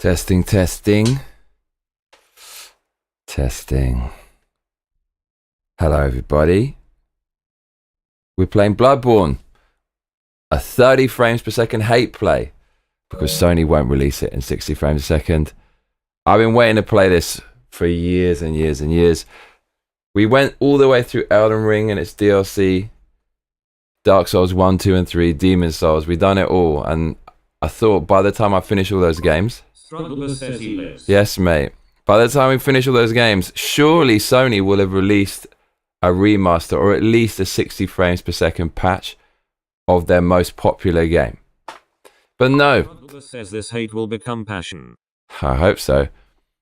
Testing, testing. Testing. Hello, everybody. We're playing Bloodborne. A 30 frames per second hate play. Because Sony won't release it in 60 frames a second. I've been waiting to play this for years and years and years. We went all the way through Elden Ring and its DLC. Dark Souls 1, 2, and 3. Demon Souls. We've done it all. And I thought by the time I finish all those games... Yes, mate. By the time we finish all those games, surely Sony will have released a remaster or at least a 60 frames per second patch of their most popular game. But no. Says this hate will become passion. I hope so.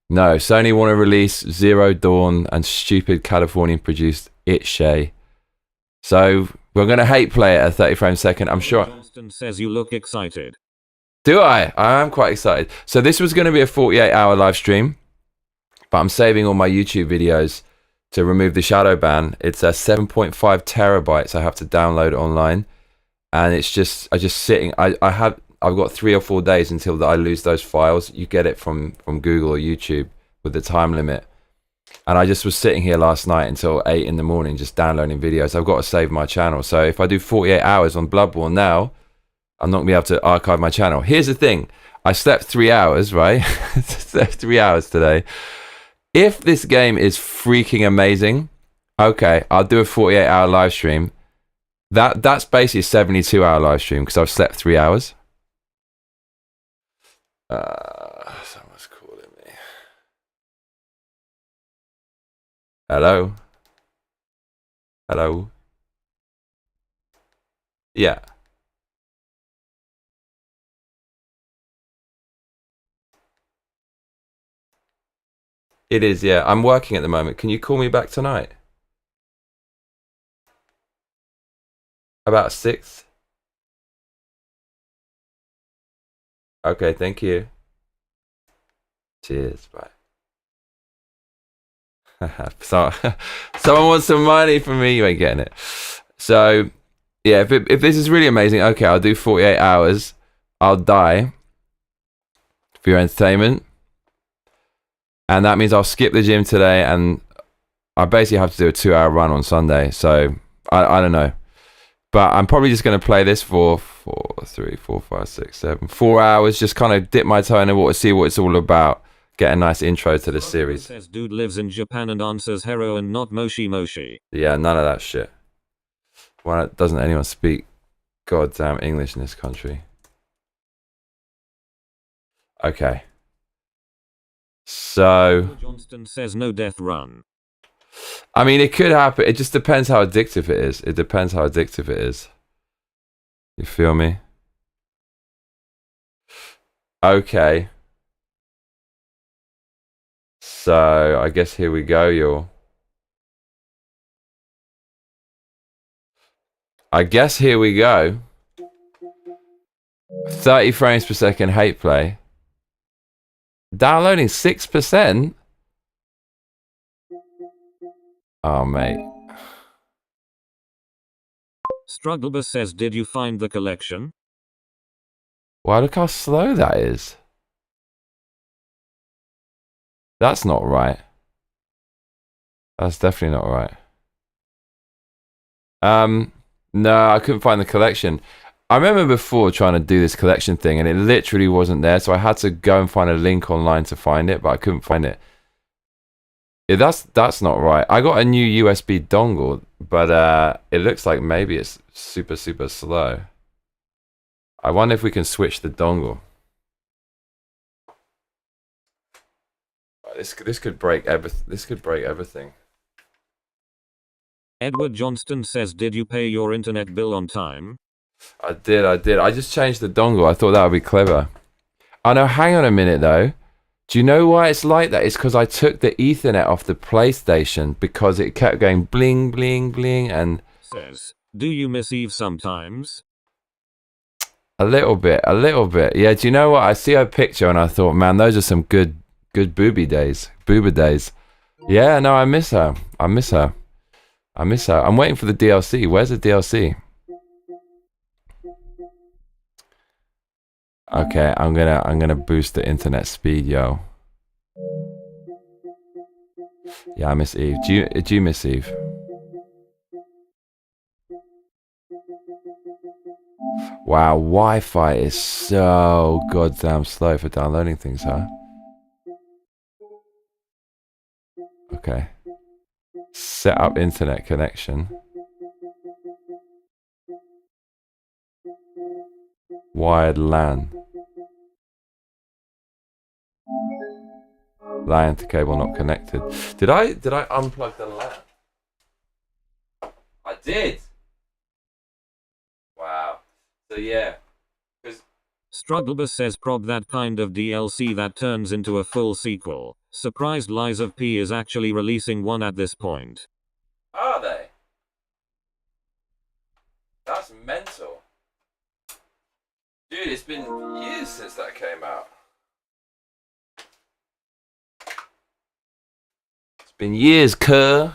No, Sony want to release Zero Dawn and stupid Californian-produced It Shay. So we're going to hate play it at 30 frames a second, I'm sure. Johnston says you look excited. Do I? I am quite excited. So this was going to be a 48-hour live stream, but I'm saving all my YouTube videos to remove the shadow ban. It's a 7.5 terabytes I have to download online, and it's just sitting. I've got 3 or 4 days until I lose those files. You get it from Google or YouTube with the time limit. And I just was sitting here last night until 8 in the morning just downloading videos. I've got to save my channel. So if I do 48 hours on Bloodborne now, I'm not going to be able to archive my channel. Here's the thing. I slept 3 hours, right? Slept 3 hours today. If this game is freaking amazing, okay, I'll do a 48-hour live stream. That's basically a 72-hour live stream because I've slept 3 hours. Someone's calling me. Hello? Hello? Yeah. It is, yeah. I'm working at the moment. Can you call me back tonight? About 6? Okay, thank you. Cheers, bye. So, someone wants some money from me. You ain't getting it. So, yeah, if this is really amazing, okay, I'll do 48 hours. I'll die for your entertainment. And that means I'll skip the gym today, and I basically have to do a 2-hour run on Sunday. So, I don't know. But I'm probably just going to play this for 4 hours. Just kind of dip my toe in the water, see what it's all about. Get a nice intro to the series. Says dude lives in Japan and answers heroin, not moshi moshi. Yeah, none of that shit. Why doesn't anyone speak goddamn English in this country? Okay. So... Johnston says no death run. I mean, it could happen. It just depends how addictive it is. It depends how addictive it is. You feel me? Okay. So, I guess here we go, y'all. I guess here we go. 30 frames per second hate play. Downloading 6%? Oh, mate. Strugglebus says, did you find the collection? Wow, look how slow that is. That's not right. That's definitely not right. No, I couldn't find the collection. I remember before trying to do this collection thing and it literally wasn't there, so I had to go and find a link online to find it, but I couldn't find it. Yeah, that's not right. I got a new USB dongle, but it looks like maybe it's super slow. I wonder if we can switch the dongle. This could break everything. This could break everything. Edward Johnston says, did you pay your internet bill on time? I did. I just changed the dongle. I thought that would be clever. Oh no, hang on a minute though. Do you know why it's like that? It's because I took the Ethernet off the PlayStation because it kept going bling, bling, bling, and... Says, do you miss Eve sometimes? A little bit. Yeah, do you know what? I see her picture and I thought, man, those are some good booby days. Booba days. Yeah, no, I miss her. I'm waiting for the DLC. Where's the DLC? Okay, I'm gonna boost the internet speed, yo. Yeah, I miss Eve. Do you miss Eve? Wow, Wi-Fi is so goddamn slow for downloading things, huh? Okay. Set up internet connection. Wired LAN. LAN to cable not connected. Did I unplug the LAN? I did. Wow. So yeah. Strugglebus says prob that kind of DLC that turns into a full sequel. Surprised Lies of P is actually releasing one at this point. Are they? That's mental. Dude, it's been years since that came out. It's been years, cuz.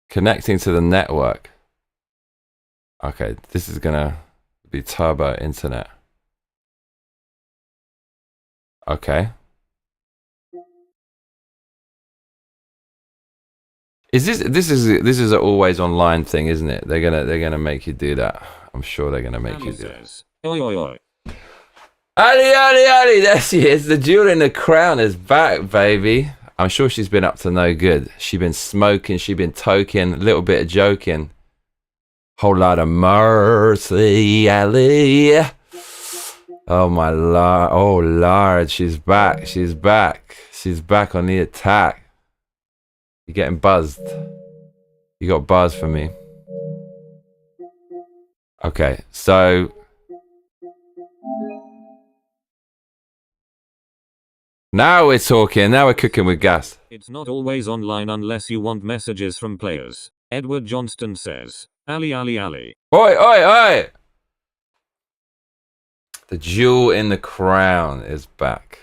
Connecting to the network. Okay, this is gonna be turbo internet. Okay. This is an always online thing, isn't it? They're gonna make you do that. I'm sure they're gonna make you do it. Oi, oi, oi. Ali, there she is. The jewel in the crown is back, baby. I'm sure she's been up to no good. She's been smoking, she's been toking, a little bit of joking. Whole lot of mercy, Ali. Oh my lord, oh lord, she's back, she's back. She's back on the attack. You're getting buzzed. You got buzz for me. Okay, so now we're talking, now we're cooking with gas. It's not always online unless you want messages from players. Edward Johnston says, Ali. Oi! The jewel in the crown is back.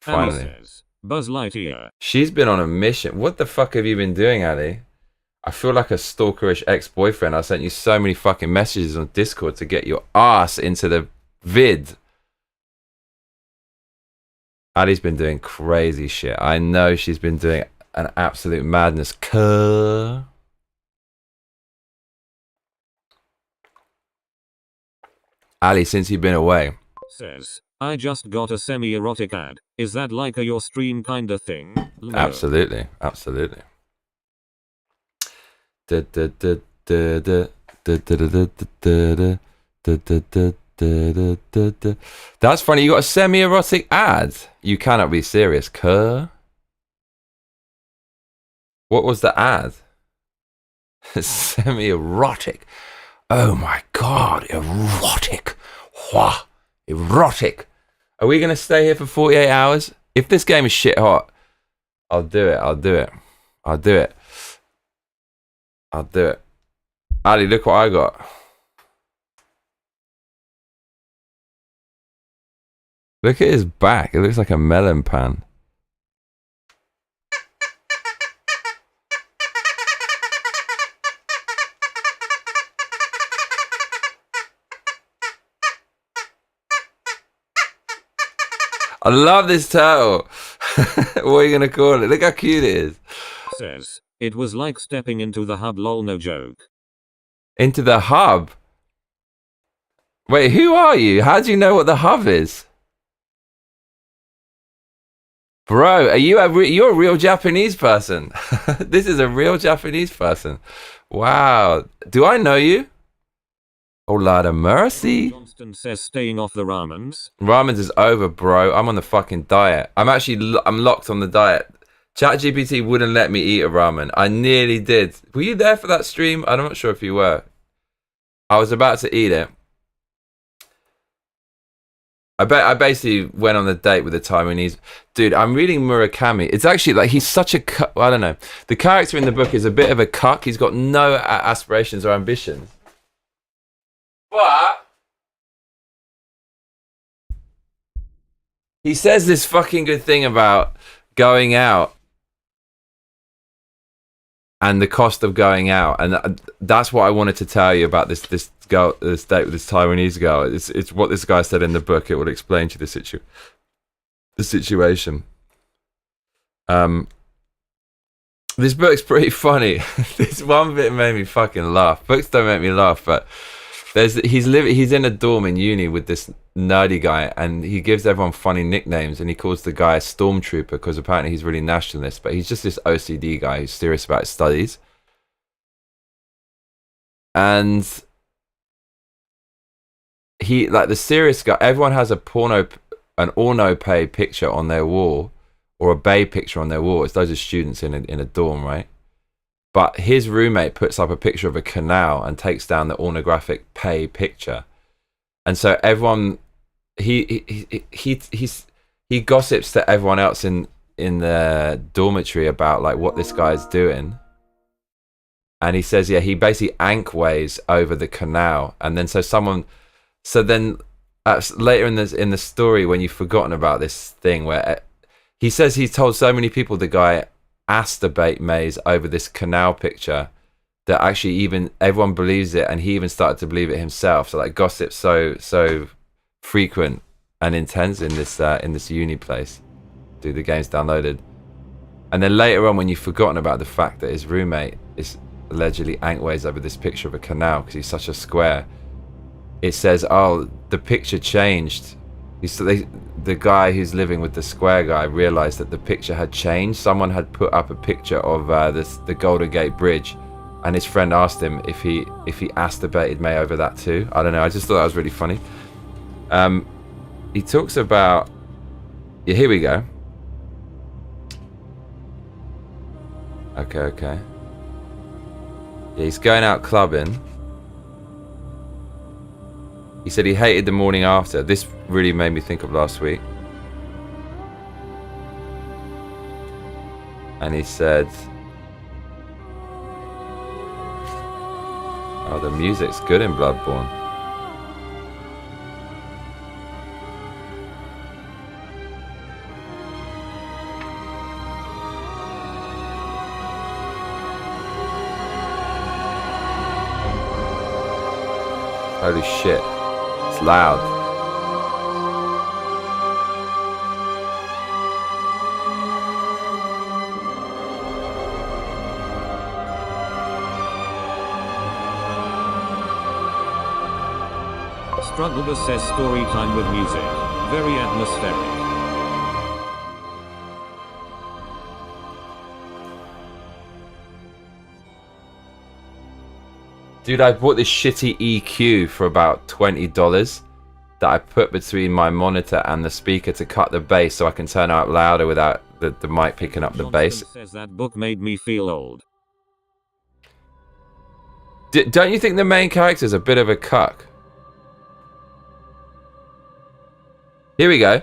Finally. Ali says, Buzz Lightyear. She's been on a mission. What the fuck have you been doing, Ali? I feel like a stalkerish ex-boyfriend. I sent you so many fucking messages on Discord to get your ass into the vid. Ali's been doing crazy shit. I know she's been doing an absolute madness. Ali, since you've been away. Says, I just got a semi-erotic ad. Is that like a your stream kinda thing? No. Absolutely. That's funny. You got a semi-erotic ad. You cannot be serious, Kerr. What was the ad? Semi-erotic. Oh my god, erotic. Wah, erotic. Are we gonna stay here for 48 hours? If this game is shit hot, I'll do it. Ali, look what I got. Look at his back. It looks like a melon pan. I love this turtle. What are you gonna call it? Look how cute it is. Says, it was like stepping into the hub, lol, no joke. Into the hub? Wait, who are you? How do you know what the hub is? Bro, are you you're a real Japanese person? This is a real Japanese person. Wow. Do I know you? Oh, Lord of mercy. Johnston says staying off the ramens. Ramens is over, bro. I'm on the fucking diet. I'm locked on the diet. ChatGPT wouldn't let me eat a ramen. I nearly did. Were you there for that stream? I'm not sure if you were. I was about to eat it. I basically went on a date with the Taiwanese dude. I'm reading Murakami. It's actually like he's such a I don't know. The character in the book is a bit of a cuck. He's got no aspirations or ambitions. But he says this fucking good thing about going out and the cost of going out, and that's what I wanted to tell you about this girl, this date with this Taiwanese girl. It's what this guy said in the book. It will explain to you the situation. This book's pretty funny. This one bit made me fucking laugh. Books don't make me laugh, but he's in a dorm in uni with this nerdy guy, and he gives everyone funny nicknames, and he calls the guy Stormtrooper because apparently he's really nationalist, but he's just this OCD guy who's serious about his studies. And he, like the serious guy, everyone has an Orno-Pay picture on their wall, or a Bay picture on their wall. It's those are students in a dorm, right? But his roommate puts up a picture of a canal and takes down the ornographic Pay picture, and so everyone he gossips to everyone else in the dormitory about like what this guy's doing, and he says he basically ankways over the canal, and then then later in the story when you've forgotten about this thing where he says he's told so many people the guy masturbate maze over this canal picture that actually even everyone believes it, and he even started to believe it himself. So like gossip's so frequent and intense in this uni place. Dude, the game's downloaded. And then later on when you've forgotten about the fact that his roommate is allegedly ankways over this picture of a canal because he's such a square, it says, oh, the picture changed. The guy who's living with the square guy realized that the picture had changed. Someone had put up a picture of the Golden Gate Bridge, and his friend asked him if he masturbated May over that too. I don't know. I just thought that was really funny. He talks about. Yeah, here we go. Okay. Yeah, he's going out clubbing. He said he hated the morning after. This really made me think of last week. And he said, oh, the music's good in Bloodborne. Holy shit. It's loud. Strugglebus says story time with music. Very atmospheric. Dude, I bought this shitty EQ for about $20 that I put between my monitor and the speaker to cut the bass so I can turn it up louder without the mic picking up the bass. Says that book made me feel old. Don't you think the main character's a bit of a cuck? Here we go.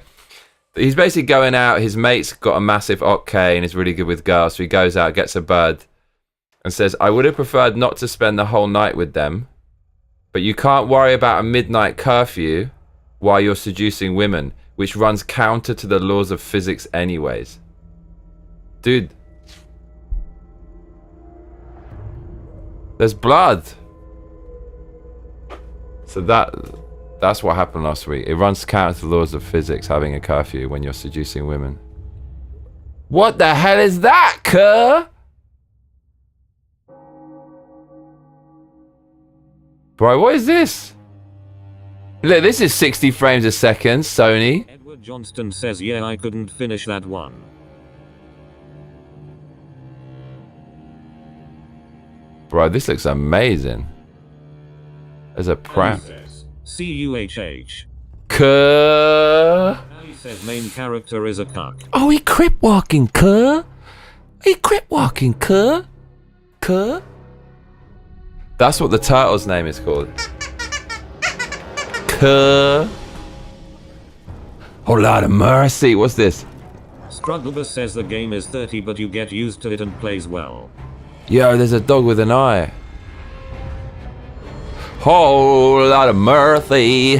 He's basically going out. His mate's got a massive octane and is really good with girls. So he goes out, gets a bird, and says, I would have preferred not to spend the whole night with them, but you can't worry about a midnight curfew while you're seducing women, which runs counter to the laws of physics anyways. Dude. There's blood. So that's what happened last week. It runs counter to the laws of physics, having a curfew when you're seducing women. What the hell is that, cuh? Bro, what is this? Look, this is 60 frames a second, Sony. Edward Johnston says, yeah, I couldn't finish that one. Bro, this looks amazing. There's a pram. C-U-H-H. Cuh. Now he says main character is a cuck. Oh, he crip walking, cuh. He crip walking, cuh. Cuh. That's what the turtle's name is called. Cuh. Oh, Lord of mercy. What's this? Strugglebus says the game is 30 but you get used to it and plays well. Yo, there's a dog with an eye. Oh, Lord of mercy.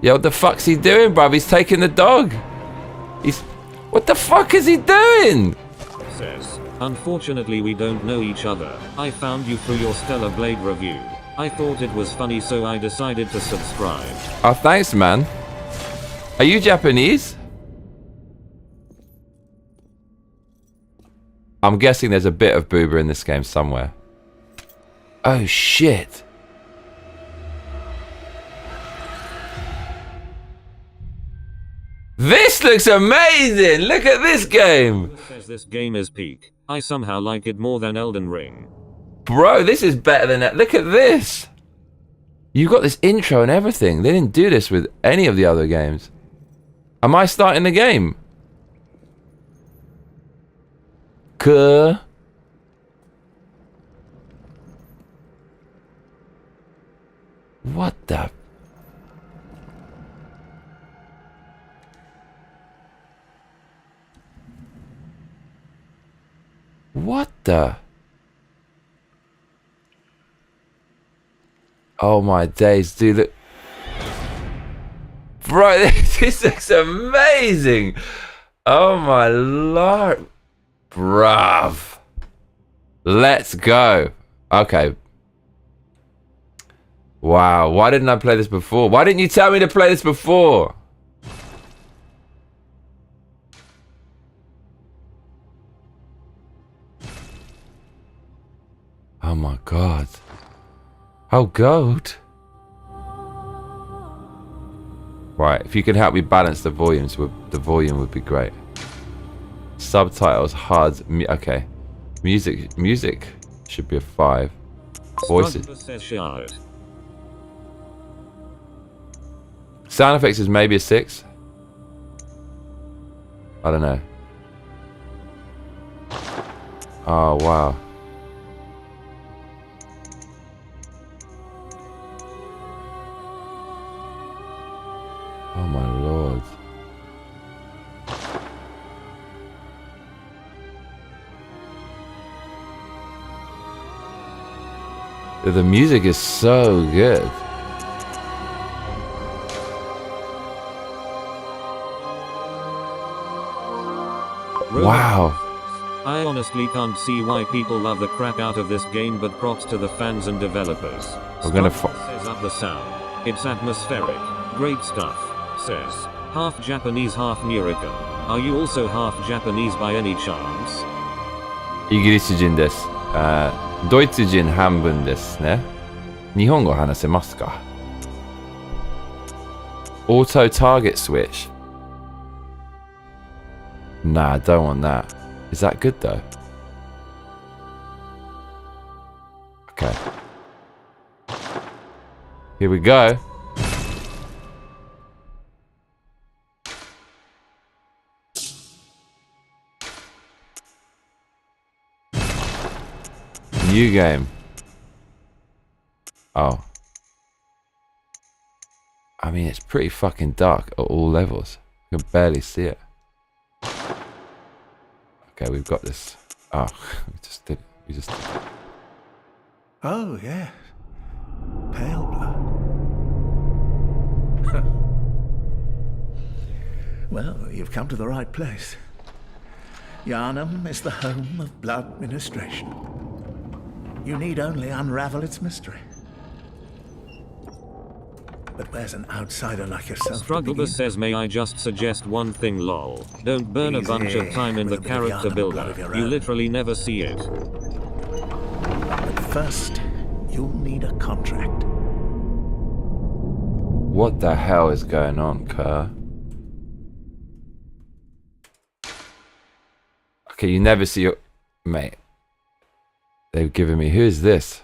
Yo, what the fuck's he doing, bruv? He's taking the dog. What the fuck is he doing? Says, unfortunately we don't know each other. I found you through your Stellar Blade review. I thought it was funny, so I decided to subscribe. Oh, thanks, man. Are you Japanese? I'm guessing there's a bit of boober in this game somewhere. Oh, shit. This looks amazing! Look at this game! Says this game is peak. I somehow like it more than Elden Ring. Bro, this is better than that. Look at this! You got this intro and everything. They didn't do this with any of the other games. Am I starting the game? What the... What the... Oh my days, dude, look... Bro, this looks amazing! Oh my lord... Bruv. Let's go. Okay. Wow, why didn't I play this before? Why didn't you tell me to play this before? Oh my god. Oh god. Right, if you can help me balance the volumes, the volume would be great. Subtitles, HUD, okay. Music should be a 5. Voices. Sound effects is maybe a 6. I don't know. Oh wow. Oh my lord. The music is so good. Wow. I honestly can't see why people love the crap out of this game, but props to the fans and developers. We're gonna says up the sound. It's atmospheric. Great stuff. Says, half Japanese, half Nurican. Are you also half Japanese by any chance? イギリス人です。ドイツ人半分ですね。日本語話せますか? Auto target switch. Nah, I don't want that. Is that good though? Okay. Here we go. New game. Oh. I mean, it's pretty fucking dark at all levels. You can barely see it. Okay, we've got this. Oh, we just did it. We just did it. Oh, yeah. Pale blood. Well, you've come to the right place. Yharnam is the home of blood ministration. You need only unravel its mystery. But where's an outsider like yourself? Strugglebus says, may I just suggest one thing, lol. Don't burn a bunch of time in the character builder. You literally never see it. But first, you'll need a contract. What the hell is going on, Kerr? Okay, you never see your... Mate. They've given me... Who is this?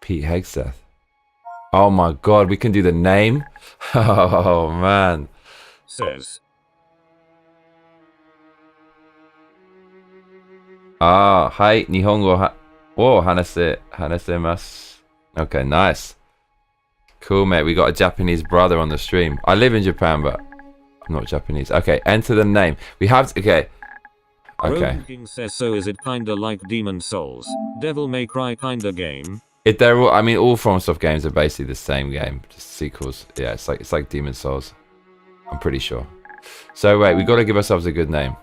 Pete Hegseth. Oh my god, we can do the name? Oh man. Says. Ah, hi, Nihongo hanasemasu. Okay, nice. Cool, mate. We got a Japanese brother on the stream. I live in Japan, but I'm not Japanese. Okay, enter the name. We have to... Okay. Okay. King says, so is it kinda like Demon Souls? Devil May Cry kinda game? They're all, I mean, all FromSoft games are basically the same game, just sequels. Yeah, it's like Demon Souls. I'm pretty sure. So wait, we got to give ourselves a good name.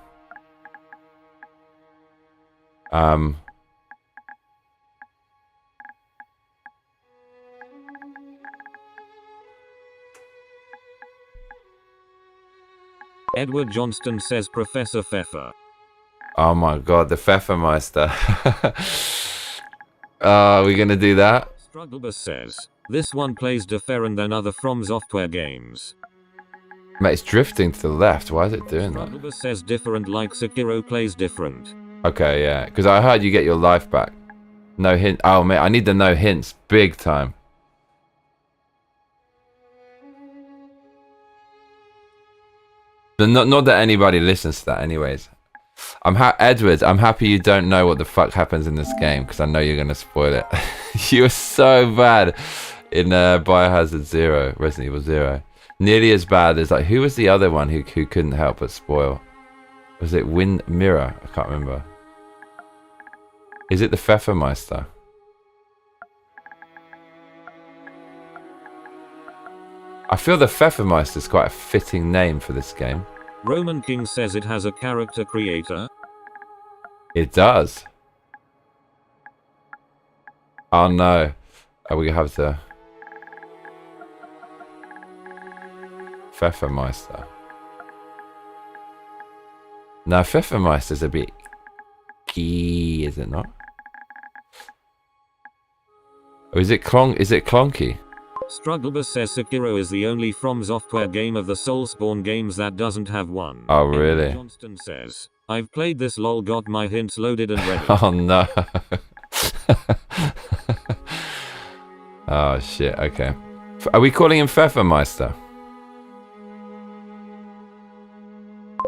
Edward Johnston says Professor Pfeffer. Oh my god, the Pfeffermeister. Are we gonna do that? Strugglebus says, this one plays different than other From Software games. Mate, it's drifting to the left. Why is it doing that? Strugglebus says different like Sekiro plays different. Okay, yeah. Because I heard you get your life back. No hint. Oh, mate, I need the no hints. Big time. Not that anybody listens to that anyways. Edward, I'm happy you don't know what the fuck happens in this game, because I know you're going to spoil it. You were so bad in Biohazard 0, Resident Evil 0. Nearly as bad as, like, who was the other one who couldn't help but spoil? Was it Wind Mirror? I can't remember. Is it the Pfeffermeister? I feel the Pfeffermeister is quite a fitting name for this game. Roman King says it has a character creator. It does. Oh no. We have to... Pfeffermeister. No, Pfeffermeister's a bit key, is it not? Or is it clunky? Strugglebus says Sekiro is the only From Software game of the Soulspawn games that doesn't have one. Oh really? Edward Johnston says, I've played this lol, got my hints loaded and ready. Oh no. Oh shit, okay. Are we calling him Pfeffermeister?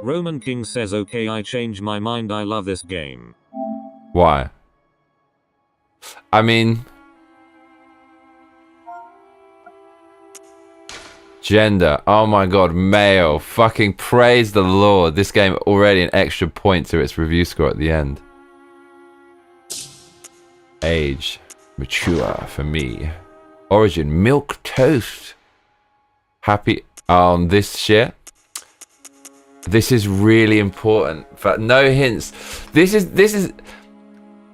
Roman King says okay, I changed my mind, I love this game. Why? I mean... Gender. Oh my god, male. Fucking praise the Lord. This game already an extra point to its review score at the end. Age. Mature for me. Origin. Milk toast. Happy on this shit. This is really important. But no hints. This is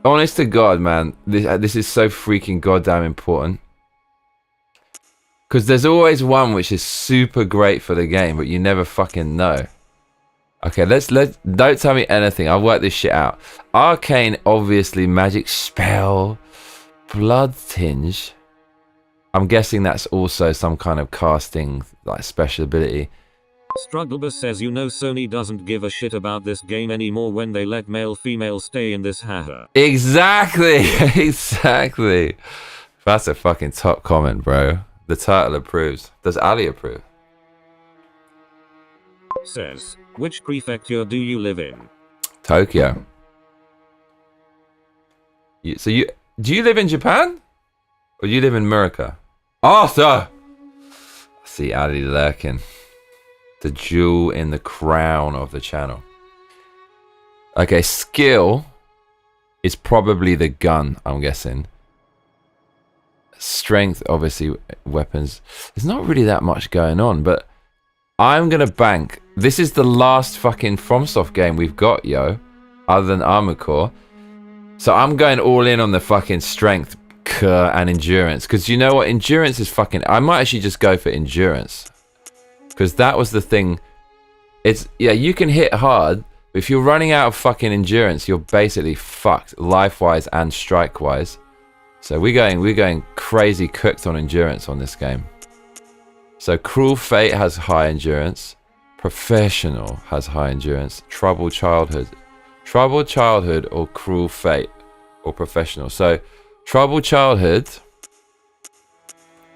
honest to God, man. This is so freaking goddamn important. Because there's always one which is super great for the game, but you never fucking know. Okay, don't tell me anything. I'll work this shit out. Arcane, obviously, magic spell, blood tinge. I'm guessing that's also some kind of casting, like, special ability. Strugglebus says, you know Sony doesn't give a shit about this game anymore when they let male-female stay in this haha. Exactly, exactly. That's a fucking top comment, bro. The title approves. Does Ali approve? Says, which prefecture do you live in? Tokyo. Do you live in Japan? Or do you live in America? Arthur! I see Ali lurking. The jewel in the crown of the channel. Okay, skill is probably the gun, I'm guessing. Strength, obviously, weapons. There's not really that much going on, but I'm gonna bank. This is the last fucking FromSoft game we've got, yo, other than Armored Core. So I'm going all in on the fucking strength and endurance, because you know what, endurance is fucking... I might actually just go for endurance, because that was the thing. It's, yeah, you can hit hard, but if you're running out of fucking endurance, you're basically fucked, life-wise and strike-wise. So we're going crazy cooked on endurance on this game. So Cruel Fate has high endurance. Professional has high endurance. Troubled Childhood or Cruel Fate or Professional. So Troubled Childhood.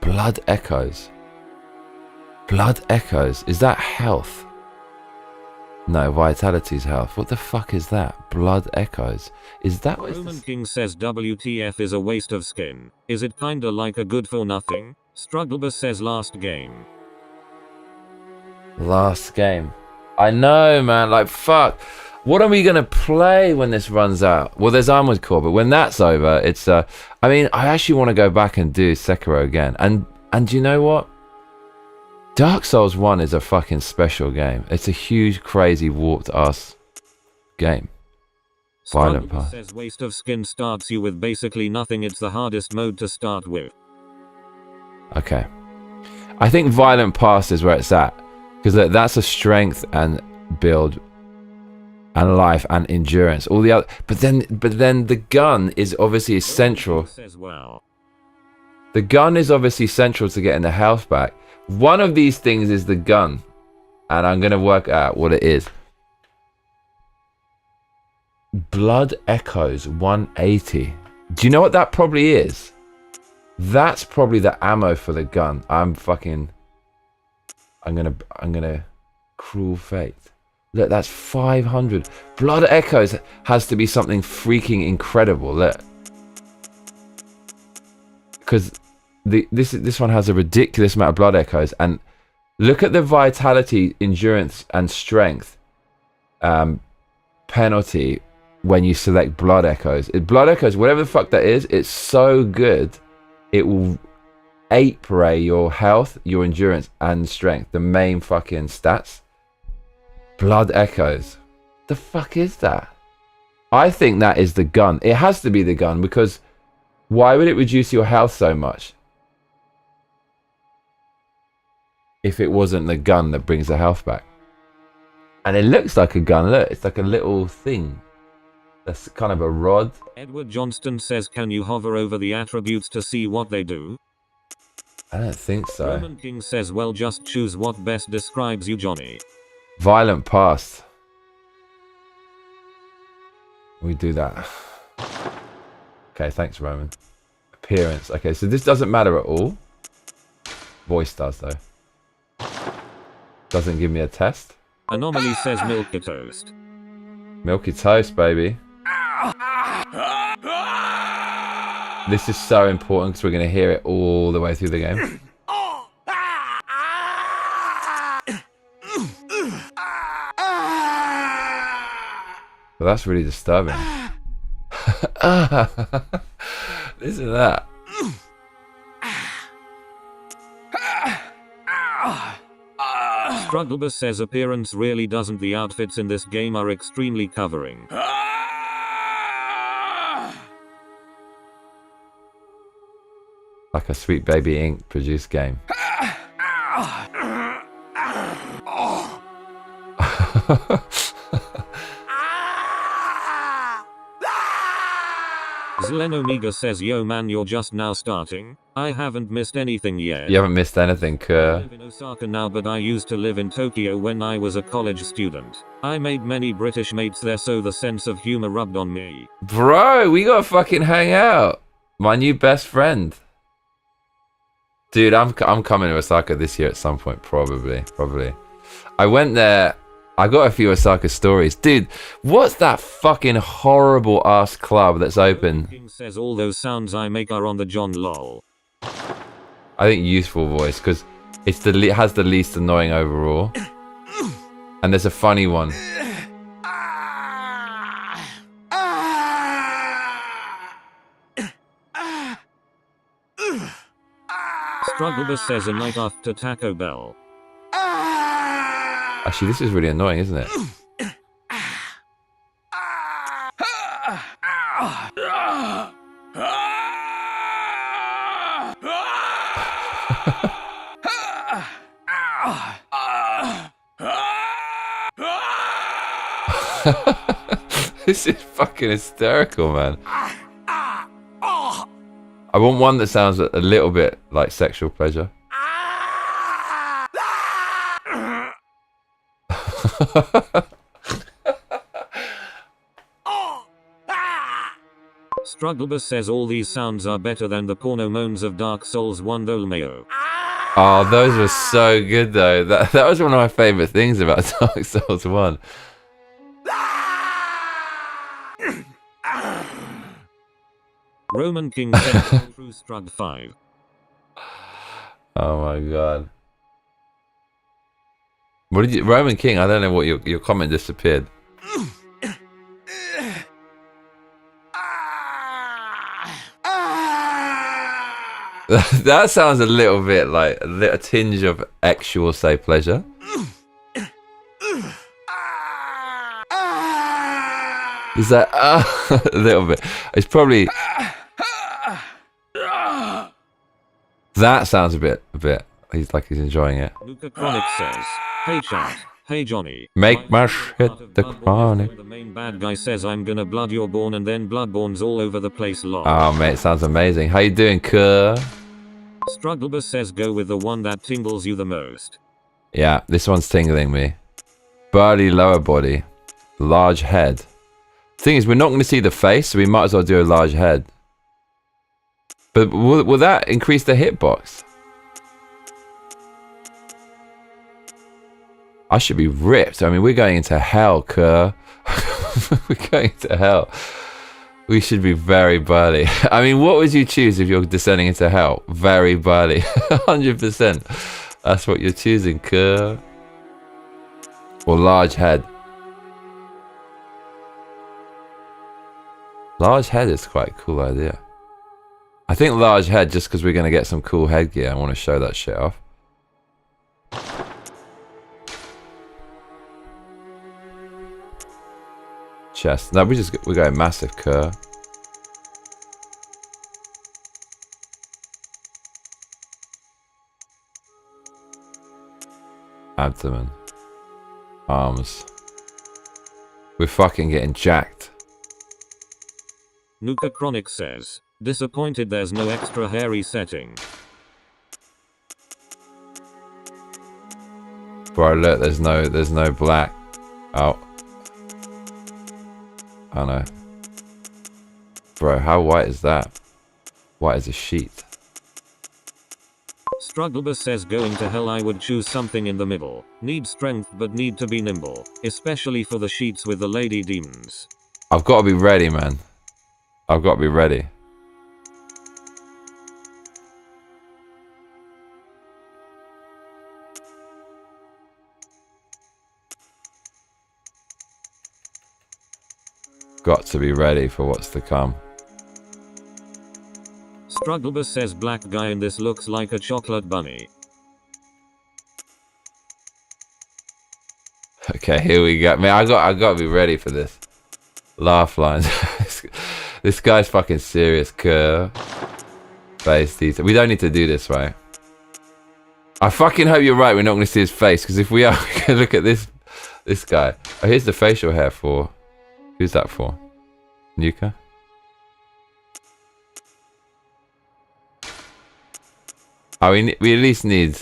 Blood Echoes. Blood Echoes. Is that health? No, Vitality's health. What the fuck is that? Blood Echoes. Is that what... Roman King says WTF is a waste of skin. Is it kinda like a good for nothing? Strugglebus says last game. Last game. I know, man. Like, fuck. What are we gonna play when this runs out? Well, there's Armored Core, but when that's over, it's... I mean, I actually want to go back and do Sekiro again. And you know what? Dark Souls 1 is a fucking special game. It's a huge, crazy, warped ass game. Violent Struggle path. says waste of skin starts you with basically nothing. It's the hardest mode to start with. Okay. I think Violent Pass is where it's at. Because that's a strength and build and life and endurance. All the other, but then the gun is obviously essential. Says, wow. The gun is obviously central to getting the health back. One of these things is the gun. And I'm going to work out what it is. Blood Echoes 180. Do you know what that probably is? That's probably the ammo for the gun. I'm gonna cruel fate. Look, that's 500. Blood Echoes has to be something freaking incredible. Look. Because this one has a ridiculous amount of blood echoes, and look at the vitality, endurance, and strength penalty when you select blood echoes. Blood echoes, whatever the fuck that is, it's so good. It will 8-ray your health, your endurance, and strength. The main fucking stats. Blood echoes. The fuck is that? I think that is the gun. It has to be the gun, because why would it reduce your health so much if it wasn't the gun that brings the health back? And it looks like a gun. Look, it's like a little thing. That's kind of a rod. Edward Johnston says, can you hover over the attributes to see what they do? I don't think so. Roman King says, well, just choose what best describes you, Johnny. Violent past. We do that. Okay, thanks, Roman. Appearance. Okay, so this doesn't matter at all. Voice does, though. Doesn't give me a test. Anomaly says milky toast. Milky toast, baby. This is so important because we're going to hear it all the way through the game. Well, that's really disturbing. Listen to that. Strugglebus says appearance really doesn't. The outfits in this game are extremely covering. Like a Sweet Baby Inc. produced game. Zlen Omega says, yo man, you're just now starting. I haven't missed anything yet. You haven't missed anything, I Kerr. live in Osaka now, but I used to live in Tokyo when I was a college student. I made many British mates there, so the sense of humor rubbed on me. Bro, we gotta fucking hang out. My new best friend. Dude, I'm coming to Osaka this year at some point, probably. I went there. I got a few Osaka stories. Dude, what's that fucking horrible ass club that's open? King says all those sounds I make are on the John lol. I think youthful voice, because it has the least annoying overall. And there's a funny one. Strugglebus says a night after Taco Bell. Actually, this is really annoying, isn't it? This is fucking hysterical, man. I want one that sounds a little bit like sexual pleasure. Strugglebus says all these sounds are better than the porno moans of Dark Souls 1 Dolmeo. Oh, those were so good though. That was one of my favourite things about Dark Souls 1. Roman King says through Strug 5. Oh my god. What did you, Roman King? I don't know what your comment disappeared. That sounds a little bit like a tinge of actual, say, pleasure. Is that a little bit? It's probably. That sounds a bit. He's like he's enjoying it. Luca Chronic says, "Hey chat, hey Johnny. Make my shit the chronic." The main bad guy says I'm gonna blood your born and then Bloodborne's all over the place. Lol. Oh mate, sounds amazing. How you doing, Kerr? Strugglebus says go with the one that tingles you the most. Yeah, this one's tingling me. Burly lower body, large head. Thing is, we're not going to see the face, so we might as well do a large head. But will that increase the hitbox? I should be ripped. I mean, we're going into hell, Kerr. We're going into hell. We should be very burly. I mean, what would you choose if you're descending into hell? Very burly. 100%. That's what you're choosing, Kerr. Or large head. Large head is quite a cool idea. I think large head just because we're going to get some cool headgear. I want to show that shit off. Chest. No, we're going massive, Kerr. Abdomen. Arms. We're fucking getting jacked. Nuka Chronic says, disappointed there's no extra hairy setting. Bro, look, there's no black. Oh. Oh no. Bro, how white is that? White as a sheet. Strugglebus says going to hell I would choose something in the middle. Need strength but need to be nimble. Especially for the sheets with the lady demons. I've got to be ready, man. I've got to be ready. Got to be ready for what's to come. Strugglebus says black guy in this looks like a chocolate bunny. Okay, here we go. Man, I got to be ready for this. Laugh lines. This guy's fucking serious, Kerr. Face detail. We don't need to do this, right? I fucking hope you're right. We're not going to see his face, because if we are, we can look at this guy. Oh, here's the facial hair for. Who's that for? Nuka? Oh, we at least need.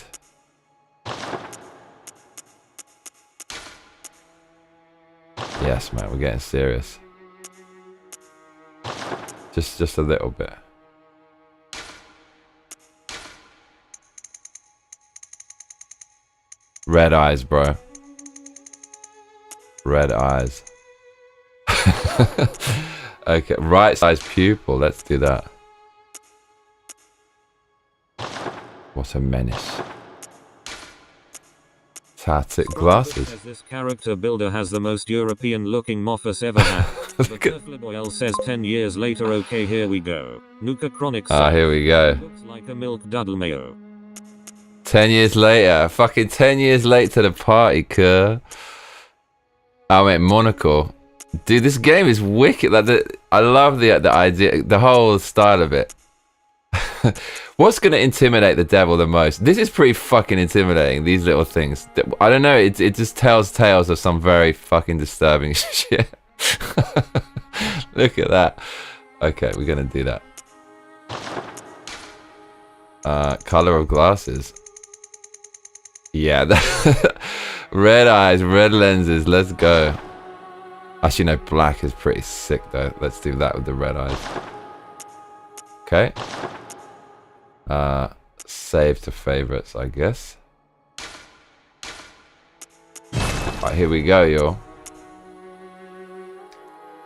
Yes, man, we're getting serious. Just a little bit. Red eyes, bro. Red eyes. Okay, right size pupil. Let's do that. What a menace. Tatted glasses. This character builder has the most European looking Moffus ever had. But Boyle says 10 years later, okay, here we go. Nuka Chronic says, ah, here we go. Looks like a milk duddle mayo. 10 years later. Fucking 10 years late to the party, Kerr. Oh, mate, Monaco. Dude, this game is wicked. Like I love the idea, the whole style of it. What's going to intimidate the devil the most? This is pretty fucking intimidating, these little things. I don't know, it just tells tales of some very fucking disturbing shit. Look at that. Okay, we're going to do that. Color of glasses. Yeah, red eyes, red lenses, let's go. Actually, no, black is pretty sick though. Let's do that with the red eyes. Okay. Save to favorites, I guess. Right, here we go, yo.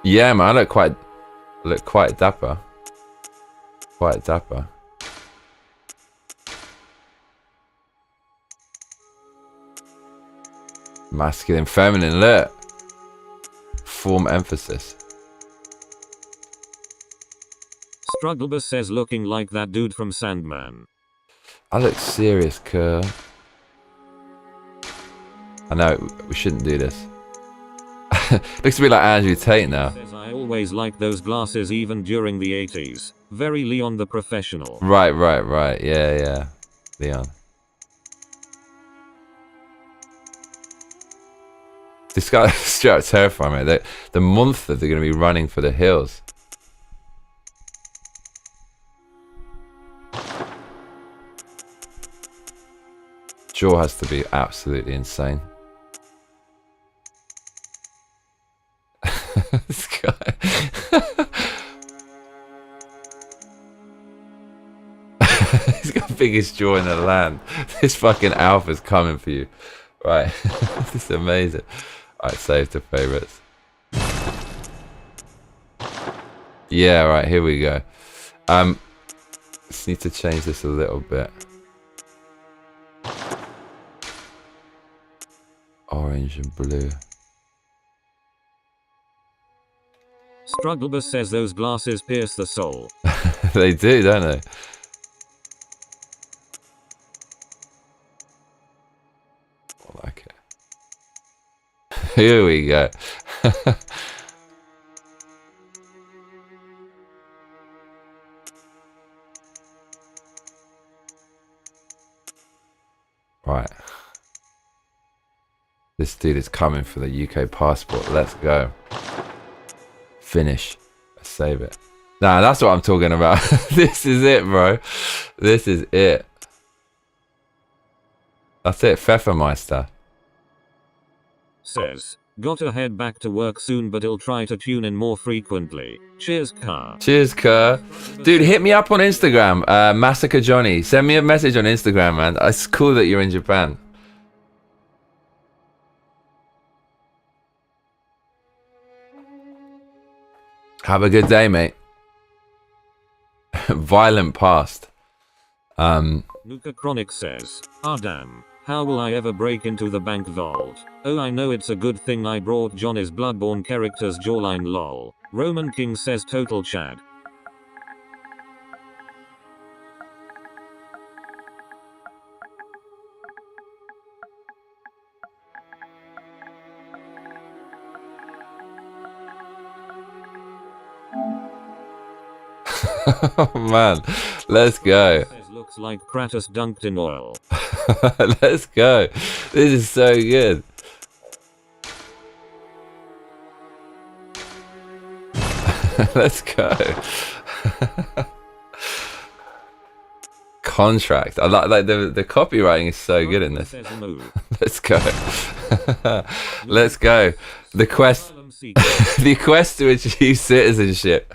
Yeah, man, I look quite dapper. Quite dapper. Masculine, feminine, look. Form emphasis. Strugglebus says looking like that dude from Sandman. I look serious, Kerr. I know, we shouldn't do this. Looks a bit like Andrew Tate now. Says I always liked those glasses even during the 80s. Very Leon the Professional. Right. Yeah. Leon. This guy is straight up terrifying, mate. The month that they're going to be running for the hills. Jaw has to be absolutely insane. This guy. He's got the biggest jaw in the land. This fucking alpha's coming for you. Right. This is amazing. Alright, save to favorites. Yeah, right, here we go. Just need to change this a little bit. Orange and blue. Strugglebus says those glasses pierce the soul. They do, don't they? I like it. Here we go. Right. This dude is coming for the UK passport. Let's go. Finish. Let's save it. Nah, that's what I'm talking about. This is it, bro. This is it. That's it. Pfeffermeister. Says, gotta head back to work soon, but he'll try to tune in more frequently. Cheers, Car. Cheers, Kerr. Dude, hit me up on Instagram. Massacre Johnny. Send me a message on Instagram, man. It's cool that you're in Japan. Have a good day, mate. Violent past. Nuka Chronic says, ah damn, how will I ever break into the bank vault? Oh, I know it's a good thing I brought Johnny's Bloodborne character's jawline lol. Roman King says total Chad. Oh man, let's go. Says looks like Kratos dunked in oil. Let's go. This is so good. Let's go. Contract. I like the copywriting is so good in this. Let's go. Let's go. The quest. The quest to achieve citizenship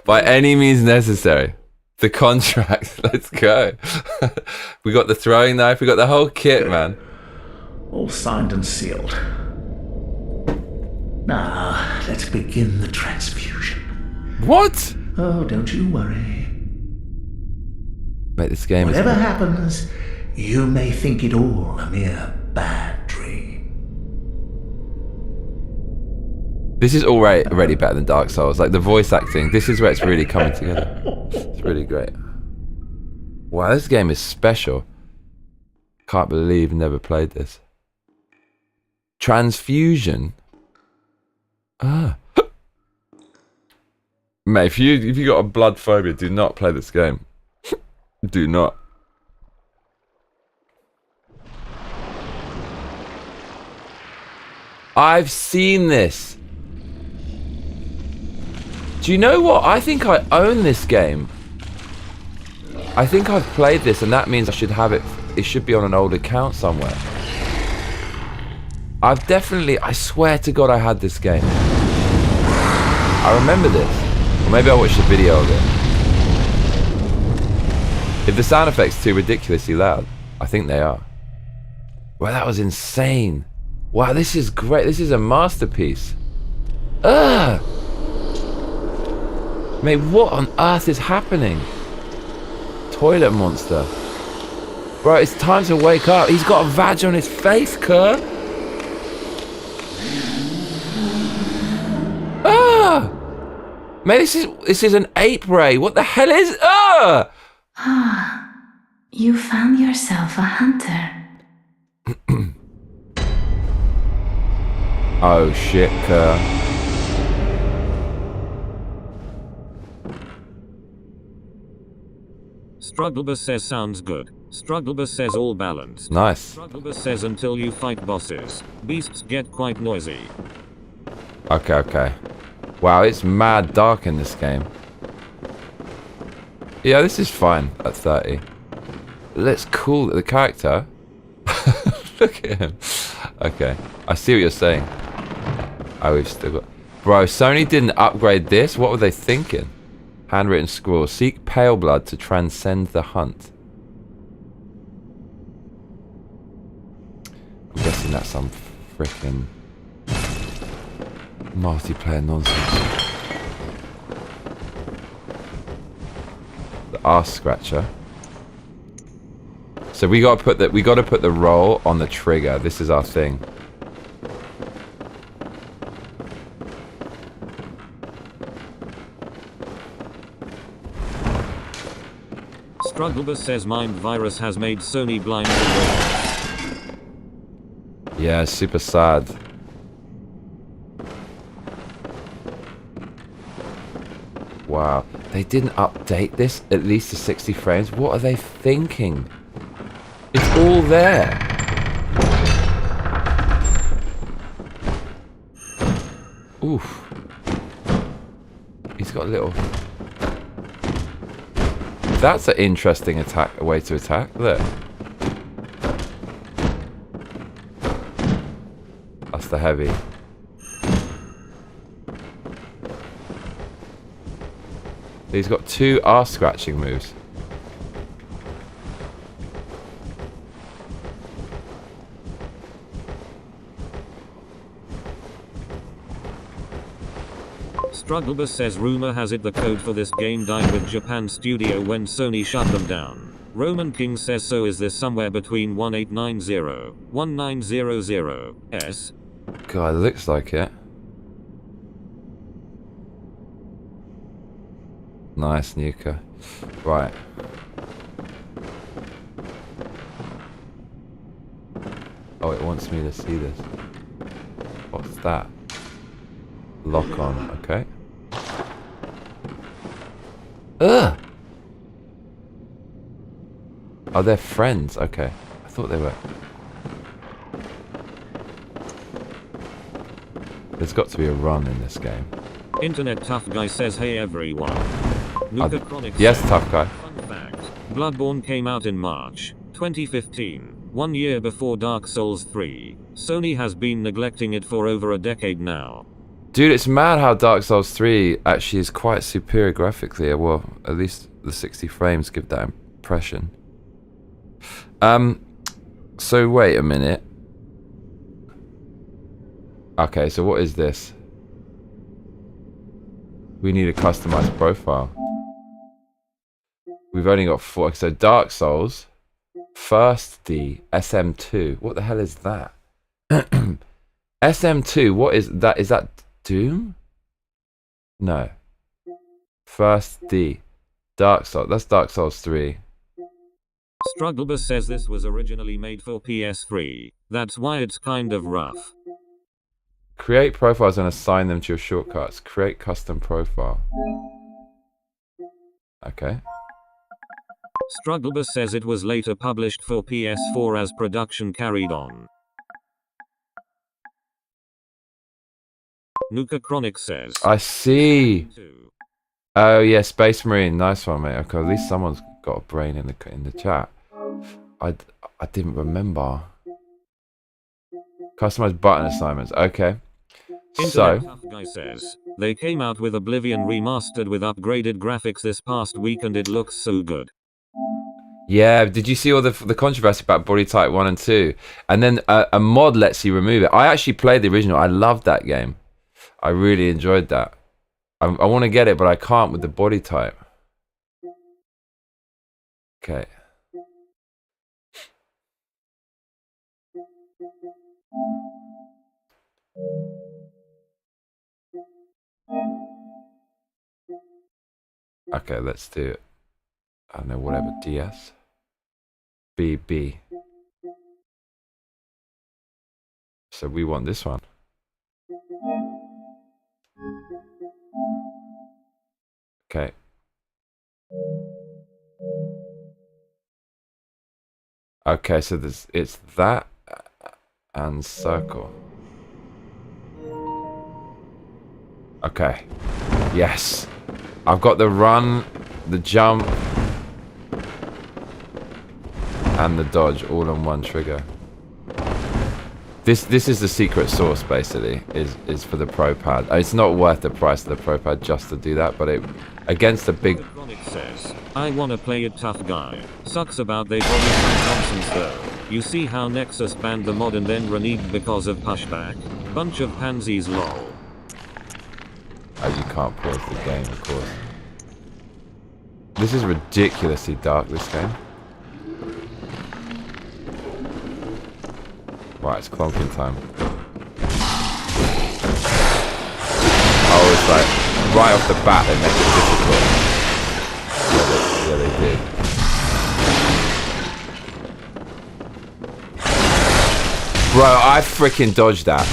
by any means necessary. The contract. Let's go. We got the throwing knife. We got the whole kit, man. All signed and sealed. Now, let's begin the transfusion. What? Oh, don't you worry. Mate, this game Whatever is... happens, you may think it all a mere bad dream. This is already better than Dark Souls. Like the voice acting, this is where it's really coming together. It's really great. Wow, this game is special. Can't believe never played this. Transfusion. Ah. Mate, if you got a blood phobia, do not play this game. Do not. I've seen this. Do you know what? I think I own this game. I think I've played this, and that means I should have it. It should be on an old account somewhere. I've definitely, I swear to God, I had this game. I remember this. Or maybe I watched a video of it. If the sound effects are too ridiculously loud, I think they are. Well, that was insane. Wow, this is great. This is a masterpiece. Ugh! Mate, what on earth is happening? Toilet monster. Bro, it's time to wake up. He's got a vag on his face, Kerr. Ah! Man, this is an ape ray. What the hell is? Ah! You found yourself a hunter. Oh shit, Kerr. Strugglebus says sounds good. Strugglebus says all balanced. Nice. Strugglebus says until you fight bosses, beasts get quite noisy. Okay. Wow, it's mad dark in this game. Yeah, this is fine at 30. Let's cool the character. Look at him. Okay, I see what you're saying. Oh, we've still got... Bro, Sony didn't upgrade this? What were they thinking? Handwritten scroll. Seek pale blood to transcend the hunt. I'm guessing that's some freaking multiplayer nonsense. The arse scratcher. So we gotta put the roll on the trigger. This is our thing. Strugglebus says Mind Virus has made Sony blind to robots. Yeah, super sad. Wow. They didn't update this at least to 60 frames. What are they thinking? It's all there. Oof. He's got a little... That's an interesting attack, way to attack. Look. That's the heavy. He's got 2 arse scratching moves. Strugglebus says rumor has it the code for this game died with Japan Studio when Sony shut them down. Roman King says so is this somewhere between 1890 1900s. God, it looks like it. Nice, Nuka. Right. Oh, it wants me to see this. What's that? Lock on, okay. Ugh! Oh, they're friends, okay. I thought they were... There's got to be a run in this game. Internet Tough Guy says hey everyone. Nuka Chronic yes, says, Tough Guy. Fun fact, Bloodborne came out in March 2015, 1 year before Dark Souls 3. Sony has been neglecting it for over a decade now. Dude, it's mad how Dark Souls 3 actually is quite superior graphically. Well, at least the 60 frames give that impression. So wait a minute. Okay, so what is this? We need a customized profile. We've only got 4. So Dark Souls, First D, SM2. What the hell is that? SM2, what is that? Is that Doom? No. First D. Dark Souls. That's Dark Souls 3. Strugglebus says this was originally made for PS3. That's why it's kind of rough. Create profiles and assign them to your shortcuts. Create custom profile. Okay. Strugglebus says it was later published for PS4 as production carried on. Nuka Chronic says, I see. Oh yeah, Space Marine. Nice one, mate. Okay, at least someone's got a brain in the chat. I didn't remember. Customized button assignments. Okay. So, Tough Guy says, they came out with Oblivion remastered with upgraded graphics this past week and it looks so good. yeah, did you see all the controversy about body type 1 and 2? And then a mod lets you remove it. I actually played the original. I loved that game. I really enjoyed that. I want to get it, but I can't with the body type. Okay. Okay, let's do it. I don't know, whatever. DS. BB. So we want this one. Okay. Okay, so it's that and circle. Okay. Yes. I've got the run, the jump, and the dodge all on one trigger. This is the secret sauce, basically, is for the Pro Pad. It's not worth the price of the Pro Pad just to do that, but it against a big... Cleric says, I wanna play it tough guy. Sucks about they probably some nonsense though. You see how Nexus banned the mod and then reneged because of pushback? Bunch of pansies lol. Oh, you can't pause the game, of course. This is ridiculously dark, this game. Right, it's clonking time. Oh, it's like, right off the bat they make it difficult. Yeah, they did. Bro, I freaking dodged that.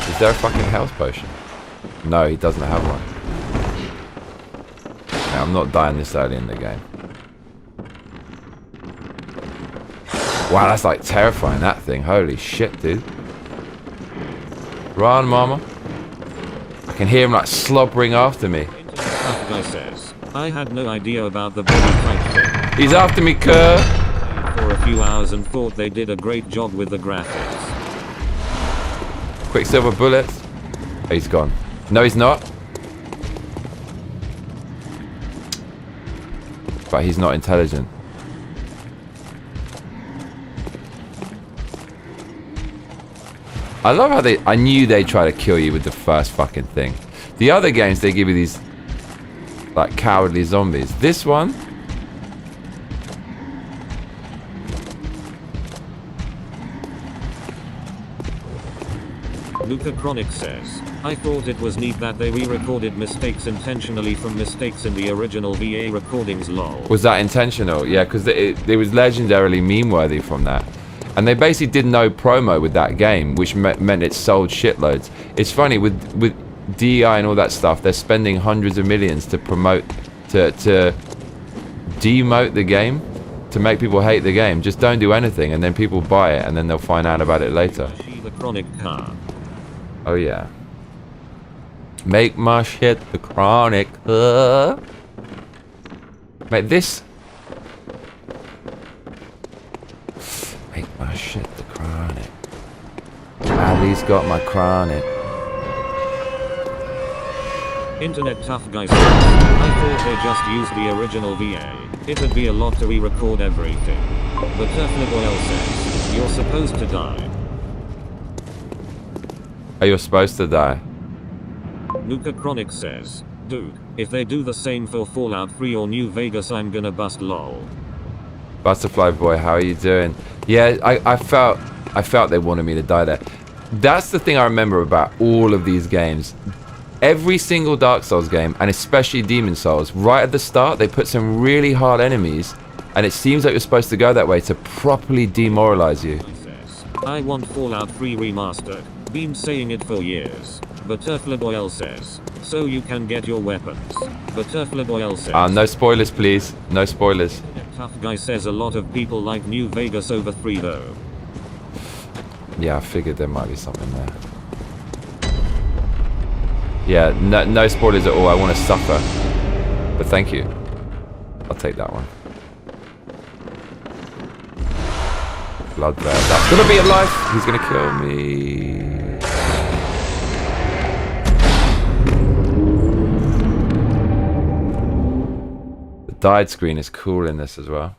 Is there a fucking health potion? No, he doesn't have one. Now, I'm not dying this early in the game. Wow, that's like terrifying, that thing. Holy shit, dude. Run, mama. I can hear him like slobbering after me. Tough guy says, I had no idea about the body type thing. He's after me, cur. For a few hours and thought they did a great job with the graphics. Quicksilver bullets. Oh, he's gone. No, he's not. But he's not intelligent. I love how I knew they'd try to kill you with the first fucking thing. The other games, they give you these, like, cowardly zombies. This one... Luca Chronic says, I thought it was neat that they re-recorded mistakes intentionally from mistakes in the original VA recordings lol. Was that intentional? Yeah, because it was legendarily meme-worthy from that. And they basically did no promo with that game, which meant it sold shitloads. It's funny, with DEI and all that stuff, they're spending hundreds of millions to promote, to demote the game, to make people hate the game. Just don't do anything, and then people buy it, and then they'll find out about it later. The Chronic car. Oh yeah. Make my shit the Chronic. Mate, this... Make my shit the Chronic. Ali's got my Chronic. Internet tough guy says, I thought they just used the original VA. It'd be a lot to re-record everything. But Turfliboyle says, you're supposed to die. Oh, you're supposed to die. Luca Chronic says, dude, if they do the same for Fallout 3 or New Vegas I'm gonna bust lol. Butterfly boy, how are you doing? Yeah, I felt they wanted me to die there. That's the thing I remember about all of these games. Every single Dark Souls game, and especially Demon Souls, right at the start they put some really hard enemies, and it seems like you're supposed to go that way to properly demoralize you. I want Fallout 3 remastered. Been saying it for years. But Turfliboyle says, so you can get your weapons. But Turfliboyle says... No spoilers, please. No spoilers. Tough guy says a lot of people like New Vegas over 3 though. Yeah, I figured there might be something there. Yeah, no spoilers at all. I want to suffer. But thank you. I'll take that one. Blood there. That's gonna be a life. He's gonna kill me. The died screen is cool in this as well.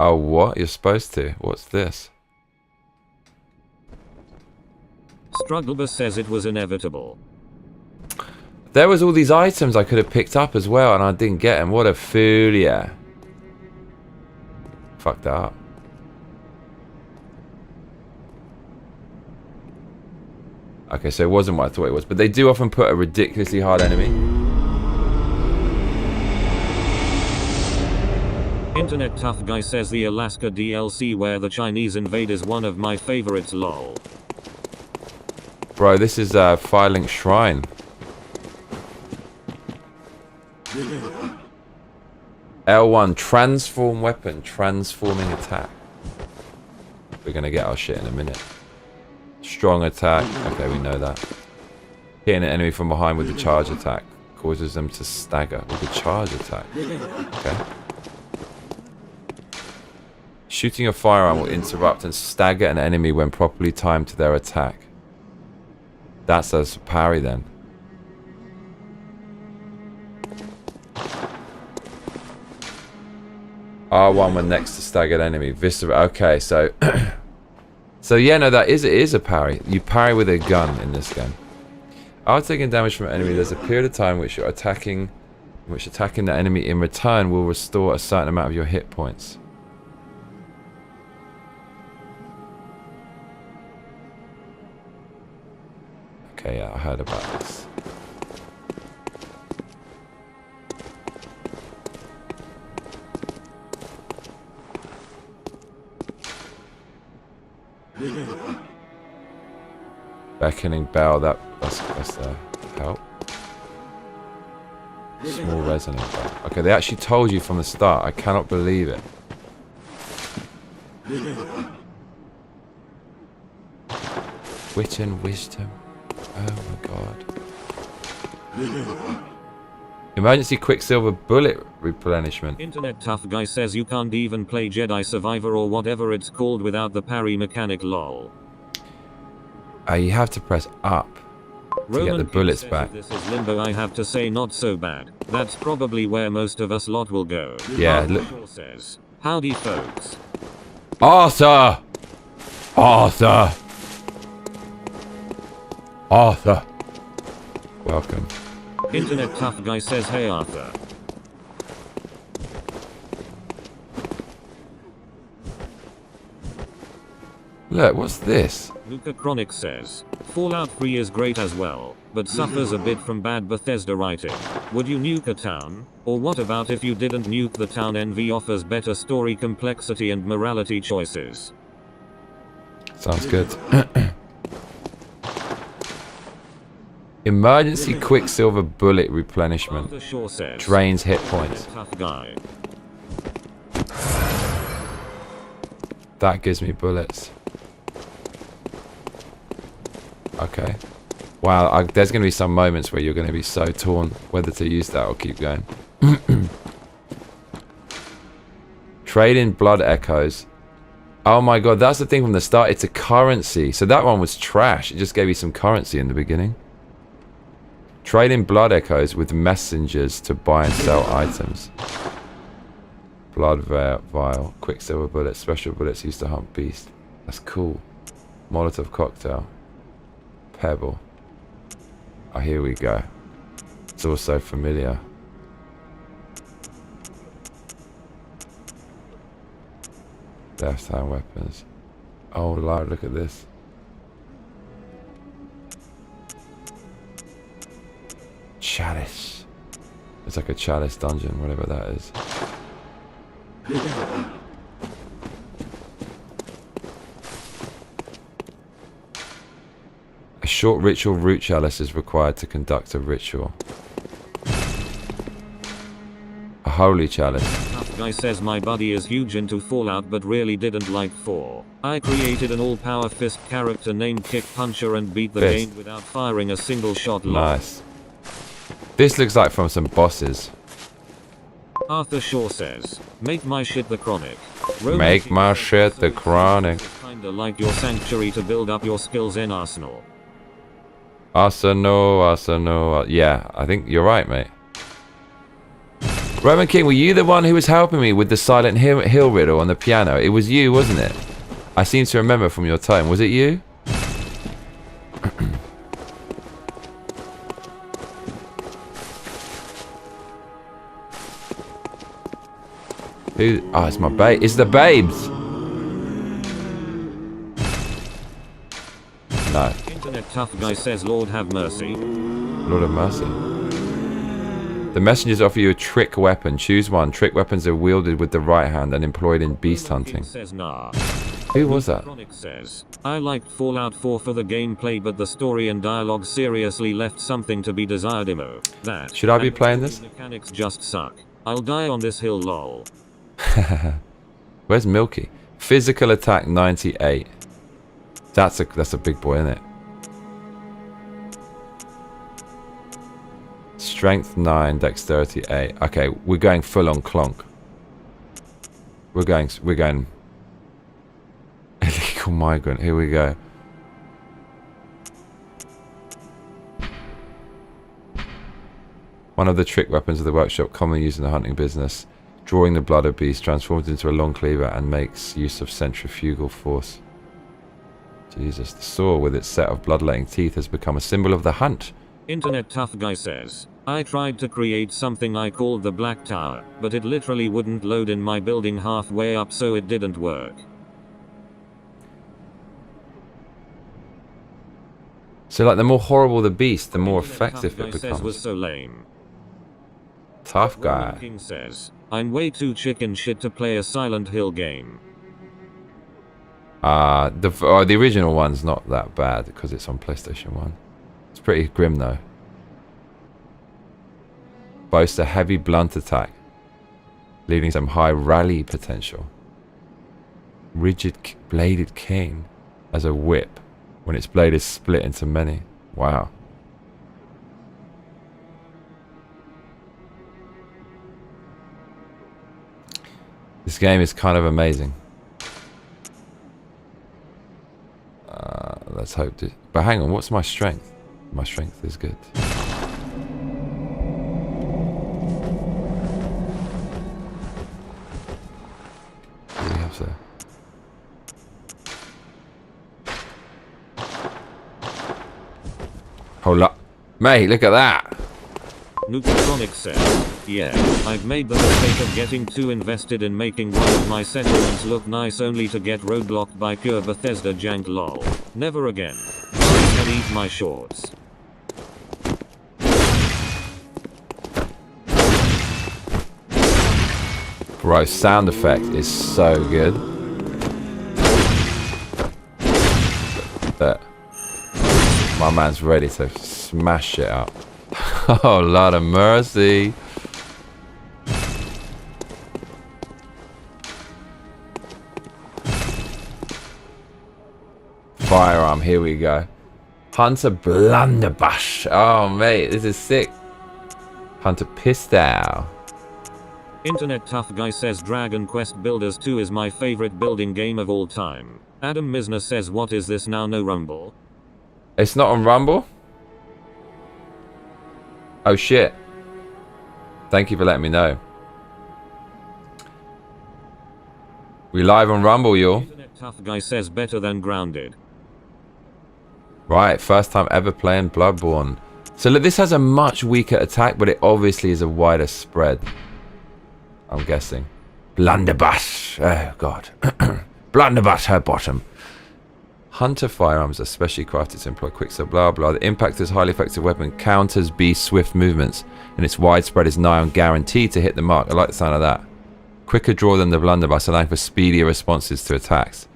Oh, what? You're supposed to? What's this? Strugglebus says it was inevitable. There was all these items I could have picked up as well, and I didn't get them. What a fool, yeah. Fucked that up. Okay, so it wasn't what I thought it was. But they do often put a ridiculously hard enemy. Internet Tough Guy says the Alaska DLC where the Chinese invade is one of my favorites, lol. Bro, this is Firelink Shrine. L1, transform weapon, transforming attack. We're gonna get our shit in a minute. Strong attack, okay, we know that. Hitting an enemy from behind with the charge attack causes them to stagger with the charge attack. Okay. Shooting a firearm will interrupt and stagger an enemy when properly timed to their attack. That's a parry then. R1 when next to staggered enemy. Viscera. Okay, so so yeah, no, it is a parry. You parry with a gun in this game. After taking damage from an enemy, there's a period of time which attacking the enemy in return will restore a certain amount of your hit points. Okay, yeah, I heard about this. Beckoning bell, that's help. Small resonant bell. Okay, they actually told you from the start. I cannot believe it. Wit and wisdom. Oh my god. Emergency Quicksilver bullet replenishment. Internet Tough Guy says you can't even play Jedi Survivor or whatever it's called without the parry mechanic, lol. You have to press up to get the bullets back. This is Limbo, I have to say not so bad. That's probably where most of us lot will go. Yeah, look. Says, howdy folks. Arthur! Arthur! Arthur! Welcome. Internet Tough Guy says, hey Arthur. Look, what's this? Luca Chronic says, Fallout 3 is great as well, but suffers a bit from bad Bethesda writing. Would you nuke a town? Or what about if you didn't nuke the town? NV offers better story complexity and morality choices. Sounds good. Emergency Quicksilver bullet replenishment. Drains hit points. Tough guy. That gives me bullets. Okay. Wow, there's going to be some moments where you're going to be so torn whether to use that or keep going. Trade in blood echoes. Oh my god, that's the thing from the start. It's a currency. So that one was trash. It just gave you some currency in the beginning. Trade in blood echoes with messengers to buy and sell items. Blood vial. Quicksilver bullets. Special bullets used to hunt beast. That's cool. Molotov cocktail. Pebble. Oh, here we go. It's all so familiar. Left hand weapons. Oh Lord, look at this. Chalice. It's like a chalice dungeon, whatever that is. A short ritual root chalice is required to conduct a ritual. A holy chalice. Tough Guy says my buddy is huge into Fallout but really didn't like 4. I created an all-power fist character named Kick Puncher and beat the game without firing a single shot. Nice. This looks like from some bosses. Arthur Shaw says, make my shit the Chronic. Make my shit the Chronic. Kinda like your sanctuary to build up your skills in Arsenal. Arsenal. Yeah, I think you're right, mate. Roman King, were you the one who was helping me with the Silent Hill riddle on the piano? It was you, wasn't it? I seem to remember from your tone. Was it you? Who? Oh, it's my babe. It's the babes. No. Internet tough guy says, Lord have mercy. Lord of mercy. The messengers offer you a trick weapon. Choose one. Trick weapons are wielded with the right hand and employed in beast hunting. Says, nah. Who was that? Cleric says, I liked Fallout 4 for the gameplay, but the story and dialogue seriously left something to be desired. Emo. That. Should I be playing this? Mechanics just suck. I'll die on this hill, lol. Where's Milky? Physical attack 98. That's a big boy, isn't it? Strength 9, dexterity 8. Okay, we're going full on clonk. We're going illegal migrant. Here we go. One of the trick weapons of the workshop, commonly used in the hunting business. Drawing the blood of beast, transforms into a long cleaver and makes use of centrifugal force. Jesus, the saw with its set of bloodletting teeth has become a symbol of the hunt. Internet tough guy says, I tried to create something I called the Black Tower, but it literally wouldn't load in my building halfway up, so it didn't work. So like the more horrible the beast, the more effective Tough it guy says becomes. was so lame. Tough guy. King says, I'm way too chicken shit to play a Silent Hill game. The original one's not that bad because it's on PlayStation 1. It's pretty grim though. Boasts a heavy blunt attack, leaving some high rally potential. Rigid bladed cane as a whip when its blade is split into many. Wow. This game is kind of amazing. Let's hope to. But hang on, what's my strength? My strength is good. What do we have there? Hold up. Mate, look at that. Nutronic says, yeah, I've made the mistake of getting too invested in making one of my settlements look nice only to get roadblocked by pure Bethesda jank lol. Never again. I can eat my shorts. Bro, sound effect is so good. But my man's ready to smash it up. Oh, Lord of mercy. Firearm, here we go. Hunter Blunderbuss. Oh, mate, this is sick. Hunter Pistol. Internet tough guy says Dragon Quest Builders 2 is my favorite building game of all time. Adam Misner says, what is this now? No Rumble? It's not on Rumble? Oh shit. Thank you for letting me know. We live on Rumble, y'all. Internet tough guy says better than Grounded. Right, first time ever playing Bloodborne. So look, this has a much weaker attack, but it obviously is a wider spread. I'm guessing. Blunderbuss. Oh god. Blunderbuss her bottom. Hunter firearms are specially crafted to employ quicksilver, blah blah. The impact is highly effective weapon, counters beast swift movements, and its widespread is nigh on guaranteed to hit the mark. I like the sound of that. Quicker draw than the blunderbuss, allowing for speedier responses to attacks.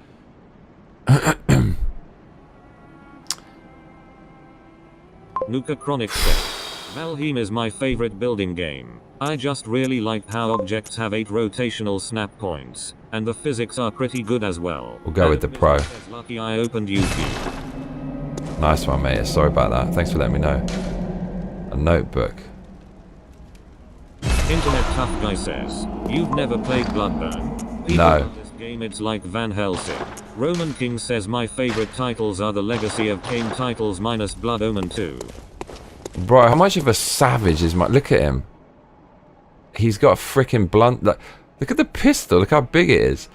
Nuka Chronic says, Valheim is my favorite building game. I just really like how objects have 8 rotational snap points, and the physics are pretty good as well. We'll go with the pro. Lucky I opened YouTube. Nice one, mate. Sorry about that. Thanks for letting me know. A notebook. Internet tough guy says, you've never played Bloodborne. People No. love this game, it's like Van Helsing. Roman King says my favorite titles are the Legacy of Kain titles minus Blood Omen 2. Bro, how much of a savage is my... Look at him. He's got a freaking blunt... Look at the pistol. Look how big it is.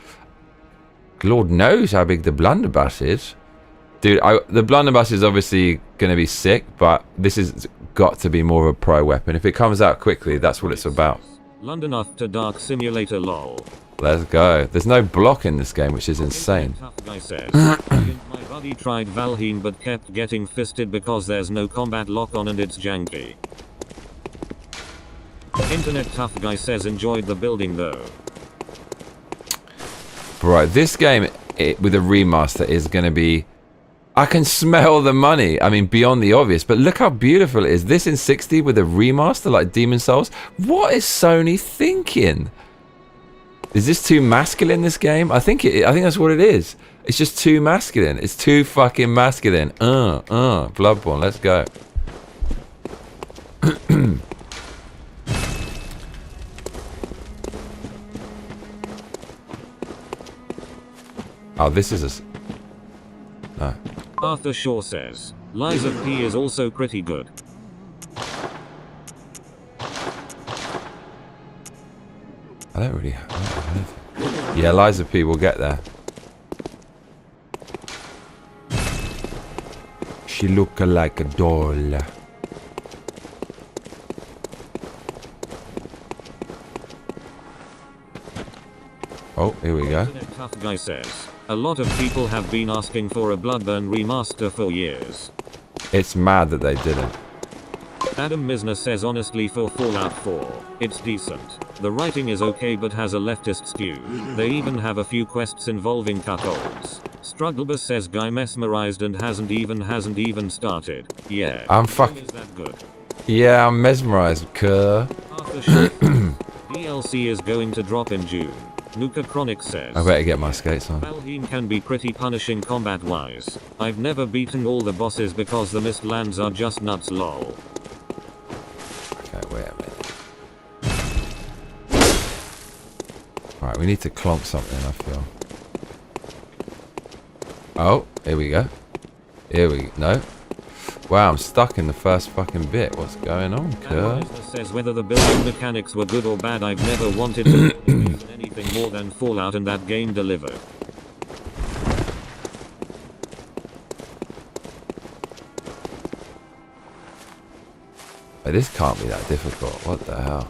Lord knows how big the blunderbuss is. Dude, the blunderbuss is obviously going to be sick, but this has got to be more of a pro weapon. If it comes out quickly, that's what it's about. London After Dark Simulator lol. Let's go. There's no block in this game, which is insane. Tough guy says, my buddy tried Valheim but kept getting fisted because there's no combat lock on and it's janky. Internet Tough Guy says enjoyed the building though. Right, this game with a remaster is going to be... I can smell the money. I mean, beyond the obvious. But look how beautiful it is. This in 60 with a remaster like Demon Souls. What is Sony thinking? Is this too masculine, this game? I think that's what it is. It's just too masculine. It's too fucking masculine. Bloodborne, let's go. Oh, this is a... No. Arthur Shaw says, Lies of P is also pretty good. I don't really have anything. Yeah, Lies of P, we'll get there. She look like a doll. Oh, here we go. Tough Guy says, a lot of people have been asking for a Bloodborne remaster for years. It's mad that they didn't. Adam Misner says honestly for Fallout 4, it's decent. The writing is okay but has a leftist skew. They even have a few quests involving cuckolds. Strugglebus says guy mesmerized and hasn't even started. Yeah. I'm Is that good? Yeah, I'm mesmerized, cuh. DLC is going to drop in June. Nuka Chronic says, I better get my skates on. Valheim can be pretty punishing combat-wise. I've never beaten all the bosses because the mist lands are just nuts lol. Okay, wait a minute. Right, we need to clonk something, I feel. Oh, here we go. Here we go. No. Wow, I'm stuck in the first fucking bit. What's going on, cuh? Says whether the building mechanics were good or bad, I've never wanted to do anything more than Fallout, and that game delivered. But this can't be that difficult. What the hell?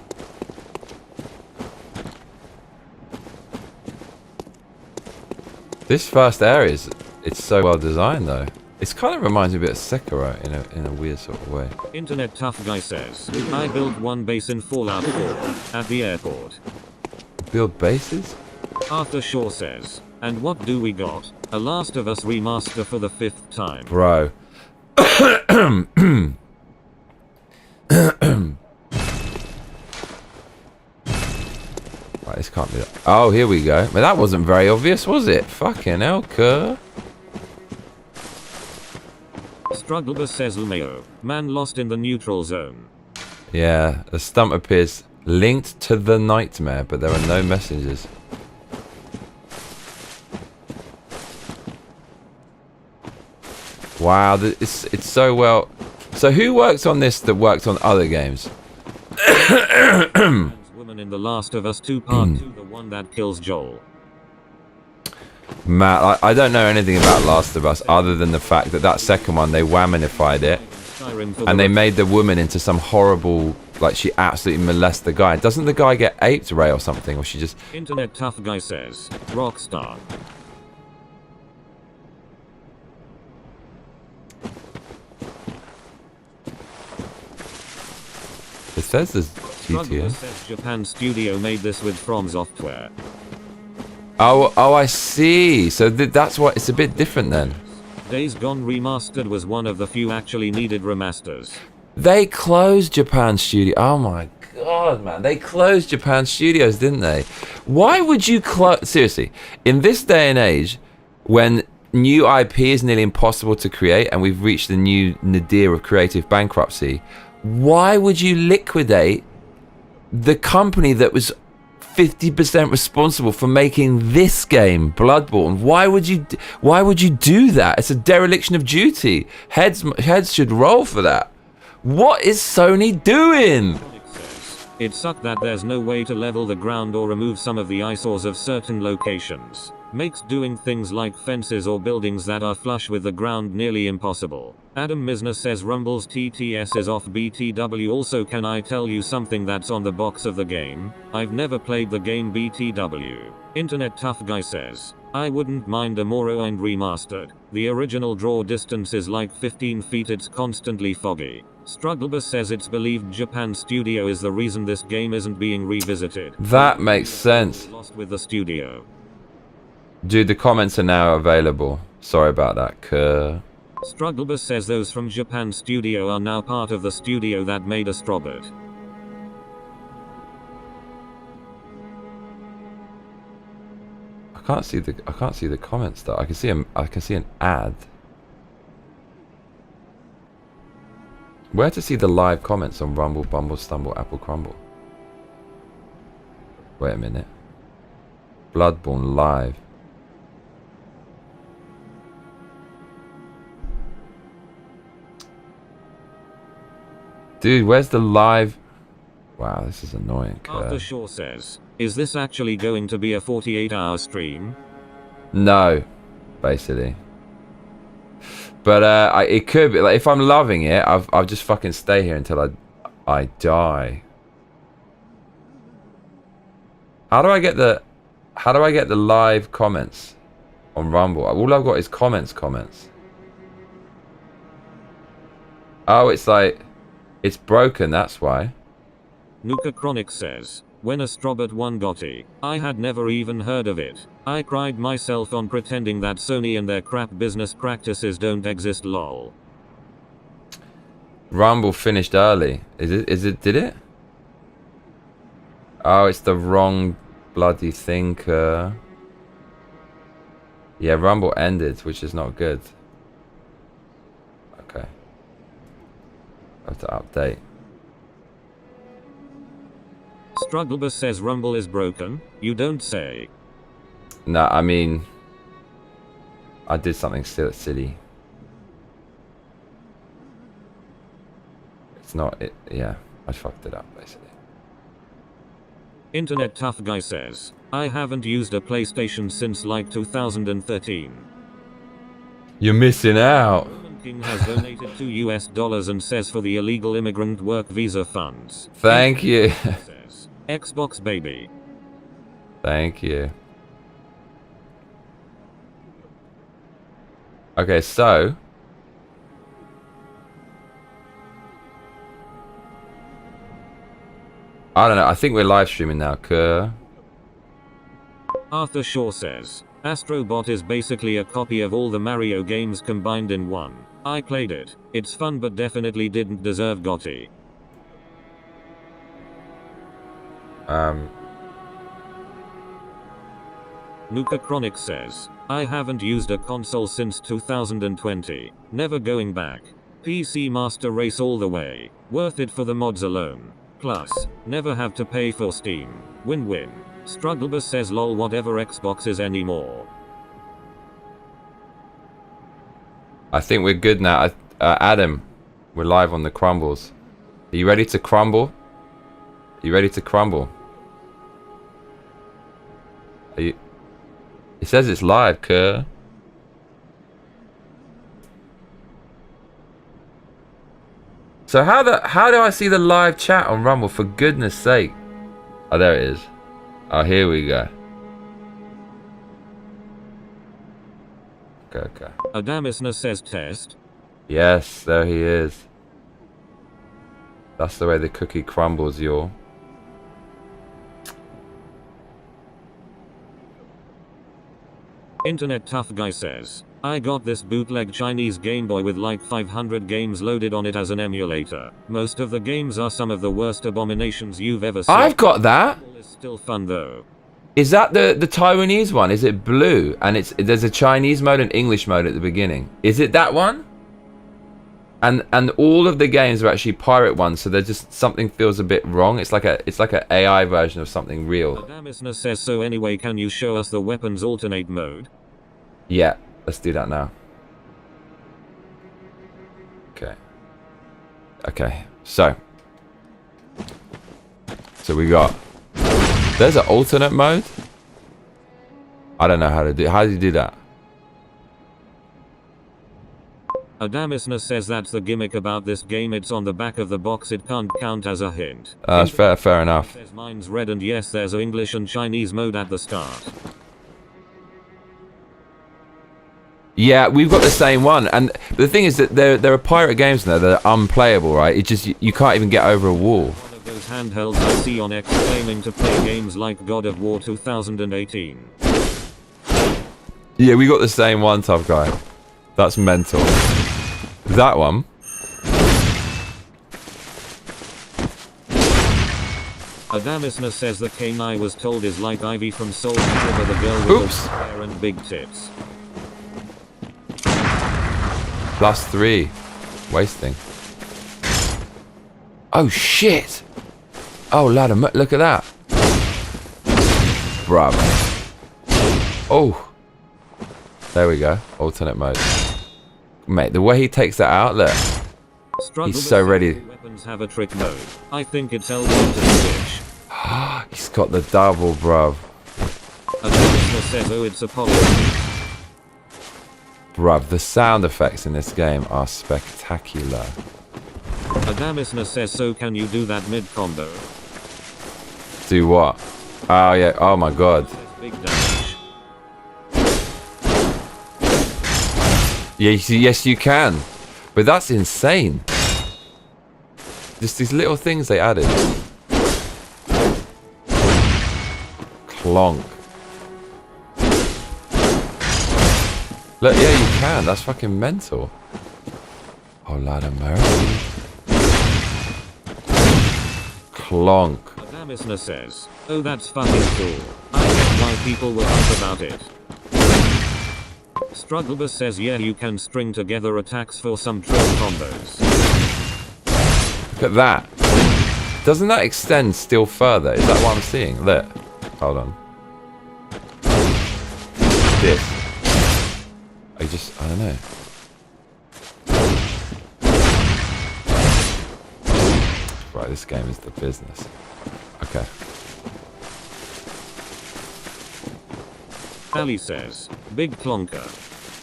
This first area it's so well designed though. It kind of reminds me a bit of Sekiro in a weird sort of way. Internet Tough Guy says, I built one base in Fallout 4 at the airport. Build bases? Arthur Shaw says, and what do we got? A Last of Us remaster for the 5th time. Bro. Right, this can't be that. Oh, here we go. But that wasn't very obvious, was it? Fucking hell, cuh. Strugglebus says Lumeo, man lost in the neutral zone. Yeah, a stump appears linked to the nightmare, but there are no messengers. Wow, it's so well. So who works on this that worked on other games? Woman in The Last of Us 2 Part 2, the one that kills Joel. Matt, I don't know anything about Last of Us other than the fact that second one, they whammonified it. And they made the woman into some horrible, like she absolutely molests the guy. Doesn't the guy get aped, Ray, or something? Or she just... Internet Tough Guy says, Rockstar. It says there's GTA. Says Japan studio made this with From Software. Oh, I see. So that's what, it's a bit different then. Days Gone Remastered was one of the few actually needed remasters. They closed Japan Studio. Oh my god, man. They closed Japan Studios, didn't they? Why would you close... Seriously, in this day and age, when new IP is nearly impossible to create and we've reached the new nadir of creative bankruptcy, why would you liquidate the company that was 50% responsible for making this game, Bloodborne? Why would you do that? It's a dereliction of duty. Heads should roll for that. What is Sony doing? It sucked that there's no way to level the ground or remove some of the eyesores of certain locations. Makes doing things like fences or buildings that are flush with the ground nearly impossible. Adam Misner says Rumble's TTS is off BTW. Also, can I tell you something that's on the box of the game? I've never played the game BTW. Internet Tough Guy says, I wouldn't mind a Morrowind remastered. The original draw distance is like 15 feet, it's constantly foggy. Strugglebus says it's believed Japan Studio is the reason this game isn't being revisited. That makes sense. Lost with the studio. Dude, the comments are now available. Sorry about that, Kerr. Strugglebus says those from Japan Studio are now part of the studio that made Astrobot. I can't see the comments though. I can see an ad. Where to see the live comments on Rumble, Bumble, Stumble, Apple, Crumble? Wait a minute. Bloodborne live. Dude, where's the live? Wow, this is annoying. Arthur Shaw says, is this actually going to be a 48-hour stream? No, basically. But it could be. Like, if I'm loving it, I'll just fucking stay here until I die. How do I get the live comments on Rumble? All I've got is comments. Oh, it's like it's broken. That's why. Nuka Chronic says, when Astrobot won GOTY, I had never even heard of it. I cried myself on pretending that Sony and their crap business practices don't exist, lol. Rumble finished early. Did it? Oh, it's the wrong bloody thinker. Yeah, Rumble ended, which is not good. Okay. I have to update. Strugglebus says Rumble is broken. You don't say. No, I mean, I did something silly. It's not it. Yeah, I fucked it up basically. Internet Tough Guy says, I haven't used a PlayStation since like 2013. You're missing out. Roman King has donated $2 and says for the illegal immigrant work visa funds. Thank you. Says, Xbox baby. Thank you. Okay, so I don't know. I think we're live streaming now. Arthur Shaw says, Astrobot is basically a copy of all the Mario games combined in one. I played it. It's fun but definitely didn't deserve GOTY. Nuka Chronic says, I haven't used a console since 2020. Never going back. PC Master Race all the way. Worth it for the mods alone. Plus, never have to pay for Steam. Win-win. Strugglebus says lol whatever Xbox is anymore. I think we're good now. Adam, we're live on the crumbles. Are you ready to crumble? Are you ready to crumble? Are you? It says it's live, Kerr. So how do I see the live chat on Rumble, for goodness sake? Oh, there it is. Oh, here we go. Okay. Adamisna says test. Yes, there he is. That's the way the cookie crumbles, y'all. Internet Tough Guy says, I got this bootleg Chinese Game Boy with like 500 games loaded on it as an emulator. Most of the games are some of the worst abominations you've ever seen. I've got that. It's still fun though. Is that the Taiwanese one? Is it blue? And there's a Chinese mode and English mode at the beginning. Is it that one? And all of the games are actually pirate ones, so there's just something feels a bit wrong. It's like an AI version of something real. Adamisna says so anyway, can you show us the weapons alternate mode? Yeah, let's do that now. Okay. So we got. There's an alternate mode. I don't know how to do. How do you do that? Adamisna says that's the gimmick about this game. It's on the back of the box. It can't count as a hint. That's fair enough. Says mine's red, and yes, there's a English and Chinese mode at the start. Yeah, we've got the same one, and the thing is that there are pirate games now that are unplayable, right? It just you can't even get over a wall. One of those handhelds I see on X claiming to play games like God of War 2018. Yeah, we got the same one, tough guy. That's mental. That one. Adamisna says the cane I was told is like Ivy from Soul Calibur, the girl with Oops. the hair and big tits. +3. Wasting. Oh shit! Oh lad, look at that. Bruv. Oh. There we go. Alternate mode. Mate, the way he takes that out, look. He's so ready. Weapons have a trick mode. I think it's L1 to switch. He's got the double, bruv. Adamisna says, oh, it's Apollo. Bruv, the sound effects in this game are spectacular. Adamisna says, so can you do that mid combo? Do what? Oh yeah, oh my god. Big damage. Yes you can. But that's insane. Just these little things they added. Clonk. Look, yeah, you can. That's fucking mental. Oh, Lord of mercy. Clonk. Adamisna says, oh, that's fucking cool. I get why people were hype about it. Strugglebus says, yeah, you can string together attacks for some trick combos. Look at that. Doesn't that extend still further? Is that what I'm seeing? Look. Hold on. This. I don't know. Right, this game is the business. Okay. Ali says, big clonker.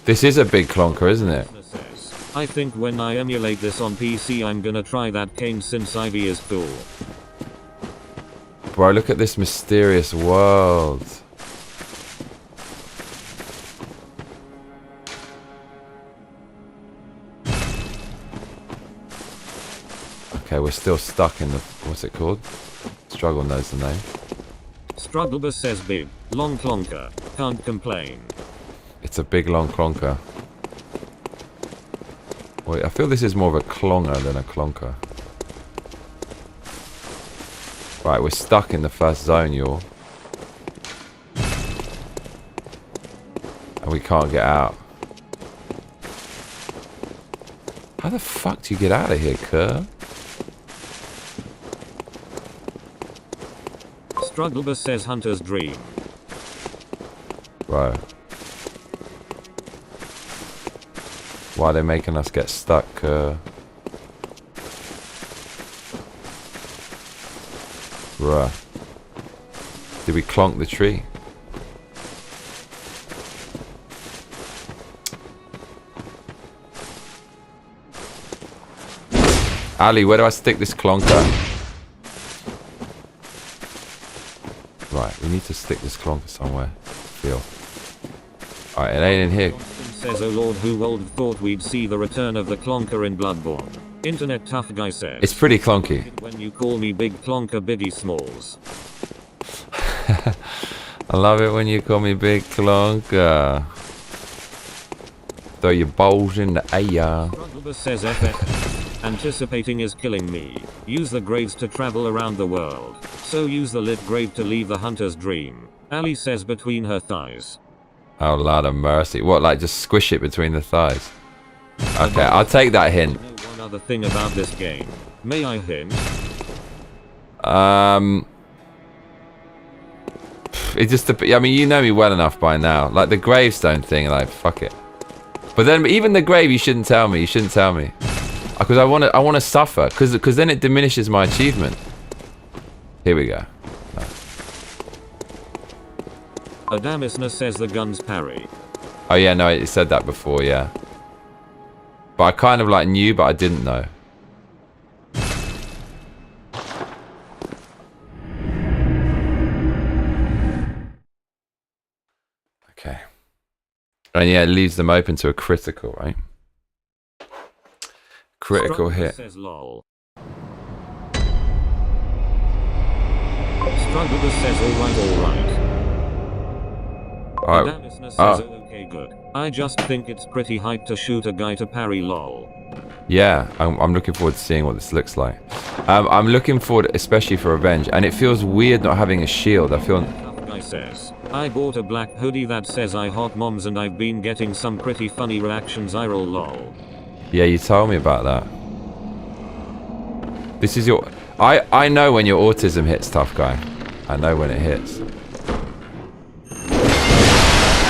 This is a big clonker, isn't it? Says, I think when I emulate this on PC I'm gonna try that cane since Ivy is cool. Bro, look at this mysterious world. Okay, we're still stuck in the... What's it called? Struggle knows the name. Strugglebus says big, long clonker, can't complain. It's a big long clonker. Wait, I feel this is more of a clonger than a clonker. Right, we're stuck in the first zone, y'all. And we can't get out. How the fuck do you get out of here, Kerr? Strugglebus says Hunter's Dream. Bro. Why are they making us get stuck, Kerr? Bruh. Did we clonk the tree? Ali, where do I stick this clonker? Right, we need to stick this clonker somewhere. Feel. Alright, it ain't in here. Says, oh lord, who would have thought we'd see the return of the clonker in Bloodborne. Internet tough guy says, It's pretty clunky. when you call me big clonker Biggie Smalls. I love it when you call me big clonker. Throw your balls in the air. Strugglebus says FF. Anticipating is killing me. Use the graves to travel around the world. So use the lit grave to leave the hunter's dream. Ali says between her thighs. Oh, Lord of mercy. What, like just squish it between the thighs? Okay, I'll take that hint. One other thing about this game. May I hint? It just, I mean, you know me well enough by now. Like the gravestone thing, like, fuck it. But then even the grave, you shouldn't tell me. You shouldn't tell me. Because I want to suffer. Because then it diminishes my achievement. Here we go. No. Adamisna says the guns parry. Oh yeah, no, it said that before, yeah. But I kind of like knew, but I didn't know. Okay. And yeah, it leaves them open to a critical, right? Critical hit. Says lol. Struggler says alright. Alright. Adamisna says okay good. I just think it's pretty hype to shoot a guy to parry lol. Yeah, I'm looking forward to seeing what this looks like. I'm looking forward, especially for Revenge, and it feels weird not having a shield. I feel... Tough guy says, I bought a black hoodie that says I hot moms and I've been getting some pretty funny reactions I roll lol. Yeah, you told me about that. This is your... I know when your autism hits, tough guy. I know when it hits.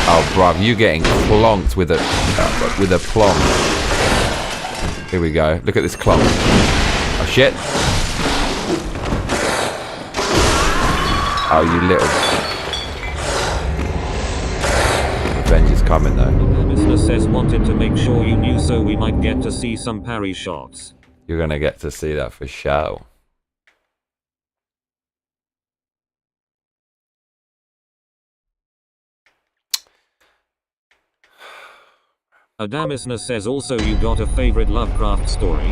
Oh, bruv, you getting clonked with a plonk. Here we go. Look at this clonk. Oh, shit. Oh, you little... Revenge is coming, though. Adamisna says wanted to make sure you knew so we might get to see some parry shots. You're gonna get to see that for sure. Adamisna says also you got a favorite Lovecraft story.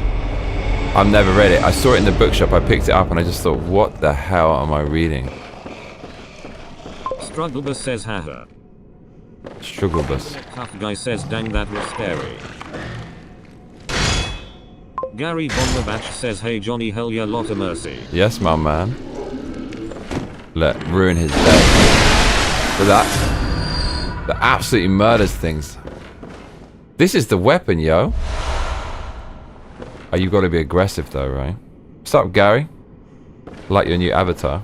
I've never read it. I saw it in the bookshop, I picked it up and I just thought, what the hell am I reading? Strugglebus says haha. Strugglebus. Tough guy says dang that was scary. Gary Bonnerbach says hey Johnny hell yeah lot of mercy. Yes, my man. Look, ruin his day. But that absolutely murders things. This is the weapon, yo. Oh, you've got to be aggressive though, right? What's up, Gary? Like your new avatar.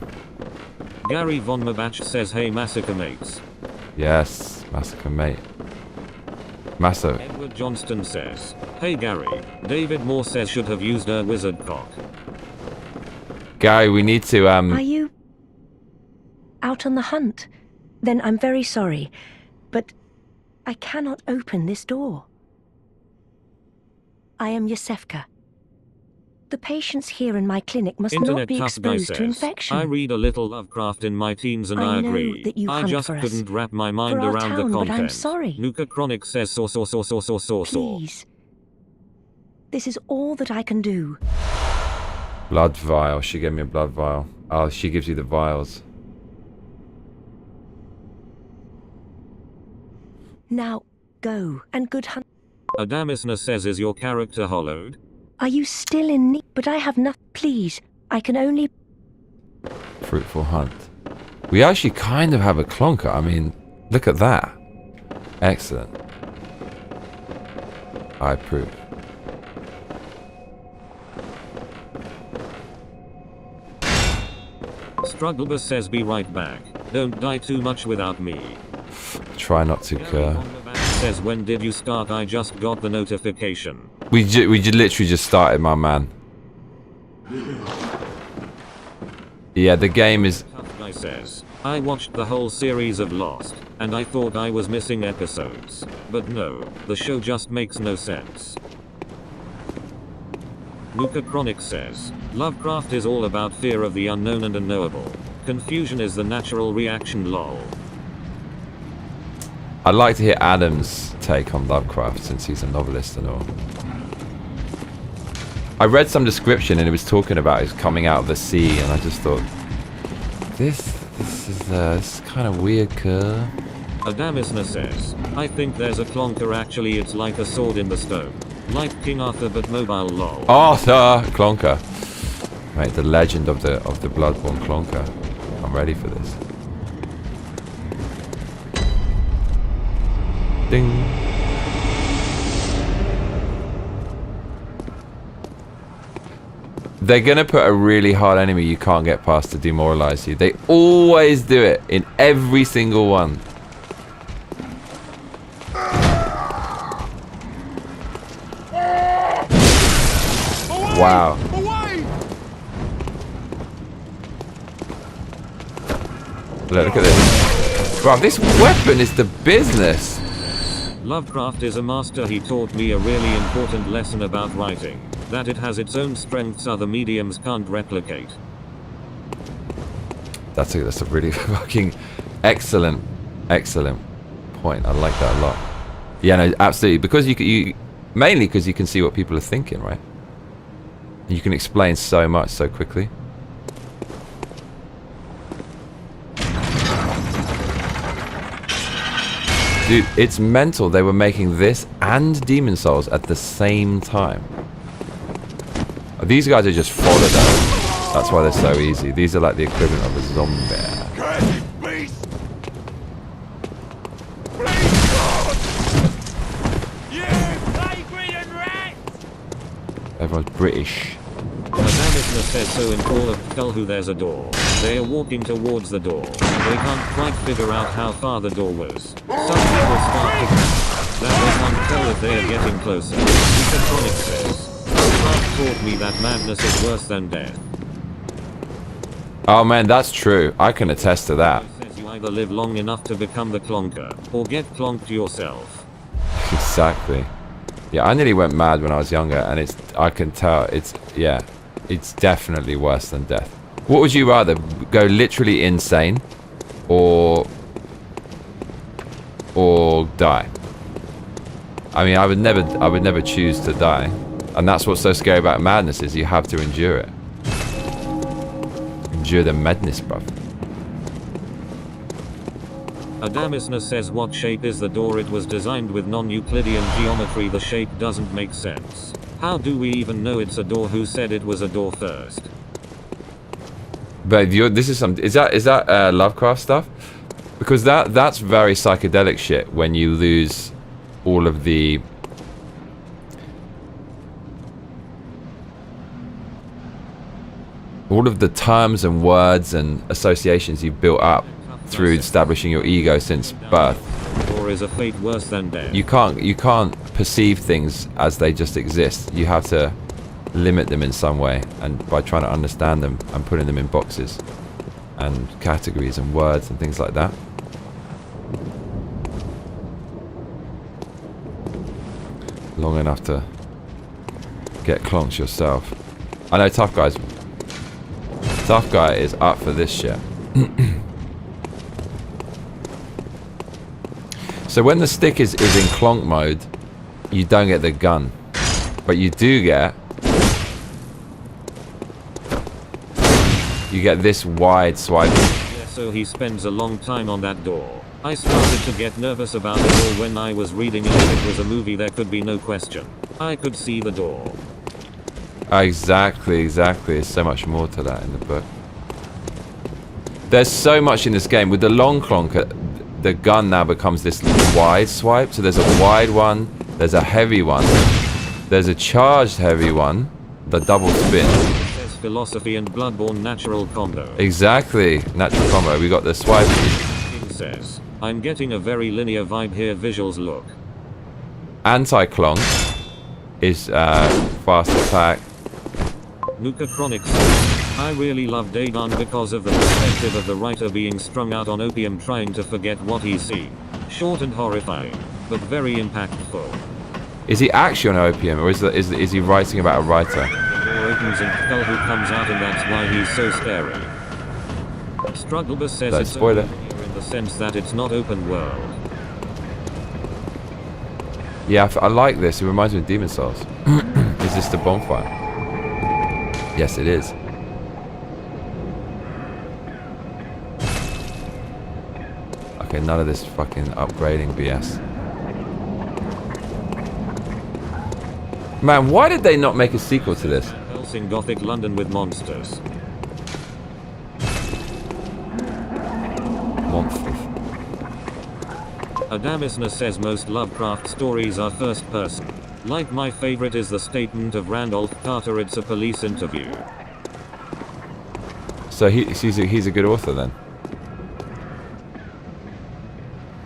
Gary Von Mabach says hey Massacre mates. Yes, Massacre mate. Massacre. Edward Johnston says, hey Gary, David Moore says should have used a wizard cock. Gary, we need to Are you out on the hunt? Then I'm very sorry, but I cannot open this door. I am Yosefka. The patients here in my clinic must Internet not be tough guy exposed to says, infection. I read a little Lovecraft in my teens and I know agree. that you I hunt just for us. couldn't wrap my mind For our around town, the but content. I'm sorry. Nuka Chronic says saw. Please. This is all that I can do. blood vial. She gave me a blood vial. Oh, she gives you the vials. Now, go, and good hunt. Adamisna says is your character hollowed? Are you still in need? But I have nothing. Please, I can only... Fruitful hunt. We actually kind of have a clonker. I mean, look at that. Excellent. I approve. Strugglebus says be right back. Don't die too much without me. Try not to cur. Says when did you start? I just got the notification. We literally just started, my man. Yeah, the game is... Tough guy says, I watched the whole series of Lost, and I thought I was missing episodes. But no, the show just makes no sense. Luca Chronic says, Lovecraft is all about fear of the unknown and unknowable. Confusion is the natural reaction lol. I'd like to hear Adam's take on Lovecraft since he's a novelist and all. I read some description and it was talking about his coming out of the sea and I just thought, this is kind of weird, cur. Adamisna says, I think there's a clonker actually it's like a sword in the stone. Like King Arthur but mobile lol. Arthur Clonker. Mate, the legend of the Bloodborne Clonker. I'm ready for this. Ding. They're gonna put a really hard enemy you can't get past to demoralize you. They always do it in every single one. Wow. Look at this. Bro, this weapon is the business. Lovecraft is a master. He taught me a really important lesson about writing. That it has its own strengths other mediums can't replicate. That's a really fucking excellent point. I like that a lot. Yeah, no, absolutely. Because you mainly because you can see what people are thinking, right? You can explain so much so quickly. Dude, it's mental. They were making this and Demon Souls at the same time. These guys are just followed out. That's why they're so easy. These are like the equivalent of a zombie. Crazy beast! Everyone's British. Adamisna says so in Call of Cthulhu there's a door. They are walking towards the door. They can't quite figure out how far the door was. Some people start to panic. That they can't tell if they are getting closer. Cleric says, Lovecraft taught me that madness is worse than death. Oh man, that's true. I can attest to that. It says you either live long enough to become the clonker, or get clonked yourself. Exactly. Yeah, I nearly went mad when I was younger, and I can tell it's definitely worse than death. What would you rather, go literally insane or die? I mean, I would never choose to die. And that's what's so scary about madness, is you have to endure it. Endure the madness, bruv. Adamisna says what shape is the door? It was designed with non-Euclidean geometry. The shape doesn't make sense. How do we even know it's a door? Who said it was a door first? But this is some. Is that Lovecraft stuff? Because that's very psychedelic shit. When you lose all of the terms and words and associations you've built up through establishing your ego since birth. Or is a fate worse than death? You can't perceive things as they just exist. You have to limit them in some way, and by trying to understand them and putting them in boxes and categories and words and things like that. Long enough to get clonked yourself. I know Tough Guy is up for this shit. So when the stick is in clonk mode, you don't get the gun, but you do get this wide swipe. Yeah, so he spends a long time on that door. I started to get nervous about the door when I was reading it. If it was a movie, there could be no question. I could see the door. Exactly. There's so much more to that in the book. There's so much in this game. With the long clonker, the gun now becomes this wide swipe. So there's a wide one, there's a heavy one, there's a charged heavy one, the double spin. There's philosophy and Bloodborne natural combo. Exactly, natural combo. We got the swipe. King says, I'm getting a very linear vibe here. Visuals look. Anti-clonk is fast attack. Nuka Chronic says, I really love Dagon because of the perspective of the writer being strung out on opium trying to forget what he's seen. Short and horrifying, but very impactful. Is he actually on opium, or is he writing about a writer? The door opens and Cthulhu comes out, and that's why he's so scary. Strugglebus says Don't it's spoil it. open in the sense that it's not open world. Yeah, I like this. It reminds me of Demon Souls. Is this the bonfire? Yes, it is. Okay, none of this fucking upgrading BS. Man, why did they not make a sequel to this? Helsing Gothic London with monsters. Monsters. Adamisna says most Lovecraft stories are first person. Like my favorite is the statement of Randolph Carter, it's a police interview. So he's a good author then.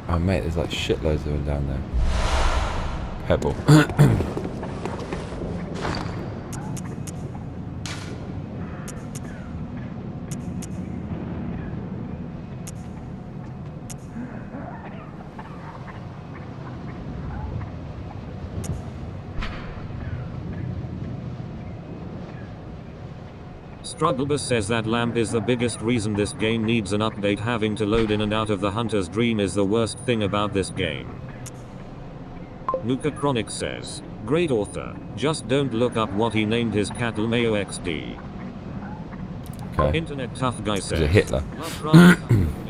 Oh mate, there's like shitloads of them down there. Pebble. Strugglebus says that lamp is the biggest reason this game needs an update. Having to load in and out of the hunter's dream is the worst thing about this game. Nuka Chronic says, great author, just don't look up what he named his cattle Mayo XD. Okay. Internet Tough Guy says, He's a Hitler.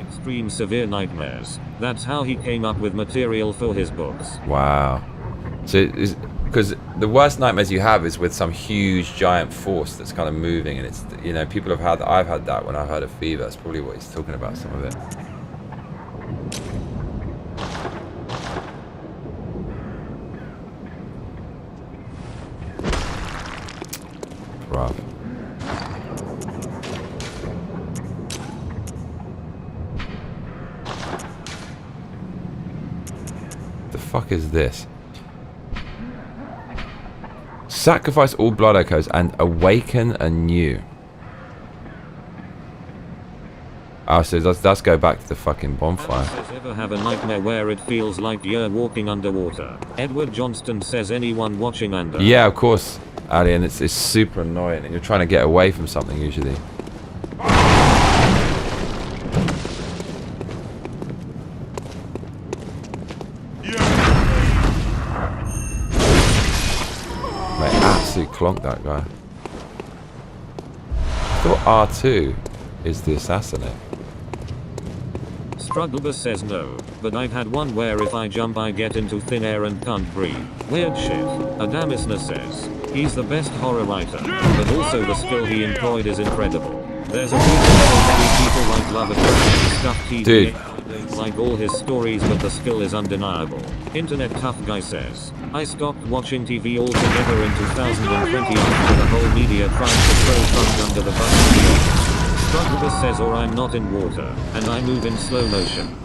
Extreme severe nightmares. That's how he came up with material for his books. Wow. So, because the worst nightmares you have is with some huge giant force that's kind of moving, and it's, you know, people have had, I've had that when I've had a fever. That's probably what he's talking about, some of it. Bruv. The fuck is this? Sacrifice all blood echoes and awaken anew. Oh, so let's go back to the fucking bonfire. Says, ever have a nightmare where it feels like you're walking underwater? Edward Johnston says, anyone watching under. Yeah, of course, Ali, and it's super annoying, and you're trying to get away from something usually. Clonk that guy. I thought R2 is the assassinate. Strugglebus says no, but I've had one where if I jump I get into thin air and can't breathe. Weird shit. Adamisna says, he's the best horror writer, but also the skill he employed is incredible. There's a reason so many people like Lovecraft stuff TV. Dude. I don't like all his stories, but the skill is undeniable. Internet Tough Guy says, I stopped watching TV altogether in 2020 after the whole media tried to throw Trump under the bus. Strugglebus says, or I'm not in water, and I move in slow motion.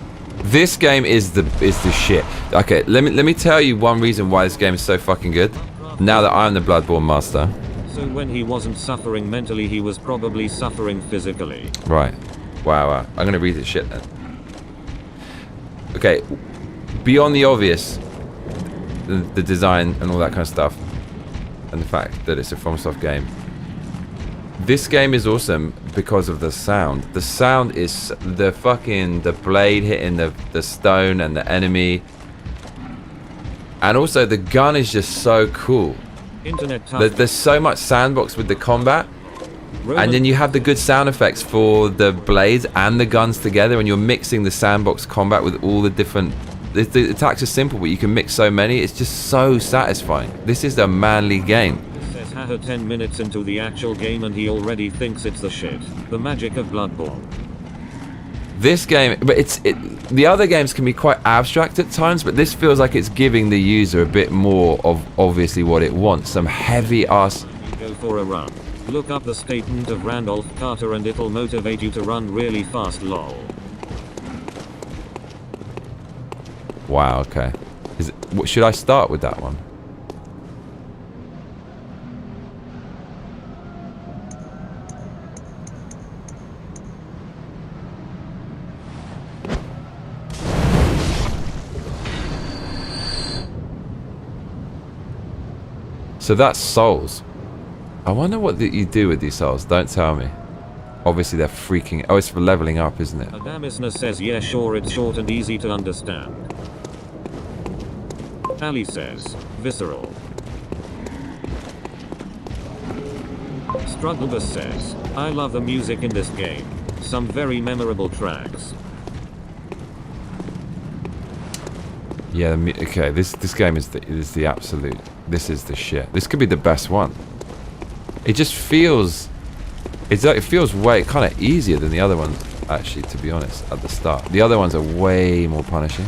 This game is the shit. Okay, let me tell you one reason why this game is so fucking good. Now that I'm the Bloodborne master. So when he wasn't suffering mentally, he was probably suffering physically. Right. Wow. I'm gonna read this shit then. Okay. Beyond the obvious, the design and all that kind of stuff, and the fact that it's a FromSoft game. This game is awesome because of the sound. The sound is the blade hitting the stone and the enemy. And also the gun is just so cool. There's so much sandbox with the combat. And then you have the good sound effects for the blades and the guns together, and you're mixing the sandbox combat with all the different... The attacks are simple, but you can mix so many. It's just so satisfying. This is a manly game. Says haha 10 minutes into the actual game and he already thinks it's the shit. The magic of Bloodborne. This game, but the other games can be quite abstract at times, but this feels like it's giving the user a bit more of obviously what it wants. Some heavy ass... Go for a run. Look up the statement of Randolph Carter and it'll motivate you to run really fast, lol. Wow, okay. Should I start with that one? So that's souls. I wonder what you do with these souls. Don't tell me. Obviously they're freaking... Oh, it's for leveling up, isn't it? Adamisna says, yeah, sure, it's short and easy to understand. Ali says, visceral. Strugglebus says, I love the music in this game. Some very memorable tracks. Yeah, okay, this game is the absolute... This is the shit. This could be the best one. It just feels... it feels way kind of easier than the other ones, actually, to be honest, at the start. The other ones are way more punishing.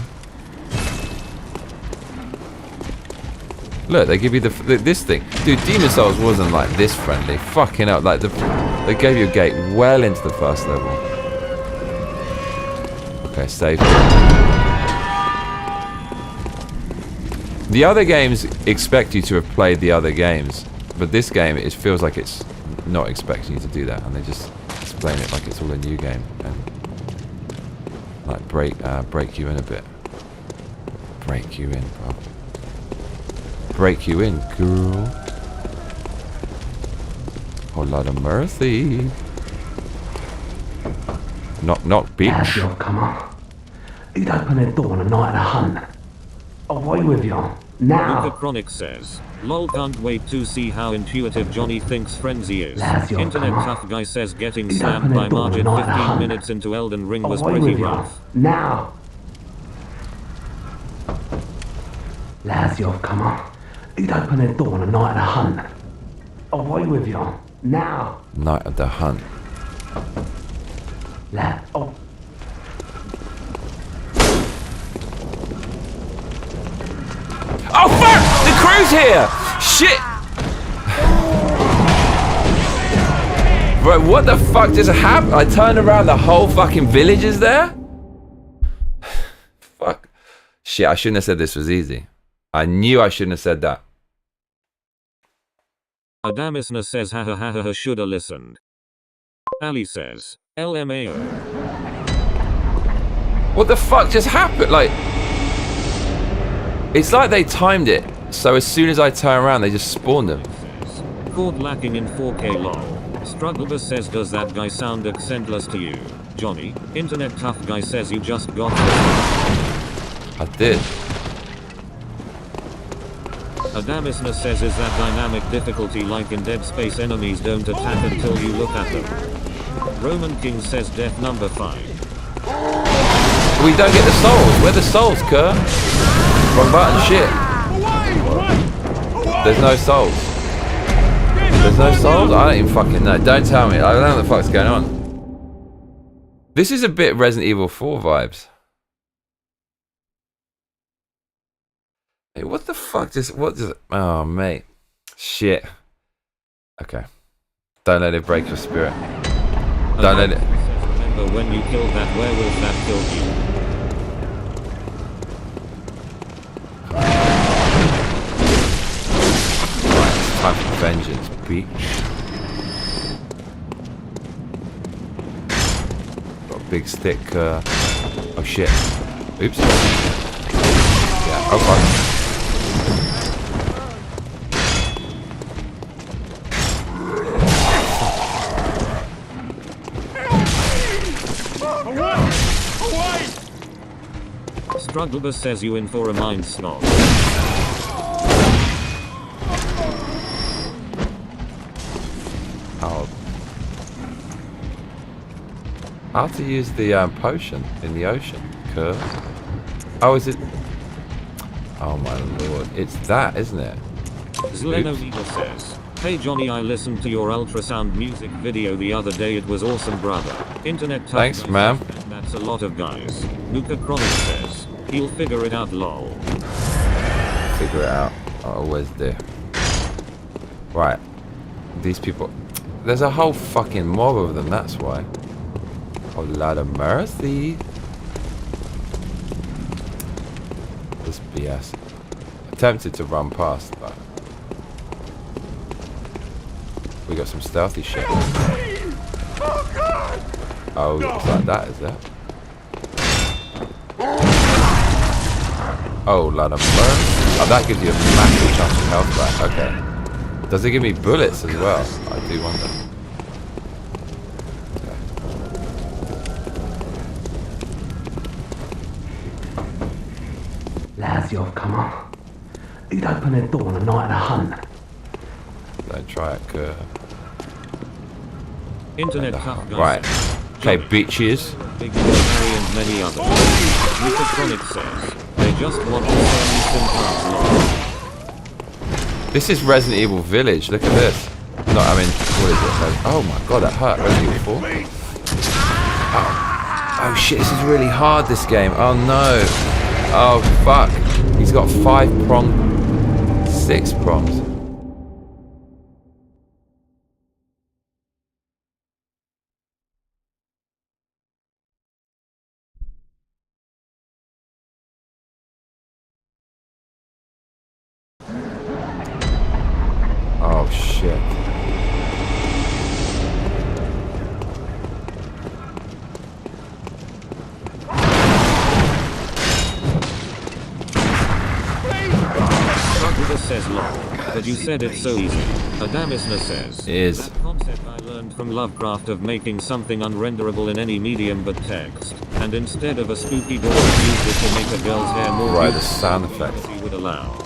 Look, they give you this thing. Dude, Demon Souls wasn't like this friendly. Fucking hell, like they gave you a gate well into the first level. Okay, save. The other games expect you to have played the other games, but this game, it feels like it's not expecting you to do that, and they just explain it like it's all a new game and like break you in a bit. Break you in, bro. Break you in, girl. Oh, Lord of mercy. Knock, knock, bitch. Yo, come on. You'd open the door on a night of the hunt. Away with you. Now. Luca Chronic says, lol, can't wait to see how intuitive Johnny thinks Frenzy is. Lazio, Internet come on. tough guy says getting You'd slammed open by the door Margin on a night of the 15 hunt. minutes into Elden Ring was Away pretty with you. rough. Now. Lazio, come on. You'd open the door on a night of the hunt. Away with you. Now. Night of the hunt. Oh. Oh fuck! The crew's here! Shit! Bro, what the fuck just happened? I turned around, the whole fucking village is there? Fuck. Shit, I shouldn't have said this was easy. I knew I shouldn't have said that. Adamisna says ha ha ha ha ha shoulda listened. Ali says, LMAO. What the fuck just happened? Like, it's like they timed it. So as soon as I turn around, they just spawned them. Chord lacking in 4K lol. Strugglebus says, does that guy sound accentless to you? Johnny, internet tough guy says you just got this. I did. Adamisna says, is that dynamic difficulty like in Dead Space? Enemies don't attack until you look at them. Roman King says death number 5. We don't get the souls. Where the souls, Kerr? Wrong button, shit. There's no souls. There's no souls? I don't even fucking know. Don't tell me. I don't know what the fuck's going on. This is a bit Resident Evil 4 vibes. Hey, what the fuck just... What does... Oh, mate. Shit. Okay. Don't let it break your spirit. Don't let it... Remember when you killed that werewolf that killed you? Time for vengeance, bitch. Got a big stick. Oh shit. Oops. Yeah. Oh fuck. Strugglebus says you in for a mind snog. How to use the potion in the ocean? Curve. Oh, is it? Oh my lord! It's that, isn't it? Zleno Leader says, hey Johnny, I listened to your ultrasound music video the other day. It was awesome, brother. Internet tough Thanks, guys, ma'am. That's a lot of guys. Luca Chronic says, he'll figure it out, lol. Figure it out. I always do. Right. These people. There's a whole fucking mob of them. That's why. Oh, Lord of mercy. This BS. Attempted to run past, but we got some stealthy shit. Oh, it's like that, is it? Oh, Lord of mercy. Oh, that gives you a massive chunk of health back. Okay. Does it give me bullets as well? I do wonder. Lazio, come on. You'd open the door on a night of the hunt. Don't try it, Kurt. Internet tough guys. Right. Okay, bitches. Big Harry and many others. Luca Chronic says, they just want to send you some parts, lol. This is Resident Evil Village. Look at this. No, I mean, what is it? Oh my god, that hurt. Resident Evil 4. Oh shit, this is really hard, this game. Oh no. Oh fuck. He's got 5 prongs. 6 prongs. Oh shit. Strugglebus says lol. Did You said it's so easy. Adamisna says. It is. That concept I learned from Lovecraft of making something unrenderable in any medium but text. And instead of a spooky door, I used it to make a girl's hair more Right, the beautiful sound than effects. reality would allow.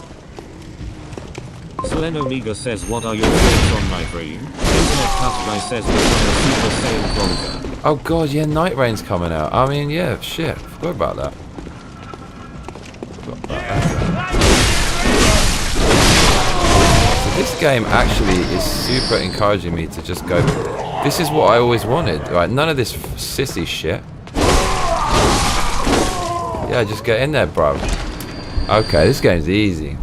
Selene Omega says, what are your thoughts on Night Rain? Internet Tough Guy says, become a Super Saiyan Conquer. Oh god, yeah, Night Rain's coming out. I mean, yeah, shit, forgot about that. So this game actually is super encouraging me to just go. This is what I always wanted, right? None of this sissy shit. Yeah, just get in there, bro. Okay, this game's easy.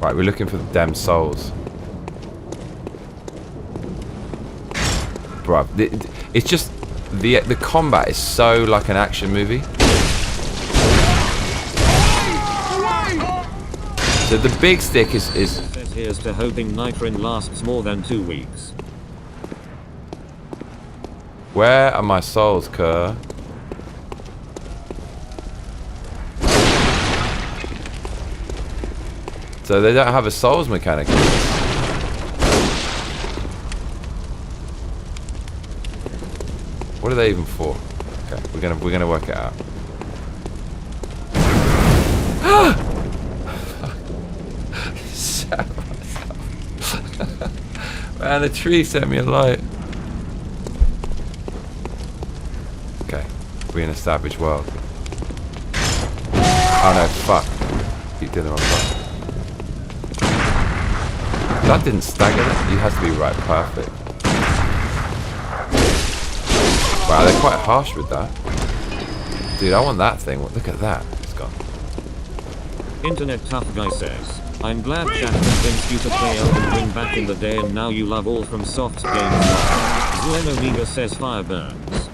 Right, we're looking for the damn souls. Bruh, it's just the combat is so like an action movie. So the big stick is Says here's to hoping Nitrin lasts more than 2 weeks. where are my souls, Kerr? So they don't have a souls mechanic. What are they even for? Okay, we're gonna work it out. Shut myself. Man, the tree sent me a light. Okay, we're in a savage world. Oh no, fuck. Keep doing the wrong button. That didn't stagger it. You have to be right, perfect. Wow, they're quite harsh with that. Dude, I want that thing. Look at that. It's gone. Internet Tough Guy says, I'm glad chat convinced you to play Elden Ring back in the day and now you love all from Soft's games. Zuen Omega says fire burns.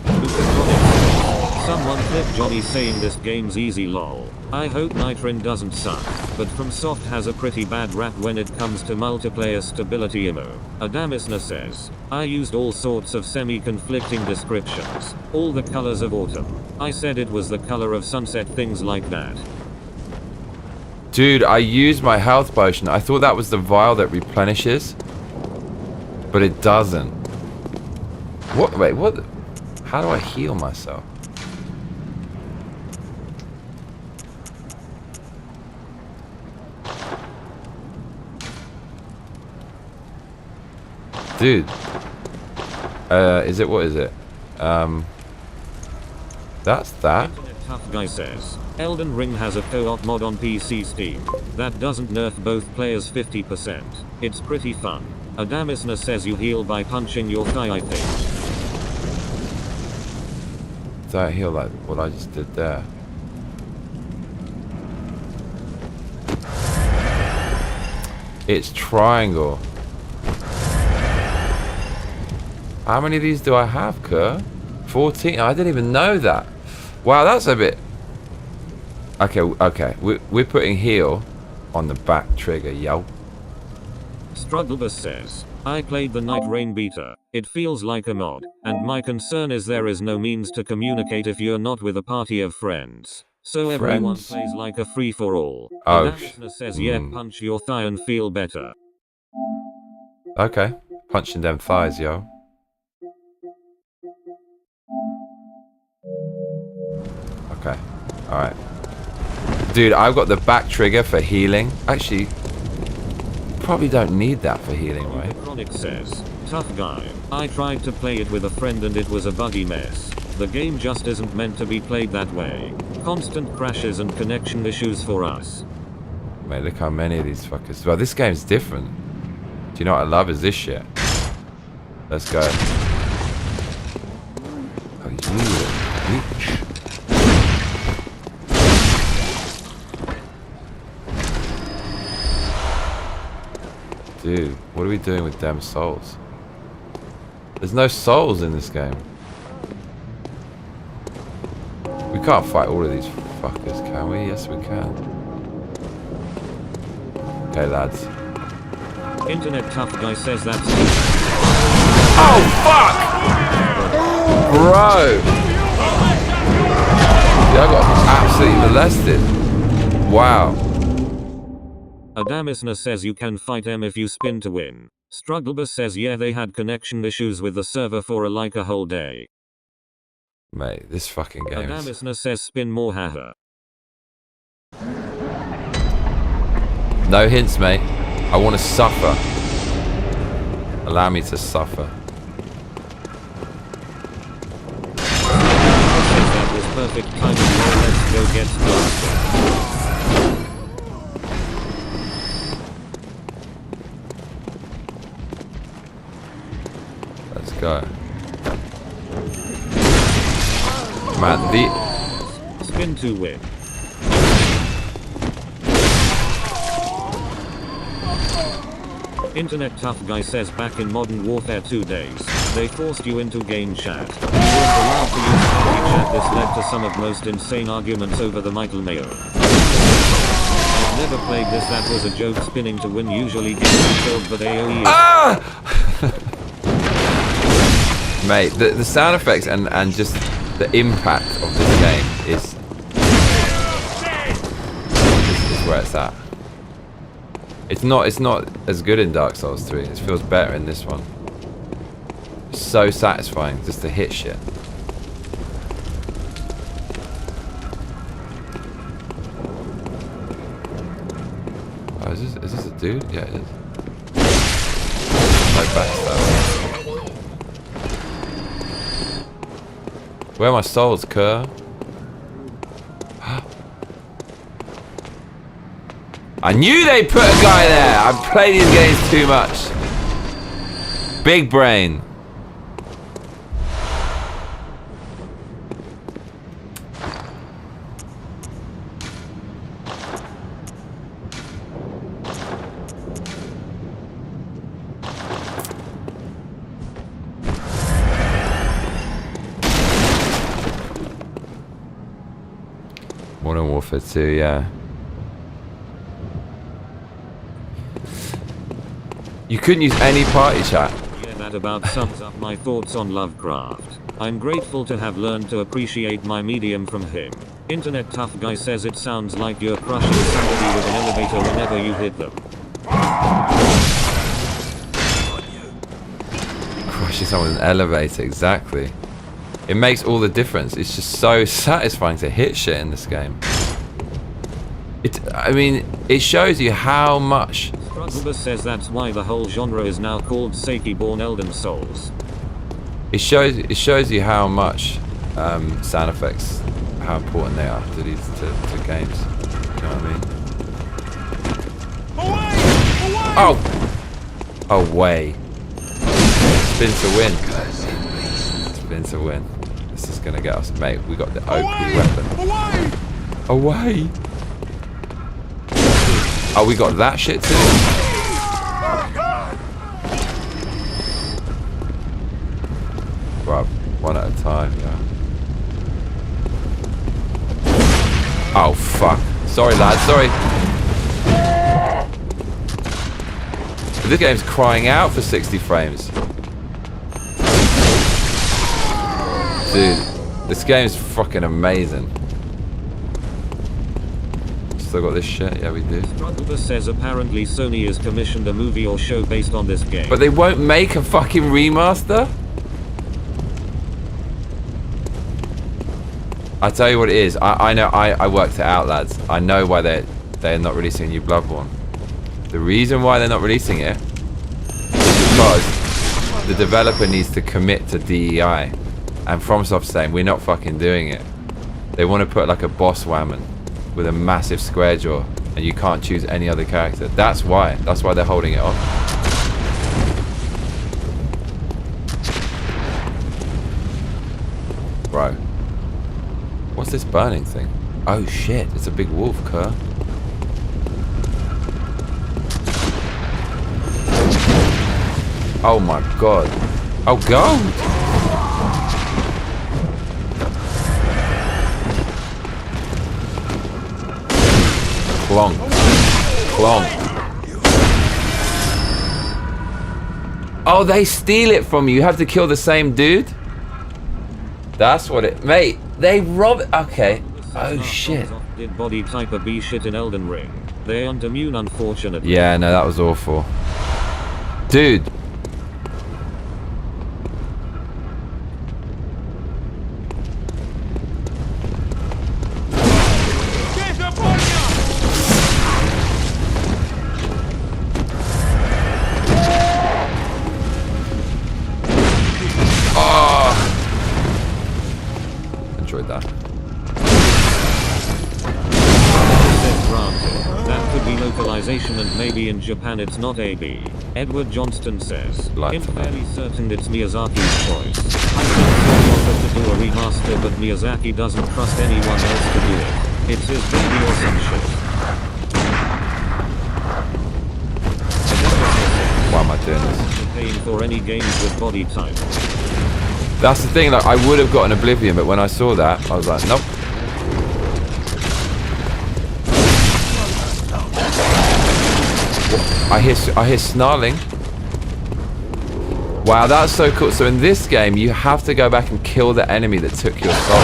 Someone clip Johnny saying this game's easy lol. I hope Nitrin doesn't suck, but FromSoft has a pretty bad rap when it comes to multiplayer stability immo. Adamisna says, I used all sorts of semi-conflicting descriptions. All the colors of autumn. I said it was the color of sunset, things like that. Dude, I used my health potion. I thought that was the vial that replenishes. But it doesn't. What? Wait, what? How do I heal myself? Dude. Is it, what is it? That's that. Internet Tough Guy says, Elden Ring has a co-op mod on PC Steam. That doesn't nerf both players 50%. It's pretty fun. Adamisna says you heal by punching your thigh, I think. Don't heal like what I just did there. It's triangle. How many of these do I have, Kerr? 14? I didn't even know that. Wow, that's a bit... Okay, okay. We're putting heal on the back trigger, yo. Strugglebus says, I played the Night Rain beta. It feels like a mod, and my concern is there is no means to communicate if you're not with a party of friends. So everyone plays like a free-for-all. Oh, Adamisna says, yeah, punch your thigh and feel better. Okay. Punching them thighs, yo. Okay. Alright. Dude, I've got the back trigger for healing. Actually, probably don't need that for healing, right? Chronic says, tough guy. I tried to play it with a friend and it was a buggy mess. The game just isn't meant to be played that way. Constant crashes and connection issues for us. Mate, look how many of these fuckers. Well, this game's different. Do you know what I love is this shit. Let's go. Oh, you bitch. Dude, what are we doing with damn souls? There's no souls in this game. We can't fight all of these fuckers, can we? Yes, we can. Okay, lads. Internet Tough Guy says that's... Oh, fuck! Bro! Dude, I got absolutely molested. Wow. Adamisna says you can fight them if you spin to win. Strugglebus says yeah, they had connection issues with the server for like a whole day. Mate, this fucking game is... Adamisna says spin more, haha. No hints, mate. I want to suffer. Allow me to suffer. That was perfect timing. Let's go get started. Let's go. Man, the... Spin to win. Internet tough guy says back in Modern Warfare 2 days, they forced you into game chat. You weren't allowed to use party chat. This led to some of most insane arguments over the Michael Mayo. I've never played this, that was a joke. Spinning to win usually gets you killed, but AoE is... Ah! Mate, the sound effects and just the impact of this game is where it's at. It's not as good in Dark Souls 3. It feels better in this one. It's so satisfying just to hit shit. Oh, is this a dude? Yeah, it is. No backstab. Where are my souls, Kerr? I knew they put a guy there! I play these games too much. Big brain. Modern Warfare 2, yeah. You couldn't use any party chat. Yeah, that about sums up my thoughts on Lovecraft. I'm grateful to have learned to appreciate my medium from him. Internet tough guy says it sounds like you're crushing somebody with an elevator whenever you hit them. Crushing someone with an elevator, exactly. It makes all the difference. It's just so satisfying to hit shit in this game. I mean, it shows you how much... Strugglebus says that's why the whole genre is now called Seki-born Elden Souls. It shows you how much sound effects, how important they are to these to games. You know what I mean? Oh! Away. Spin to win. Spin to win. This is gonna get us, mate. We got the OP weapon. Away! Oh, we got that shit too? Bruh, one at a time, yeah. Oh, fuck. Sorry, lad, sorry. This game's crying out for 60 frames. Dude, this game's fucking amazing. Still got this shit? Yeah, we do. Strugglebus says apparently Sony has commissioned a movie or show based on this game. But they won't make a fucking remaster? I tell you what it is. I know. I worked it out, lads. I know why they're not releasing a new Bloodborne. The reason why they're not releasing it is because the developer needs to commit to DEI, and FromSoft saying we're not fucking doing it. They want to put like a boss woman with a massive square jaw, and you can't choose any other character. That's why. That's why they're holding it off. Bro. What's this burning thing? Oh shit, it's a big wolf, Kerr. Oh my god. Oh, gold! Clonk. Clonk. Oh, they steal it from you. You have to kill the same dude? That's what it... Mate, they rob... Okay. Oh, shit. Did body type a B shit in Elden Ring? They aren't immune, unfortunately. Yeah, no, that was awful. Dude. Enjoyed that. That could be localization and maybe in Japan it's not AB. Edward Johnston says, Like I'm that. fairly certain it's Miyazaki's choice. I think Sony offered to do a remaster but Miyazaki doesn't trust anyone else to do it. It's his baby or some shit. Why am I doing this? Paying for any games with body type. That's the thing, like, I would have gotten Oblivion, but when I saw that, I was like, nope. I hear snarling. Wow, that's so cool. So in this game, you have to go back and kill the enemy that took your soul.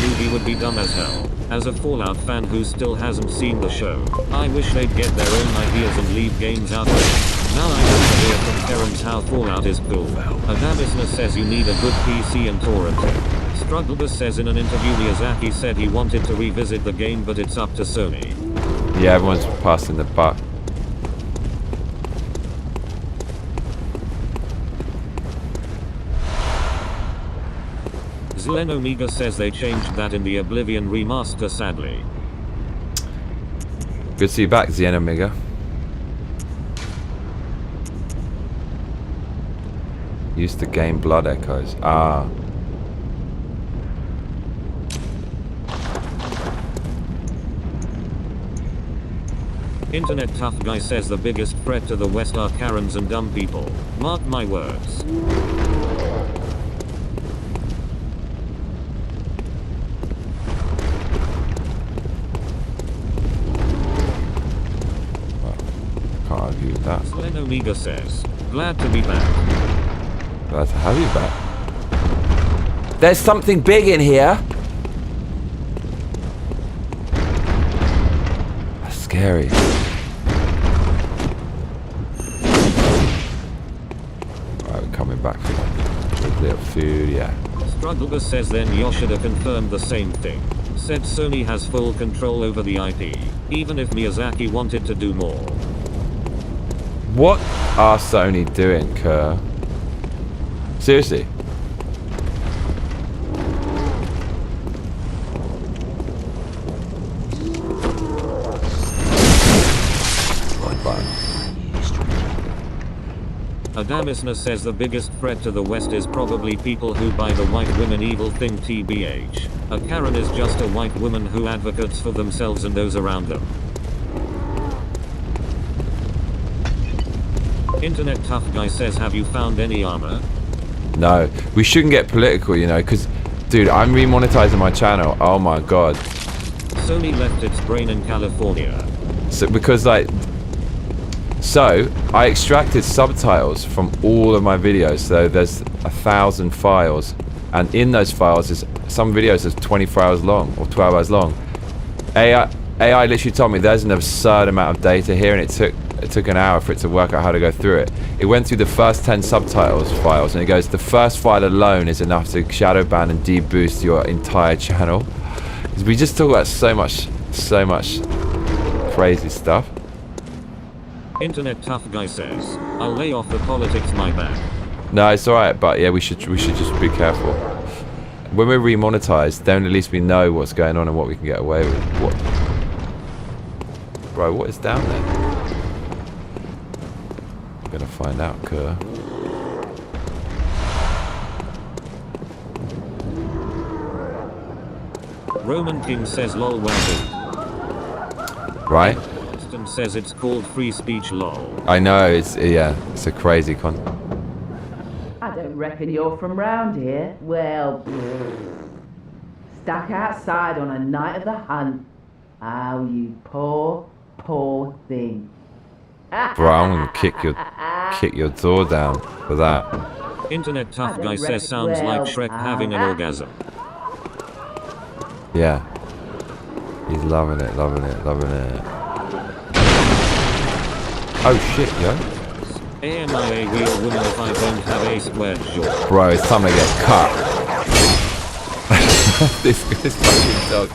The movie would be dumb as hell. As a Fallout fan who still hasn't seen the show, I wish they'd get their own ideas and leave games out of it. Now I have to hear from Terrence how Fallout is cool. Adamisna says you need a good PC and torrenting. Strugglebus says in an interview Miyazaki said he wanted to revisit the game but it's up to Sony. Yeah, everyone's passing the buck. Zlen Omega says they changed that in the Oblivion remaster sadly. Good to see you back, Zien Omega. Used to game blood echoes. Ah. Internet tough guy says the biggest threat to the West are Karens and dumb people. Mark my words. Can't argue with that. Slen Omega says, glad to be back. Glad to have you back. There's something big in here. That's scary. Alright, we're coming back for that. A little food, yeah. Strugglebus says then Yoshida confirmed the same thing. Said Sony has full control over the IP, even if Miyazaki wanted to do more. What are Sony doing, Kerr? Seriously? Adamisna says the biggest threat to the West is probably people who buy the white women evil thing TBH. A Karen is just a white woman who advocates for themselves and those around them. Internet tough guy says have you found any armor? No, we shouldn't get political, you know, because, dude, I'm remonetizing my channel. Oh my god. Sony left its brain in California. So, because, like, so I extracted subtitles from all of my videos. So there's 1,000 files, and in those files is some videos is 24 hours long or 12 hours long. AI literally told me there's an absurd amount of data here, and it took an hour for it to work out how to go through it. It went through the first 10 subtitles files, and it goes, the first file alone is enough to shadow ban and deboost your entire channel. Because we just talk about so much crazy stuff. Internet tough guy says, I'll lay off the politics, my bad. No, it's alright, but yeah, we should just be careful. When we're remonetized, then at least we know what's going on and what we can get away with. What? Bro, what is down there? I'm gonna find out, Kerr. Roman King says lol wahoo. Right? Winston says it's called free speech lol. I know, it's a crazy con. I don't reckon you're from round here. Well, stuck outside on a night of the hunt. Oh, you poor, poor thing. Bro, I'm gonna kick your door down for that. Internet tough guy says sounds like Shrek having an orgasm. Yeah. He's loving it, loving it, loving it. Oh shit, yo. Am I a real woman if I don't have a squared jaw? Bro, it's time to get cut. this fucking dog.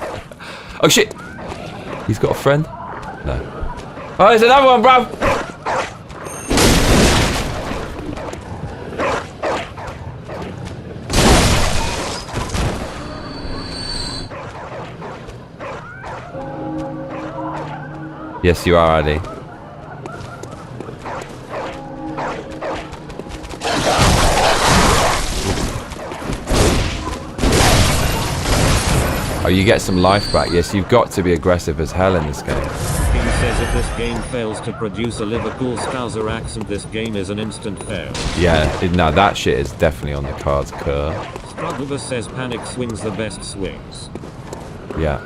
Oh shit! He's got a friend? No. Oh, there's another one, bruv! Yes, you are, Ali. Oh, you get some life back. Yes, you've got to be aggressive as hell in this game. King says if this game fails to produce a Liverpool Scouser accent, this game is an instant fail. Yeah, no, that shit is definitely on the cards, Kerr. Struggler says Panic swings the best swings. Yeah.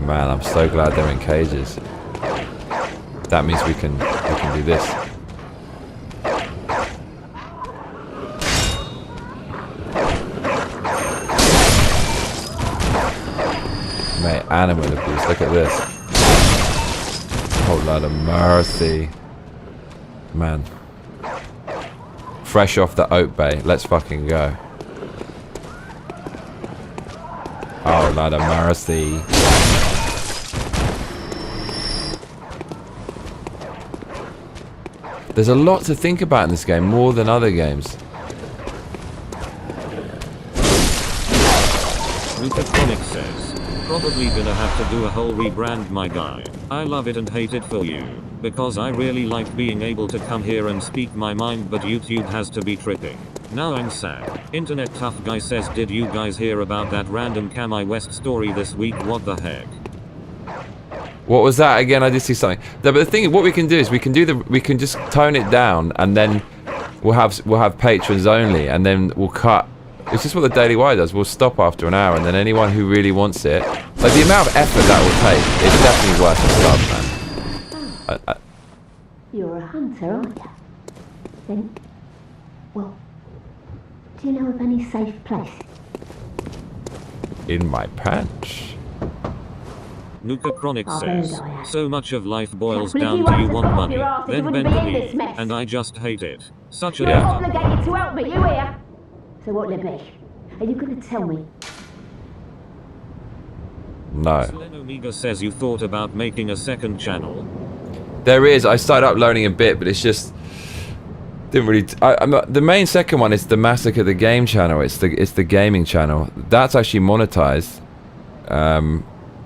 Man, I'm so glad they're in cages. That means we can do this. Mate, animal abuse. Look at this. Whole lot of mercy. Man. Fresh off the oat bay. Let's fucking go. Oh, lot of mercy. There's a lot to think about in this game, more than other games. Luca Chronic says, probably gonna have to do a whole rebrand, my guy. I love it and hate it for you, because I really like being able to come here and speak my mind, but YouTube has to be tripping. Now I'm sad. Internet Tough Guy says, did you guys hear about that random Kanye West story this week? What the heck? What was that again? I did see something. But the thing, what we can do is we can just tone it down, and then we'll have patrons only, and then we'll cut. It's just what the Daily Wire does. We'll stop after an hour, and then anyone who really wants it, like the amount of effort that will take, is definitely worth a sub, man. You're a hunter, aren't you? Then, well, do you know of any safe place? In my pants. Nuka Chronic Oh, says, there you go. so much of life boils Well, if down you to you wanted want to money, your arse, you then wouldn't bend the be in this knee, mess. and I just hate it. Such a You're Yeah. obligated to help me, you hear? So what'll it be? Are you going to tell me? No. Slen Omega says you thought about making a second channel. There is. I started uploading a bit, but it's just didn't really. The main second one is the Massacre the Game channel. It's the gaming channel. That's actually monetized.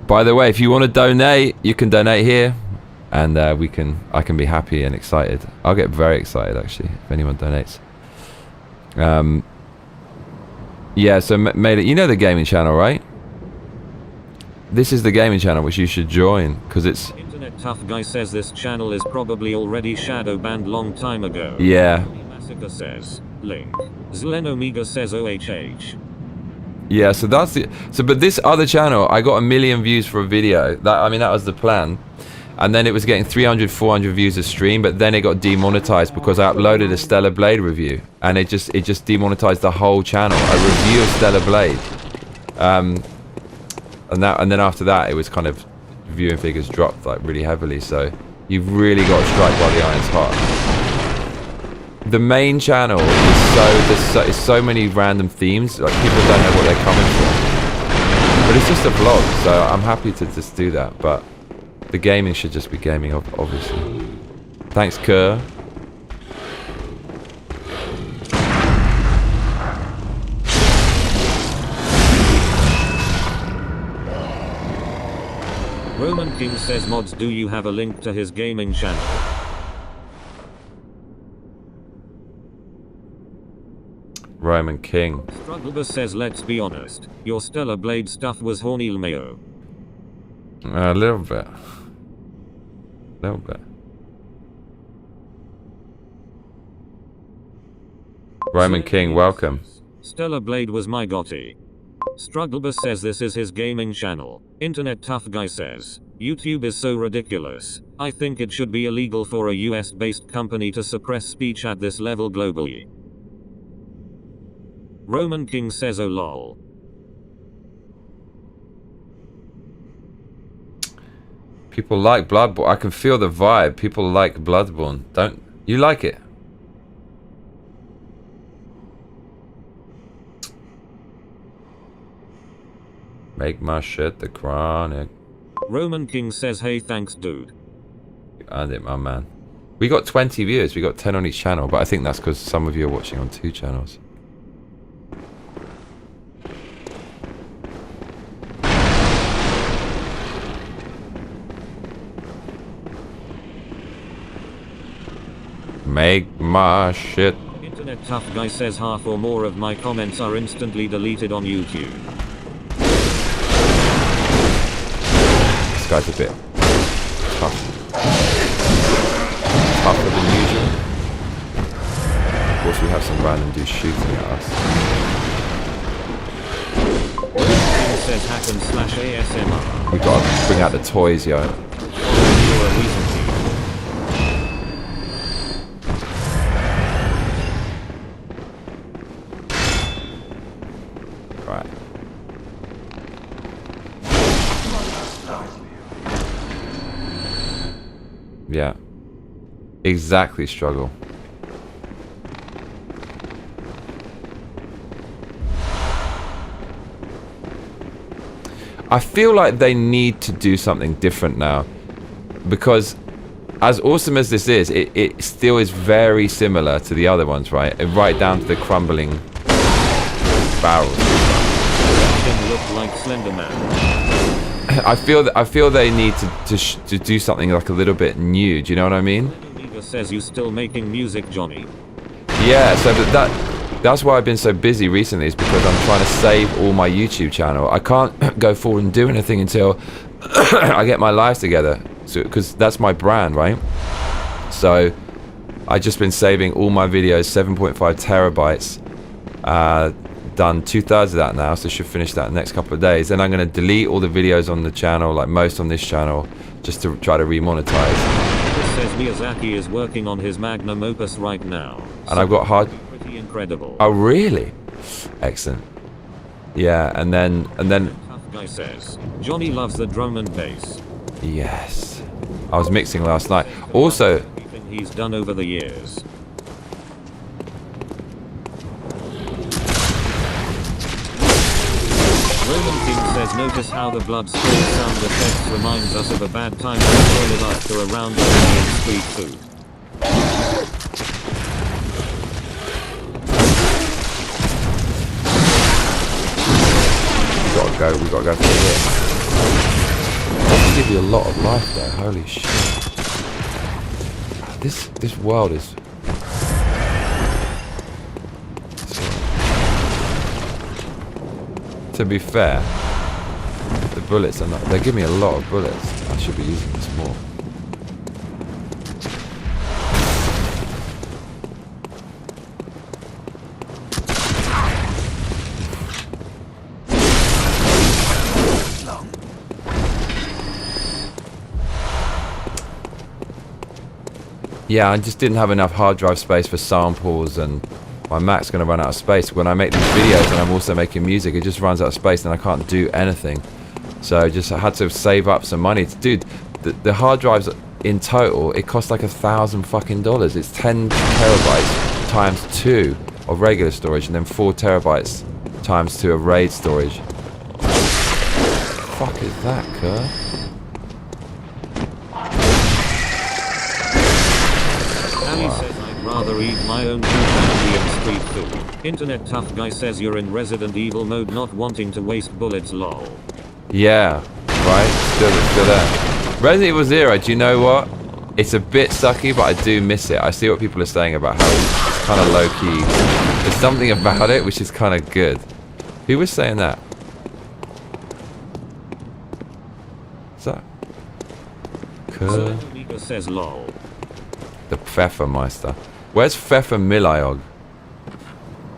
By the way, if you want to donate, you can donate here, and I can be happy and excited. I'll get very excited actually if anyone donates. Yeah. So made it. You know the gaming channel, right? This is the gaming channel which you should join because it's. Internet Tough Guy says this channel is probably already shadow banned long time ago. Yeah. Johnny Massacre says, link. Zlen Omega says OHH. Yeah, so that's the but this other channel, I got 1 million views for a video. That was the plan. And then it was getting 300, 400 views a stream, but then it got demonetized because I uploaded a Stellar Blade review, and it just demonetized the whole channel. A review of Stellar Blade. And then after that, it was kind of viewing figures dropped like really heavily. So you've really got to strike while the iron's hot. The main channel is there's so many random themes, like people don't know what they're coming from. But it's just a vlog, so I'm happy to just do that. But the gaming should just be gaming, obviously. Thanks, Kerr. Roman King says, mods, do you have a link to his gaming channel? Roman King. Struggler says, let's be honest, your Stellar Blade stuff was horny LMAO. A little bit. Little bit. Roman King, welcome. Stellar Blade was my gotti. Strugglebus says this is his gaming channel. Internet Tough Guy says, YouTube is so ridiculous. I think it should be illegal for a US-based company to suppress speech at this level globally. Roman King says, oh lol. People like Bloodborne. I can feel the vibe. People like Bloodborne. Don't you like it? Make my shit the chronic. Roman King says, hey, thanks, dude. You earned it, my man. We got 20 views. We got 10 on each channel, but I think that's because some of you are watching on 2 channels. Make my shit. Internet tough guy says half or more of my comments are instantly deleted on YouTube. This guy's a bit tough. Tougher than usual. Of course, we have some random dudes shooting at us. King says hack and slash ASMR. We gotta bring out the toys, yo. You're a recent Right. Yeah. Exactly, struggle. I feel like they need to do something different now, because as awesome as this is, it still is very similar to the other ones, right? Right down to the crumbling barrels. Look like Slender Man. I feel they need to do something like a little bit new. Do you know what I mean? Omega says you still making music, Johnny. Yeah. So that's why I've been so busy recently, is because I'm trying to save all my YouTube channel. I can't go forward and do anything until I get my life together. So because that's my brand, right? So I've just been saving all my videos, 7.5 terabytes. Done 2/3 of that now, so should finish that in the next couple of days. Then I'm going to delete all the videos on the channel, like most on this channel, just to try to remonetize. This says Miyazaki is working on his magnum opus right now. And I've got hard. Pretty incredible. Oh really? Excellent. Yeah, and then Tough guy says Johnny loves the drum and bass. yes, I was mixing last night. Also, Everything he's done over the years. Roman King says notice how the blood spill sound effects reminds us of a bad time in the toilet after a round of Indian street food. we gotta go through here. That'll give you a lot of life though, holy shit. This world is... To be fair, the bullets are not... They give me a lot of bullets. I should be using this more. Yeah, I just didn't have enough hard drive space for samples, and my Mac's going to run out of space. When I make these videos and I'm also making music, it just runs out of space and I can't do anything. So I had to save up some money. Dude, the hard drives in total, it costs like $1,000 fucking dollars. It's 10 terabytes times 2 of regular storage, and then 4 terabytes times 2 of RAID storage. What the fuck is that, cuz? Rather eat my own food than Indian street food. Internet tough guy says you're in Resident Evil mode, not wanting to waste bullets, lol. Yeah, right? Still there. Resident Evil 0, do you know what? It's a bit sucky, but I do miss it. I see what people are saying about how it's kind of low-key. There's something about it which is kind of good. Who was saying that? What's that? Omega says lol. The Pfeffermeister. Where's Pfeffermilliog?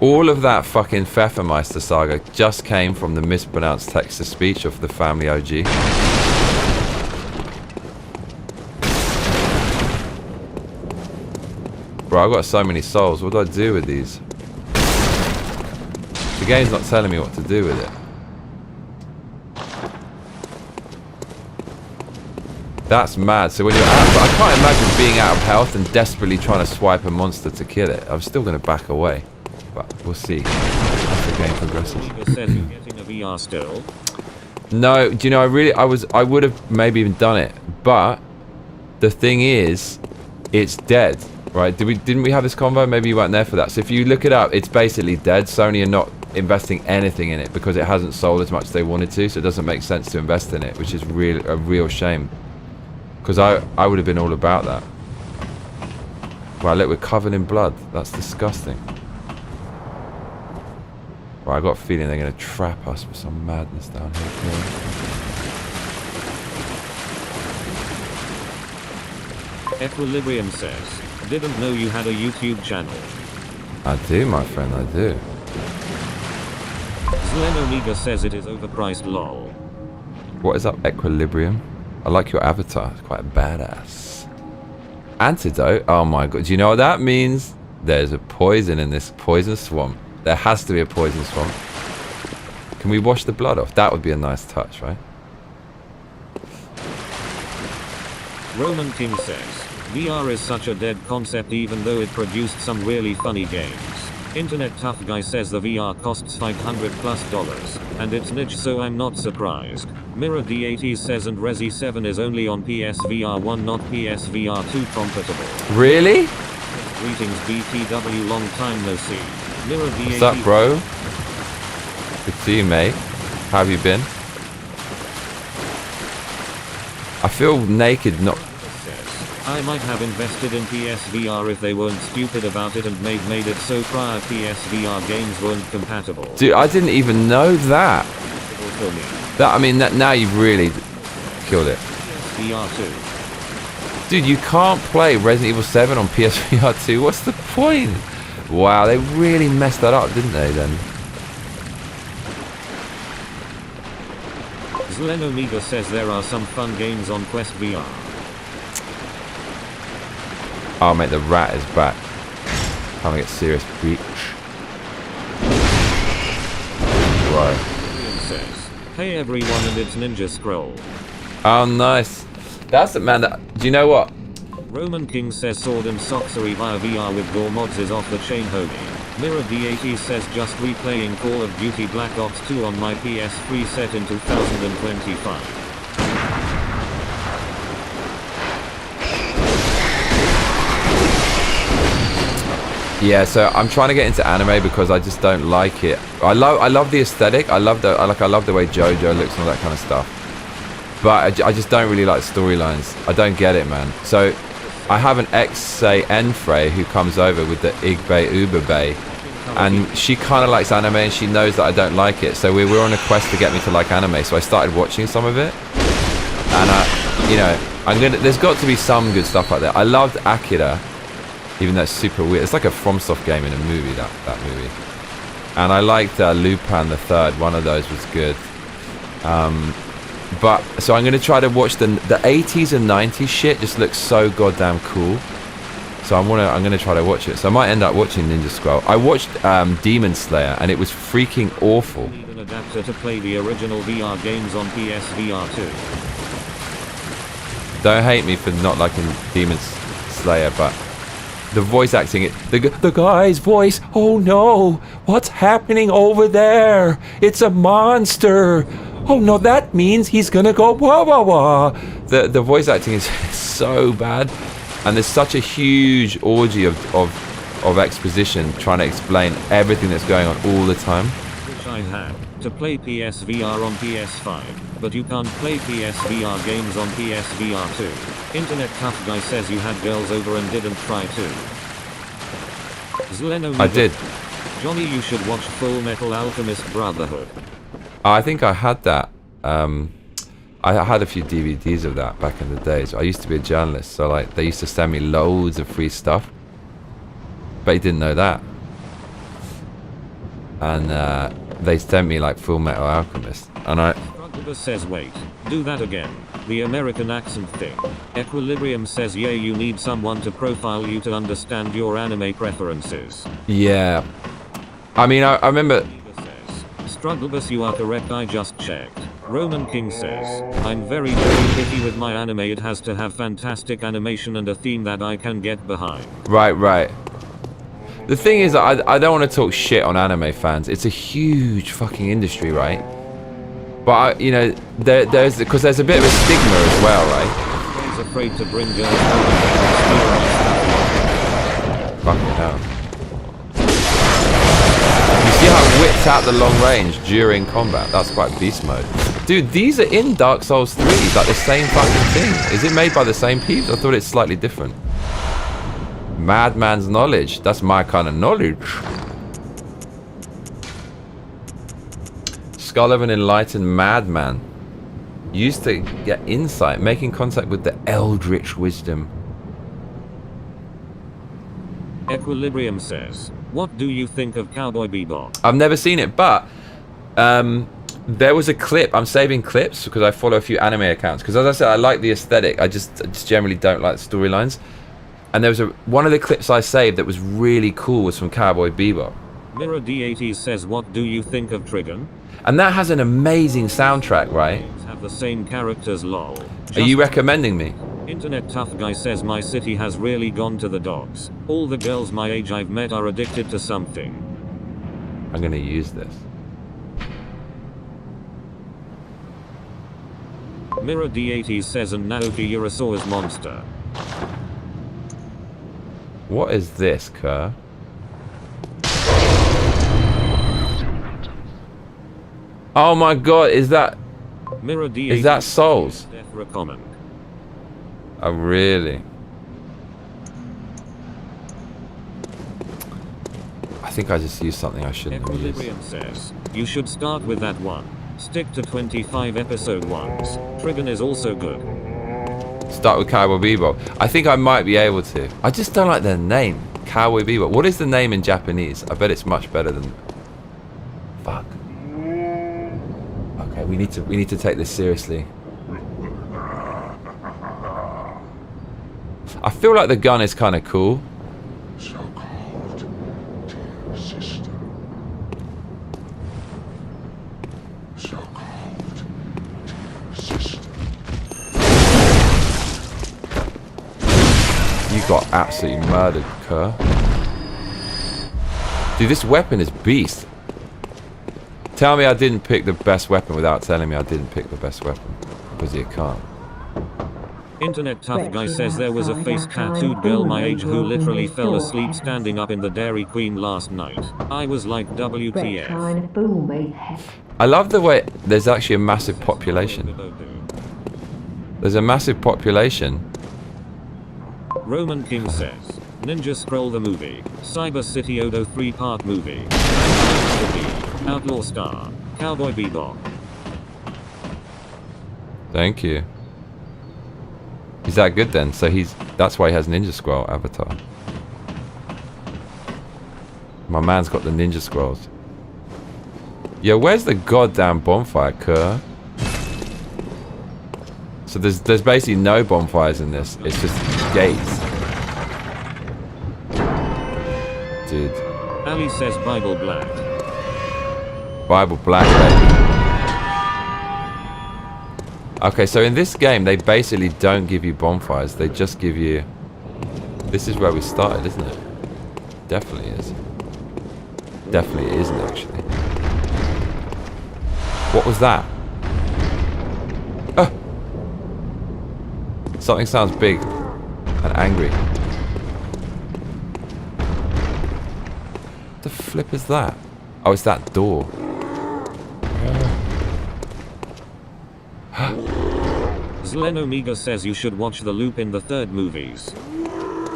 All of that fucking Pfeffermeister saga just came from the mispronounced text-to-speech of the family OG. Bro, I've got so many souls. What do I do with these? The game's not telling me what to do with it. That's mad. So when you're out, but I can't imagine being out of health and desperately trying to swipe a monster to kill it. I'm still going to back away, but we'll see as the game progresses. Says you're getting a VR still. No, do you know, I would have maybe even done it, but the thing is, it's dead, right? Didn't we have this convo? Maybe you weren't there for that. So if you look it up, it's basically dead. Sony are not investing anything in it because it hasn't sold as much as they wanted to, so it doesn't make sense to invest in it, which is a real shame. Because I would have been all about that. Wow, look, we're covered in blood. That's disgusting. Right, I got a feeling they're going to trap us with some madness down here. Equilibrium says, didn't know you had a YouTube channel. I do, my friend, I do. Zlen Omega says it is overpriced lol. What is up, Equilibrium? I like your avatar. It's quite badass. Antidote? Oh my god. Do you know what that means? There's a poison in this poison swamp. There has to be a poison swamp. Can we wash the blood off? That would be a nice touch, right? Roman King says, VR is such a dead concept even though it produced some really funny games. Internet Tough Guy says the VR costs $500+, and it's niche so I'm not surprised. Mirror D80 says and Resi 7 is only on PSVR 1 not PSVR 2 compatible. Really? Greetings BTW, long time no see. Mirror D80. What's up, bro? Good to see you, mate. How have you been? I feel naked, not... I might have invested in PSVR if they weren't stupid about it and made it so prior PSVR games weren't compatible. Dude, I didn't even know that. I mean, now you've really killed it. PSVR 2. Dude, you can't play Resident Evil 7 on PSVR 2. What's the point? Wow, they really messed that up, didn't they, then? Zlen Omega says there are some fun games on Quest VR. Oh, mate, the rat is back. Time to get serious, bitch. Right. Says, hey everyone, and it's Ninja Scroll. Oh, nice. That's it, man. Do you know what? Roman King says Sword and Sorcery via VR with gore mods is off the chain homie. Mirror D80 says just replaying Call of Duty Black Ops 2 on my PS3 set in 2025. Yeah, so I'm trying to get into anime because I just don't like it. I love the aesthetic. I love the way JoJo looks and all that kind of stuff. But I just don't really like storylines. I don't get it, man. So I have an ex, say, Enfrey, who comes over with the Igbe Uberbe, and she kind of likes anime and she knows that I don't like it. So we were on a quest to get me to like anime. So I started watching some of it, and you know, there's got to be some good stuff like that. I loved Akira. Even though it's super weird. It's like a FromSoft game in a movie, that movie. And I liked Lupin the Third. One of those was good. But so I'm going to try to watch the 80s and 90s shit. Just looks so goddamn cool. So I'm going to try to watch it. So I might end up watching Ninja Scroll. I watched Demon Slayer and it was freaking awful. Need an adapter to play the original VR games on PSVR 2. Don't hate me for not liking Demon Slayer, but the voice acting, the guy's voice, oh no, what's happening over there? It's a monster. Oh no, that means he's gonna go wah wah wah. The voice acting is so bad, and there's such a huge orgy of exposition trying to explain everything that's going on all the time. Which I had to play PSVR on PS5, but you can't play PSVR games on PSVR 2. Internet Tough Guy says you had girls over and didn't try to. Zleno, I did. Johnny, you should watch Full Metal Alchemist Brotherhood. I think I had that. I had a few DVDs of that back in the days. I used to be a journalist, so like they used to send me loads of free stuff. But you didn't know that. And they sent me like Full Metal Alchemist, and Strugglebus says wait, do that again. The American accent thing. Equilibrium says yeah, you need someone to profile you to understand your anime preferences. Yeah. I mean, I remember... Strugglebus, you are correct, I just checked. Roman King says, I'm very picky with my anime. It has to have fantastic animation and a theme that I can get behind. Right. The thing is, I don't want to talk shit on anime fans. It's a huge fucking industry, right? But you know, there's because there's a bit of a stigma as well, right? He's afraid to bring girls home. Fucking hell. You see how it whips out the long range during combat? That's quite beast mode. Dude, these are in Dark Souls 3, like the same fucking thing. Is it made by the same people? I thought it's slightly different. Madman's knowledge. That's my kind of knowledge. Skull of an enlightened madman. Used to get insight, making contact with the eldritch wisdom. Equilibrium says, what do you think of Cowboy Bebop? I've never seen it, but there was a clip. I'm saving clips because I follow a few anime accounts. Because as I said, I like the aesthetic. I just generally don't like the storylines. And there was one of the clips I saved that was really cool was from Cowboy Bebop. Mirror D80 says, what do you think of Trigun? And that has an amazing soundtrack, right? Have the same characters, lol. Are you recommending me? Internet Tough Guy says, my city has really gone to the dogs. All the girls my age I've met are addicted to something. I'm gonna use this. Mirror D80 says, and Naoki Urasawa's monster. What is this, Kerr? Oh my god, is that... Mirror D80 is that Souls? Recommend. Oh, really? I think I just used something I shouldn't have used. Equilibrium says, you should start with that one. Stick to 25 episode ones. Trigun is also good. Start with Cowboy Bebop. I think I might be able to. I just don't like their name. Cowboy Bebop. What is the name in Japanese? I bet it's much better than... Fuck. Okay, we need to take this seriously. I feel like the gun is kind of cool. So-called dear sister. So-called dear sister. You got absolutely murdered, Kerr. Dude, this weapon is beast. Tell me I didn't pick the best weapon without telling me I didn't pick the best weapon. Because you can't. Internet Tough Guy says there was a face tattooed girl my age who literally fell asleep standing up in the Dairy Queen last night. I was like, WTF. I love the way there's actually a massive population. There's a massive population. Roman King says, Ninja Scroll the movie, Cyber City Odo 3-part movie, Outlaw Star, Cowboy Bebop. Thank you. He's that good then, so that's why he has Ninja Scroll avatar. My man's got the Ninja Scrolls. Yo, where's the goddamn bonfire, Kerr? So there's basically no bonfires in this. It's just gates. Dude. Ali says Bible Black. Bible Black, baby. Okay, so in this game, they basically don't give you bonfires. They just give you... This is where we started, isn't it? Definitely is. Definitely it isn't, actually. What was that? Oh! Something sounds big and angry. What the flip is that? Oh, it's that door. Zlen Omega says you should watch The Loop in the third movies.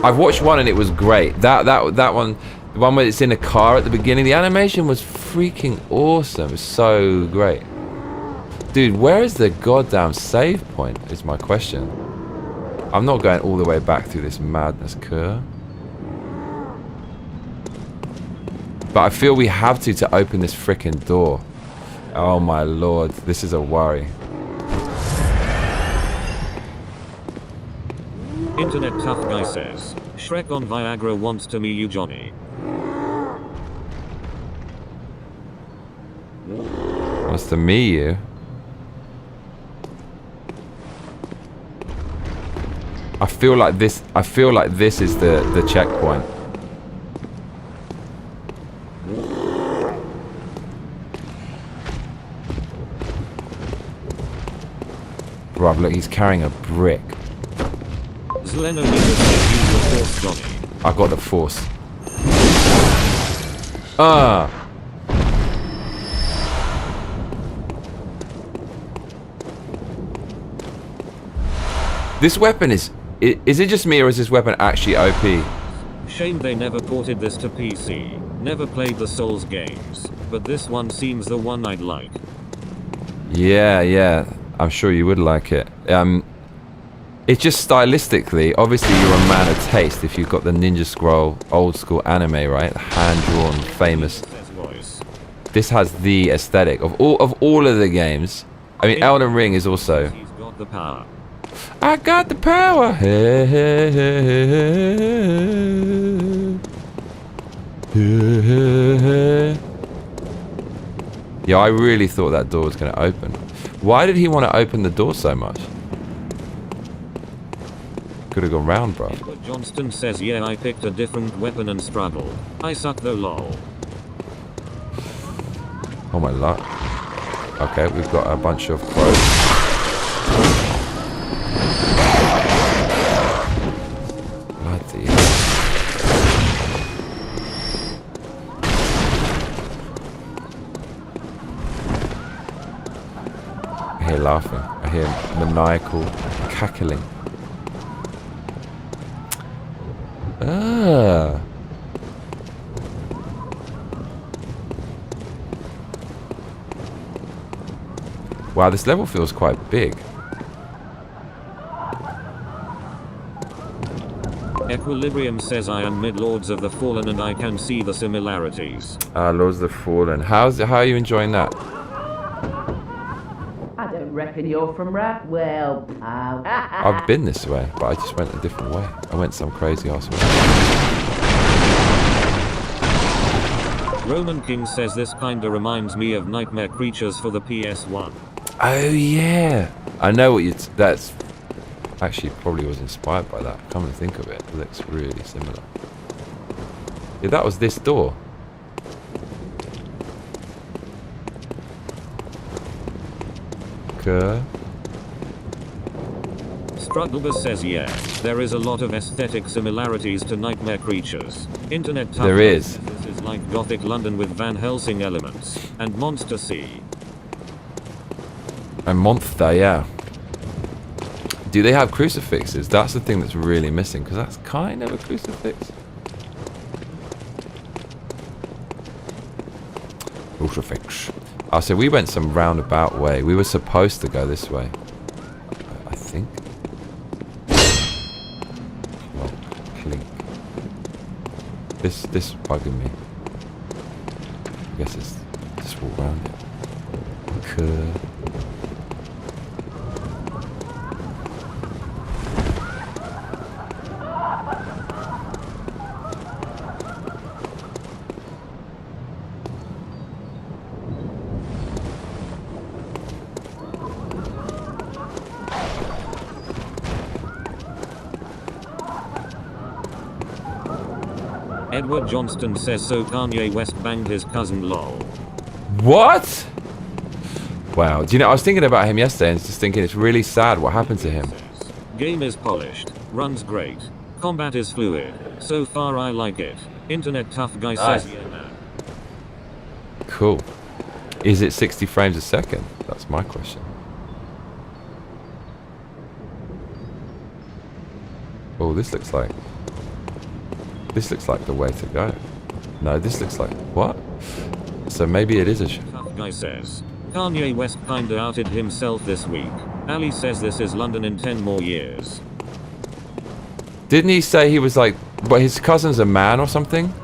I've watched one and it was great. That one, the one where it's in a car at the beginning, the animation was freaking awesome. It was so great. Dude, where is the goddamn save point is my question. I'm not going all the way back through this madness, Kerr. But I feel we have to open this freaking door. Oh my lord, this is a worry. Internet Tough Guy says, Shrek on Viagra wants to me you Johnny. Wants to me you? I feel like this is the checkpoint. Bruv, look, he's carrying a brick. Zleno use the force, Johnny. I got the force. This weapon is it just me or is this weapon actually OP? Shame they never ported this to PC. Never played the Souls games, but this one seems the one I'd like. Yeah, I'm sure you would like it. It's just stylistically, obviously you're a man of taste if you've got the Ninja Scroll old school anime, right? The hand-drawn, famous. This has the aesthetic of all of the games. I mean, Elden Ring is also. He's got the power. I got the power. Hey, hey, hey, hey, hey, hey. Yeah, I really thought that door was going to open. Why did he want to open the door so much? Could have gone round, bro. Edward Johnston says, yeah, I picked a different weapon and struggled. I suck though, lol. Oh my luck. Okay, we've got a bunch of crows. Bloody hell. I hear laughing. I hear maniacal cackling. Ah. Wow, this level feels quite big. Equilibrium says I am mid-Lords of the Fallen and I can see the similarities. Lords of the Fallen. How are you enjoying that? I don't reckon you're from rap. Well, pal. I've been this way, but I just went a different way. I went some crazy ass way. Roman King says this kinda reminds me of Nightmare Creatures for the PS1. Oh yeah, I know what that's actually probably was inspired by that. Come to think of it, it looks really similar. Yeah, that was this door. Okay. Strugglebus says yeah, there is a lot of aesthetic similarities to Nightmare Creatures. Internet tough There is. This is like Gothic London with Van Helsing elements, and Monster Sea. A monster, yeah. Do they have crucifixes? That's the thing that's really missing, because that's kind of a crucifix. Crucifix. Oh, so we went some roundabout way. We were supposed to go this way. I think. Well, clink. This is bugging me. I guess it's just walk around it. Okay. Edward Johnston says so Kanye West banged his cousin lol. What? Wow. Do you know, I was thinking about him yesterday and just thinking it's really sad what happened to him. Game is polished, runs great, combat is fluid, so far I like it. Internet tough guy says yeah man. Cool. Is it 60 frames a second? That's my question. Oh, this looks like the way to go. No, this looks like what? So maybe it is a Tough guy says Kanye West kinda outed himself this week. Ali says this is London in 10 more years. Didn't he say he was like, but his cousin's a man or something?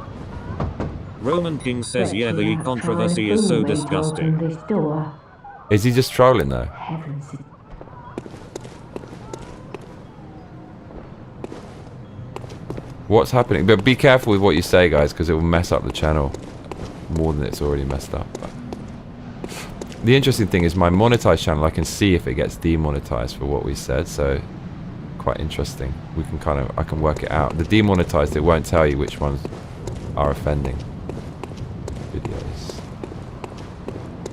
Roman King says yeah, the controversy is so disgusting. This door. Is he just trolling though? Heavens. What's happening? But be careful with what you say, guys, because it will mess up the channel more than it's already messed up. But the interesting thing is my monetized channel, I can see if it gets demonetized for what we said, so quite interesting. We can I can work it out. The demonetized, it won't tell you which ones are offending. Videos.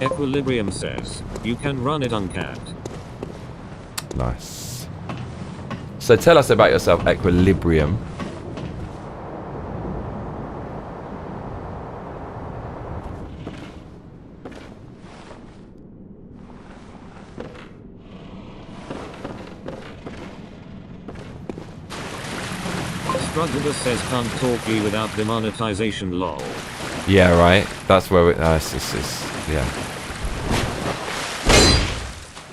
Equilibrium says, you can run it uncapped. Nice. So tell us about yourself, Equilibrium. Strugglebus says can't talk you without demonetization lol. Yeah, right. That's where yeah.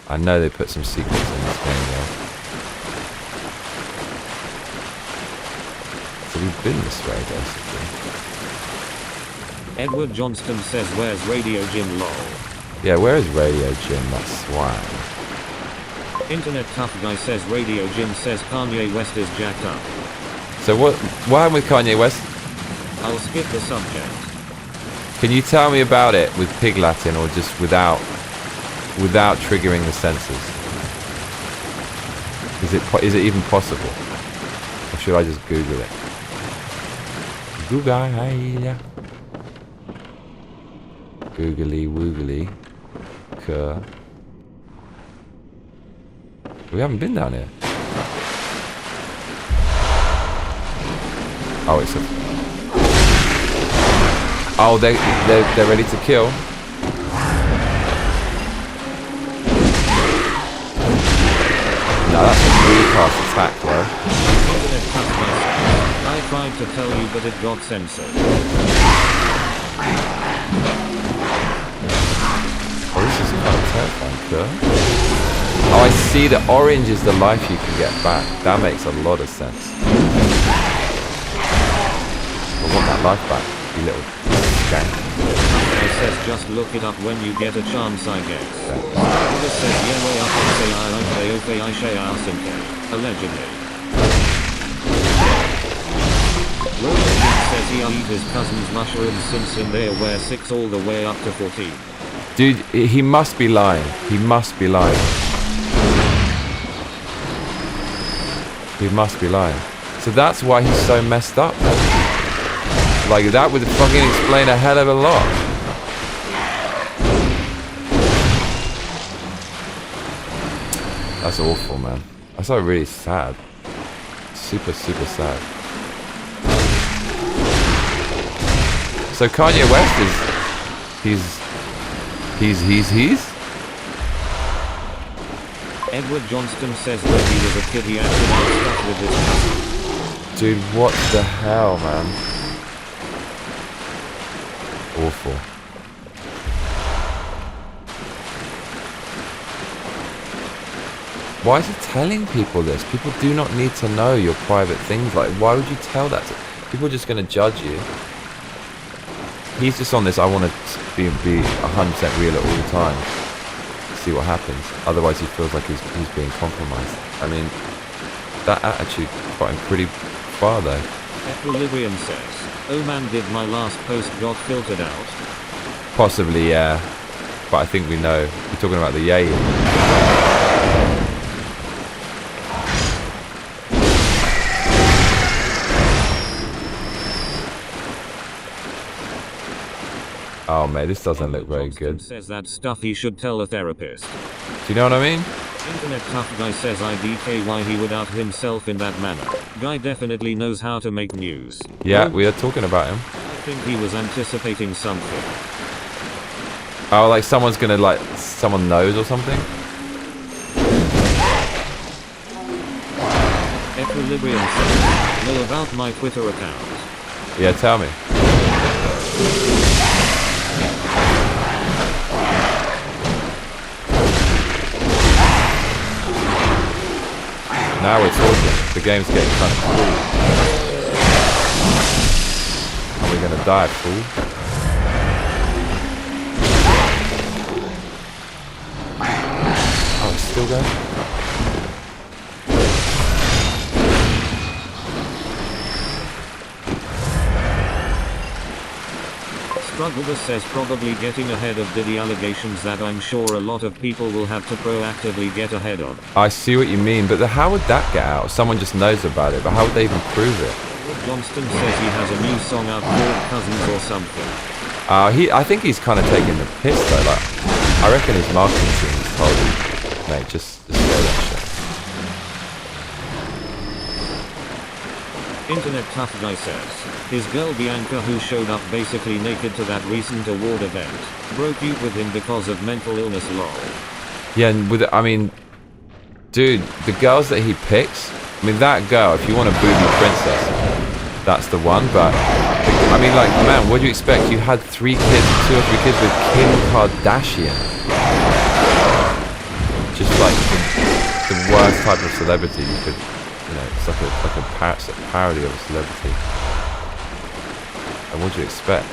I know they put some secrets in this game though. So we've been this way basically. Edward Johnston says where's Radio Jim lol. Yeah, where is Radio Jim? That swine. Internet Tough Guy says Radio Jim says Kanye West is jacked up. So what happened with Kanye West? I'll skip the subject. Can you tell me about it with Pig Latin or just without triggering the senses? Is it even possible? Or should I just Google it? Google. Googly woogly. Cur. We haven't been down here. Oh, it's a... Oh, they're ready to kill. No, that's a recast attack, though. I tried to tell you, but it got censored. Oh, this is kind of terrifying, sir. Oh, I see. The orange is the life you can get back. That makes a lot of sense. I want that life back, you little skank. It says just look it up when you get a chance, I guess. This says yeah way up and say I say allegedly. Roland says he eat his cousin's mushrooms since in there were 6 all the way up to 14. Dude, he must be lying. He must be lying. He must be lying. So that's why he's so messed up. Like, that would fucking explain a hell of a lot. That's awful, man. That's like really sad. Super, super sad. So Kanye West is... He's... Edward Johnston says when he was a kid he acted out stuff with his cousin. Dude, what the hell, man? Awful. Why is he telling people this? People do not need to know your private things. Like, why would you tell that to people? Are just going to judge you. He's just on this, I want to be 100% real at all times. See what happens. Otherwise he feels like he's being compromised. I mean, that attitude got him pretty far though. Equilibrium says, oh man, did my last post got filtered out? Possibly, yeah. But I think we know. You're talking about the yay. Oh mate, this doesn't look very good. Says that stuff he should tell a therapist. Do you know what I mean? Internet Tough Guy says IDK why he would out himself in that manner. Guy definitely knows how to make news. Yeah, we are talking about him. I think he was anticipating something. Oh, like someone's gonna, like, someone knows or something? Equilibrium says, know about my Twitter account. Yeah, tell me. Now we're talking. The game's getting kind of cool. And we're gonna die, fool. Oh, it's still going? Strugglebus says probably getting ahead of Diddy allegations that I'm sure a lot of people will have to proactively get ahead of. I see what you mean, but how would that get out? Someone just knows about it, but how would they even prove it? Johnston says he has a new song out called Cousins or something. I think he's kind of taking the piss though. Like, I reckon his marketing team has told him, mate, just say that shit. Internet Tough Guy says, his girl Bianca, who showed up basically naked to that recent award event, broke you with him because of mental illness lol. Yeah, and I mean, dude, the girls that he picks, I mean, that girl, if you want a booby princess, that's the one, but, I mean, like, man, what do you expect? You had 3 kids, 2 or 3 kids with Kim Kardashian. Just like the worst type of celebrity you could, you know, it's like a parody of a celebrity. And what do you expect?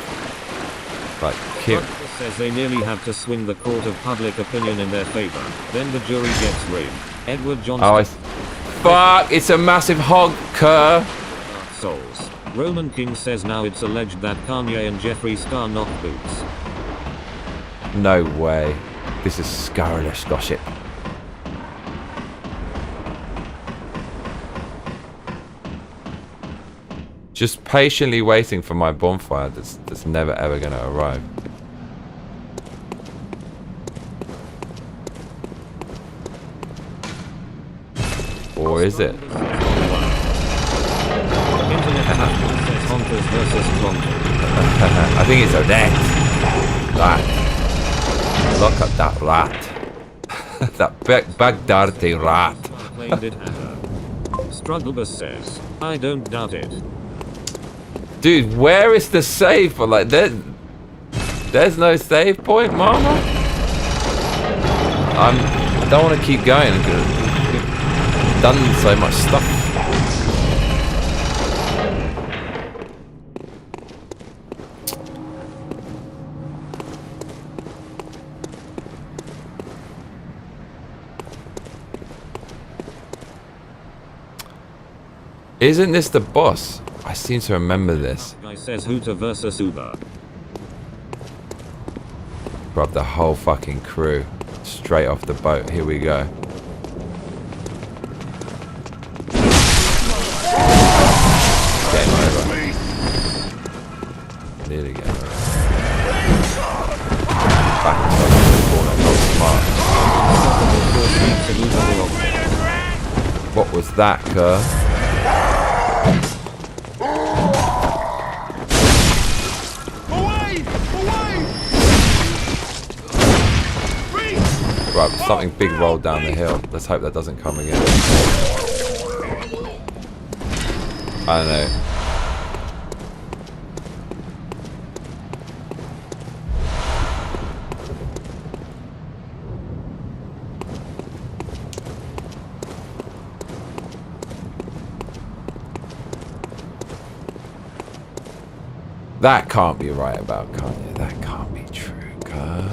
Like, Kim. Says they nearly have to swing the court of public opinion in their favor. Then the jury gets rigged. Edward Johnson. Oh, fuck! It's a massive hog, Kerr. Souls. Roman King says now it's alleged that Kanye and Jeffree Star knocked boots. No way. This is scurrilous gossip. Just patiently waiting for my bonfire that's never ever gonna arrive. Or is it? I think it's a rat. Look at that rat. That big dirty rat. Strugglebus says, I don't doubt it. Dude, where is the save? Like, there's no save point, mama. I don't want to keep going. I've done so much stuff. Isn't this the boss? I seem to remember this. Guy says Hooter versus Uber. Grab the whole fucking crew straight off the boat. Here we go. Game over. Nearly game over. Back to the corner. What was that, Kerr? Right, something big rolled down the hill. Let's hope that doesn't come again. I don't know. That can't be right about Kanye. That can't be true, Kerr.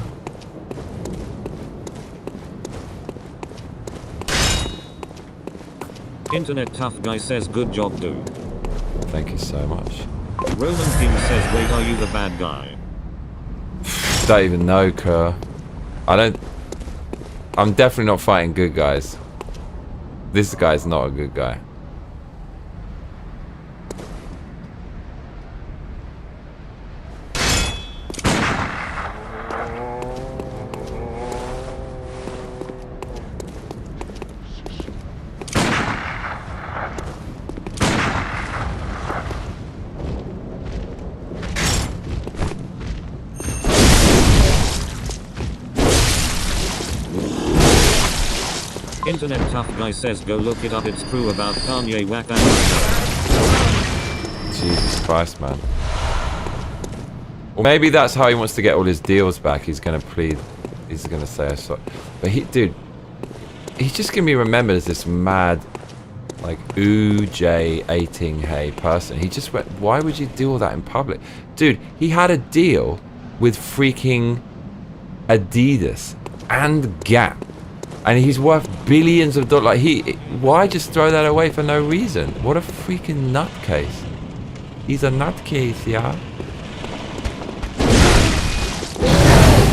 Internet Tough Guy says good job dude. Thank you so much. Roman King says wait, are you the bad guy? Don't even know, Kerr. I'm definitely not fighting good guys. This guy's not a good guy. Internet Tough Guy says go look it up, it's true about Kanye whack and Jesus Christ, man. Or maybe that's how he wants to get all his deals back. He's gonna plead. He's gonna say I'm sorry. But dude, he's just gonna be remembered as this mad, like, ooh-jay-ating hey person. He just went, why would you do all that in public? Dude, he had a deal with freaking Adidas and Gap. And he's worth billions of dollars. Like, why just throw that away for no reason? What a freaking nutcase. He's a nutcase, yeah.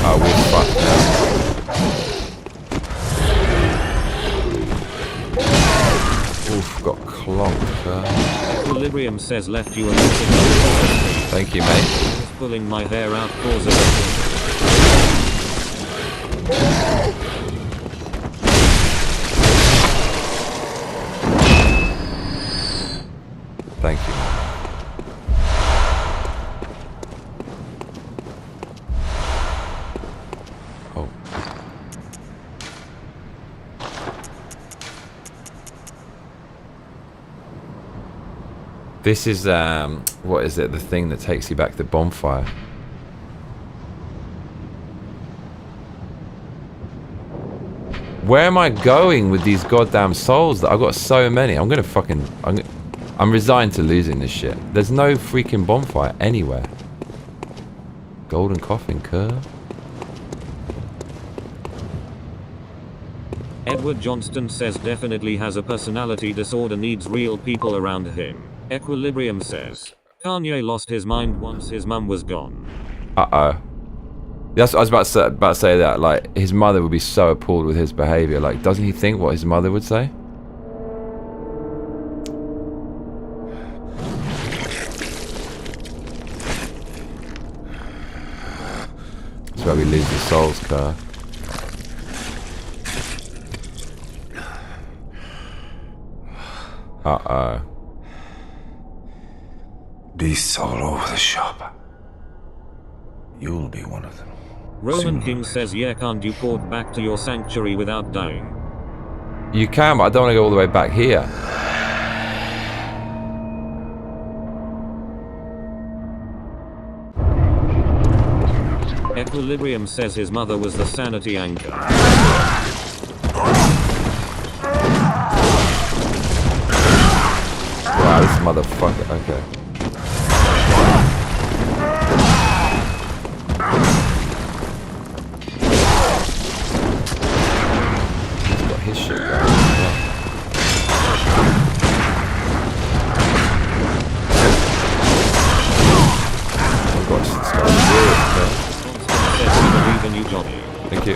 Oh, we're fucked now. Oof, got clonked. Equilibrium says left you a message. Thank you, mate. Pulling my hair out cause a Thank you. Oh. This is what is it? The thing that takes you back to the bonfire. Where am I going with these goddamn souls? That I've got so many. I'm gonna fucking. I'm resigned to losing this shit. There's no freaking bonfire anywhere. Golden coffin curve. Edward Johnston says definitely has a personality disorder, needs real people around him. Equilibrium says Kanye lost his mind once his mum was gone. Uh-oh. That's what I was about to say that, like, his mother would be so appalled with his behavior. Like, doesn't he think what his mother would say? That's where we lose the souls, car. Uh-oh. Beasts all over the shop. You'll be one of them. Roman King says, yeah, can't you port back to your sanctuary without dying? You can, but I don't want to go all the way back here. Equilibrium says his mother was the sanity anchor. Wow, this motherfucker, okay. He's got his shit going on. Oh god, this is going serious, man. Says we believe in you, Johnny. Thank you.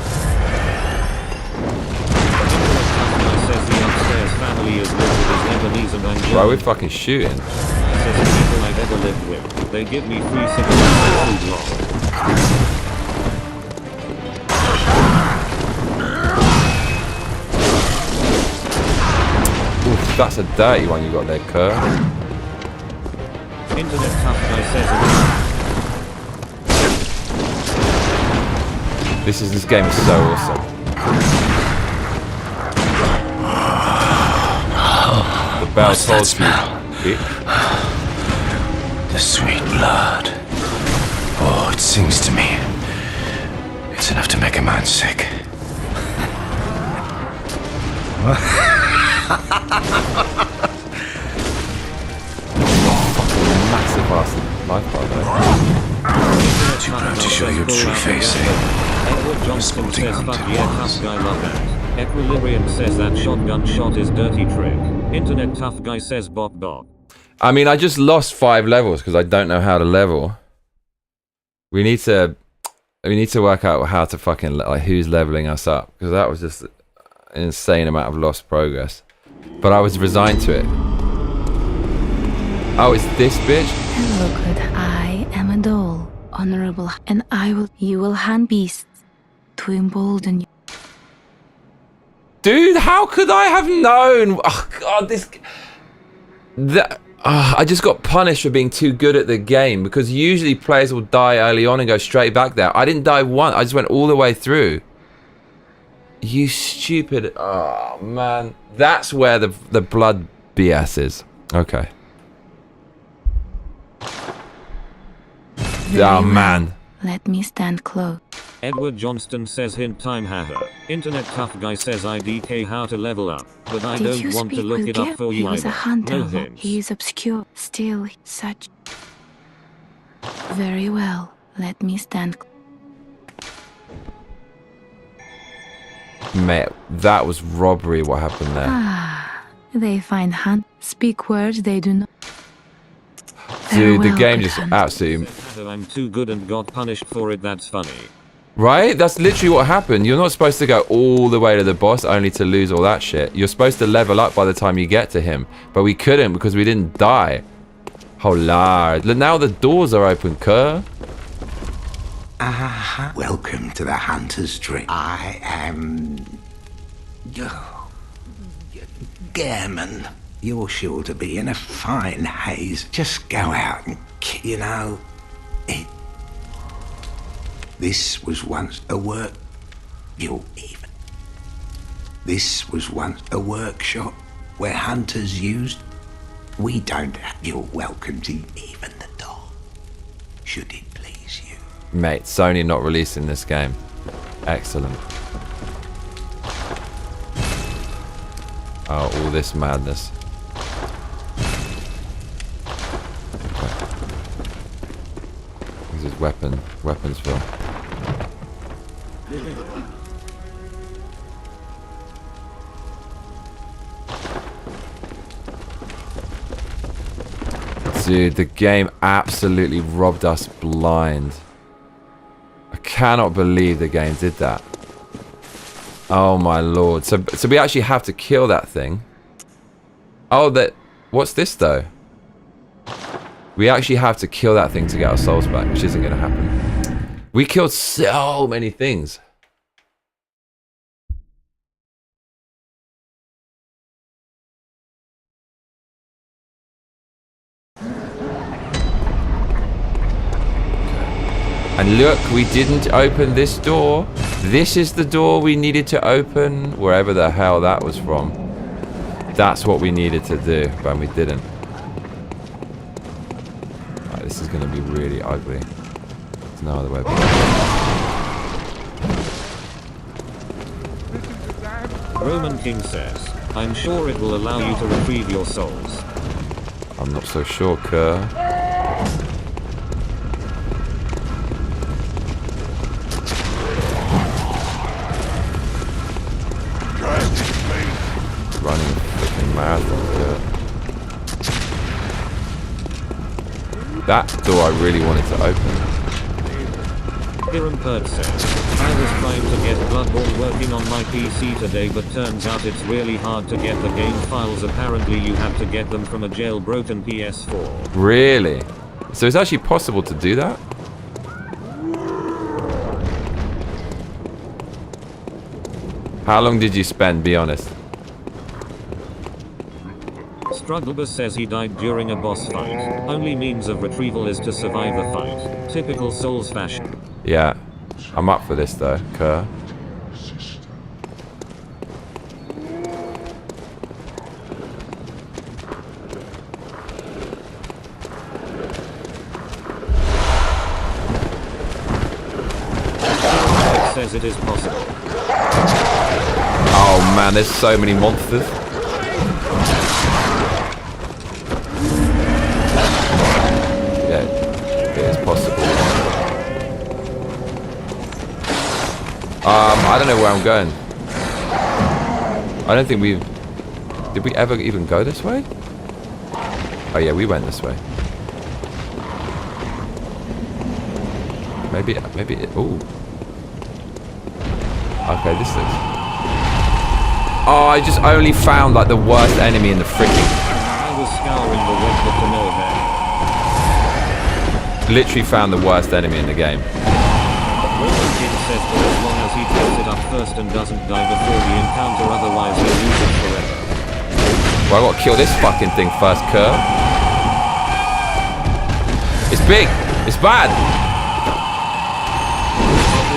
Says the upstairs family is lived with his Lebanese and Angolan. Bro, we're fucking shooting. Says the people I've ever lived with. They give me free cigarettes and food long. Oof, that's a dirty one you got there, Kerr. Internet tough guy says This game is so awesome. The bell What's that told smell? you. The sweet blood. Oh, it sings to me. It's enough to make a man sick. Massive ass life bar there. Too proud to show your true face, eh? Edward Johnston says fuck yeah, tough guy love that. Equilibrium says that shotgun shot is dirty trick. Internet tough guy says bop bop. I mean, I just lost 5 levels because I don't know how to level. We need to work out how to fucking, like, who's leveling us up, because that was just an insane amount of lost progress. But I was resigned to it. Oh, it's this bitch? Hello, good. I am a doll, honorable, and you will hand beasts to embolden you. Dude, how could I have known? Oh god, I just got punished for being too good at the game, because usually players will die early on and go straight back there. I didn't die once, I just went all the way through. You stupid, oh man. That's where the blood BS is. Okay. Oh man. Let me stand close. Edward Johnston says hint time haha. Internet tough guy says IDK how to level up, but I Did you don't want to speak look with it up Gil? for He you was either. a hunter. No hints. He is obscure. Still, such. Very well. Let me stand. Mate, that was robbery what happened there. Ah, they find hunt. Speak words they do not. Dude, the Farewell, game good just hunter. absolutely... I'm too good and got punished for it, that's funny. Right? That's literally what happened. You're not supposed to go all the way to the boss only to lose all that shit. You're supposed to level up by the time you get to him. But we couldn't because we didn't die. Oh lord. Look, now the doors are open, Kerr. Welcome to the Hunter's Dream. I am... Gairman. You're sure to be in a fine haze. Just go out and, you know... This was once a work... You're even. This was once a workshop where hunters used... We don't have... You're welcome to even the doll. Should it please you? Mate, Sony not releasing this game. Excellent. Oh, all this madness. Okay. This is weapons film. Dude, the game absolutely robbed us blind. I cannot believe the game did that. Oh my lord. So we actually have to kill that thing. Oh, what's this though? We actually have to kill that thing to get our souls back, which isn't going to happen. We killed so many things. And look, we didn't open this door. This is the door we needed to open, wherever the hell that was from. That's what we needed to do, but we didn't. Right, this is going to be really ugly. There's no other way. Roman King says, I'm sure it will allow you to retrieve your souls. I'm not so sure, Kerr. Running a freaking marathon, Kerr. That door I really wanted to open. Hiram Pert says, I was trying to get Bloodborne working on my PC today, but turns out it's really hard to get the game files. Apparently you have to get them from a jailbroken PS4. Really? So it's actually possible to do that? How long did you spend, be honest? Strugglebus says he died during a boss fight. Only means of retrieval is to survive the fight. Typical Souls fashion. Yeah. I'm up for this though, Kerr. It says it is possible. Oh man, there's so many monsters. Yeah, it is possible. I don't know where I'm going. I don't think did we ever even go this way? Oh yeah, we went this way. Maybe ooh. Okay, this is... Oh, I just only found like the worst enemy in the freaking... I was scouring the web but to no avail. Literally found the worst enemy in the game. Roman King says that as long as he takes it up first and doesn't die before the encounter, otherwise he'll lose it forever. Well, I gotta kill this fucking thing first, Kerr. It's big! It's bad!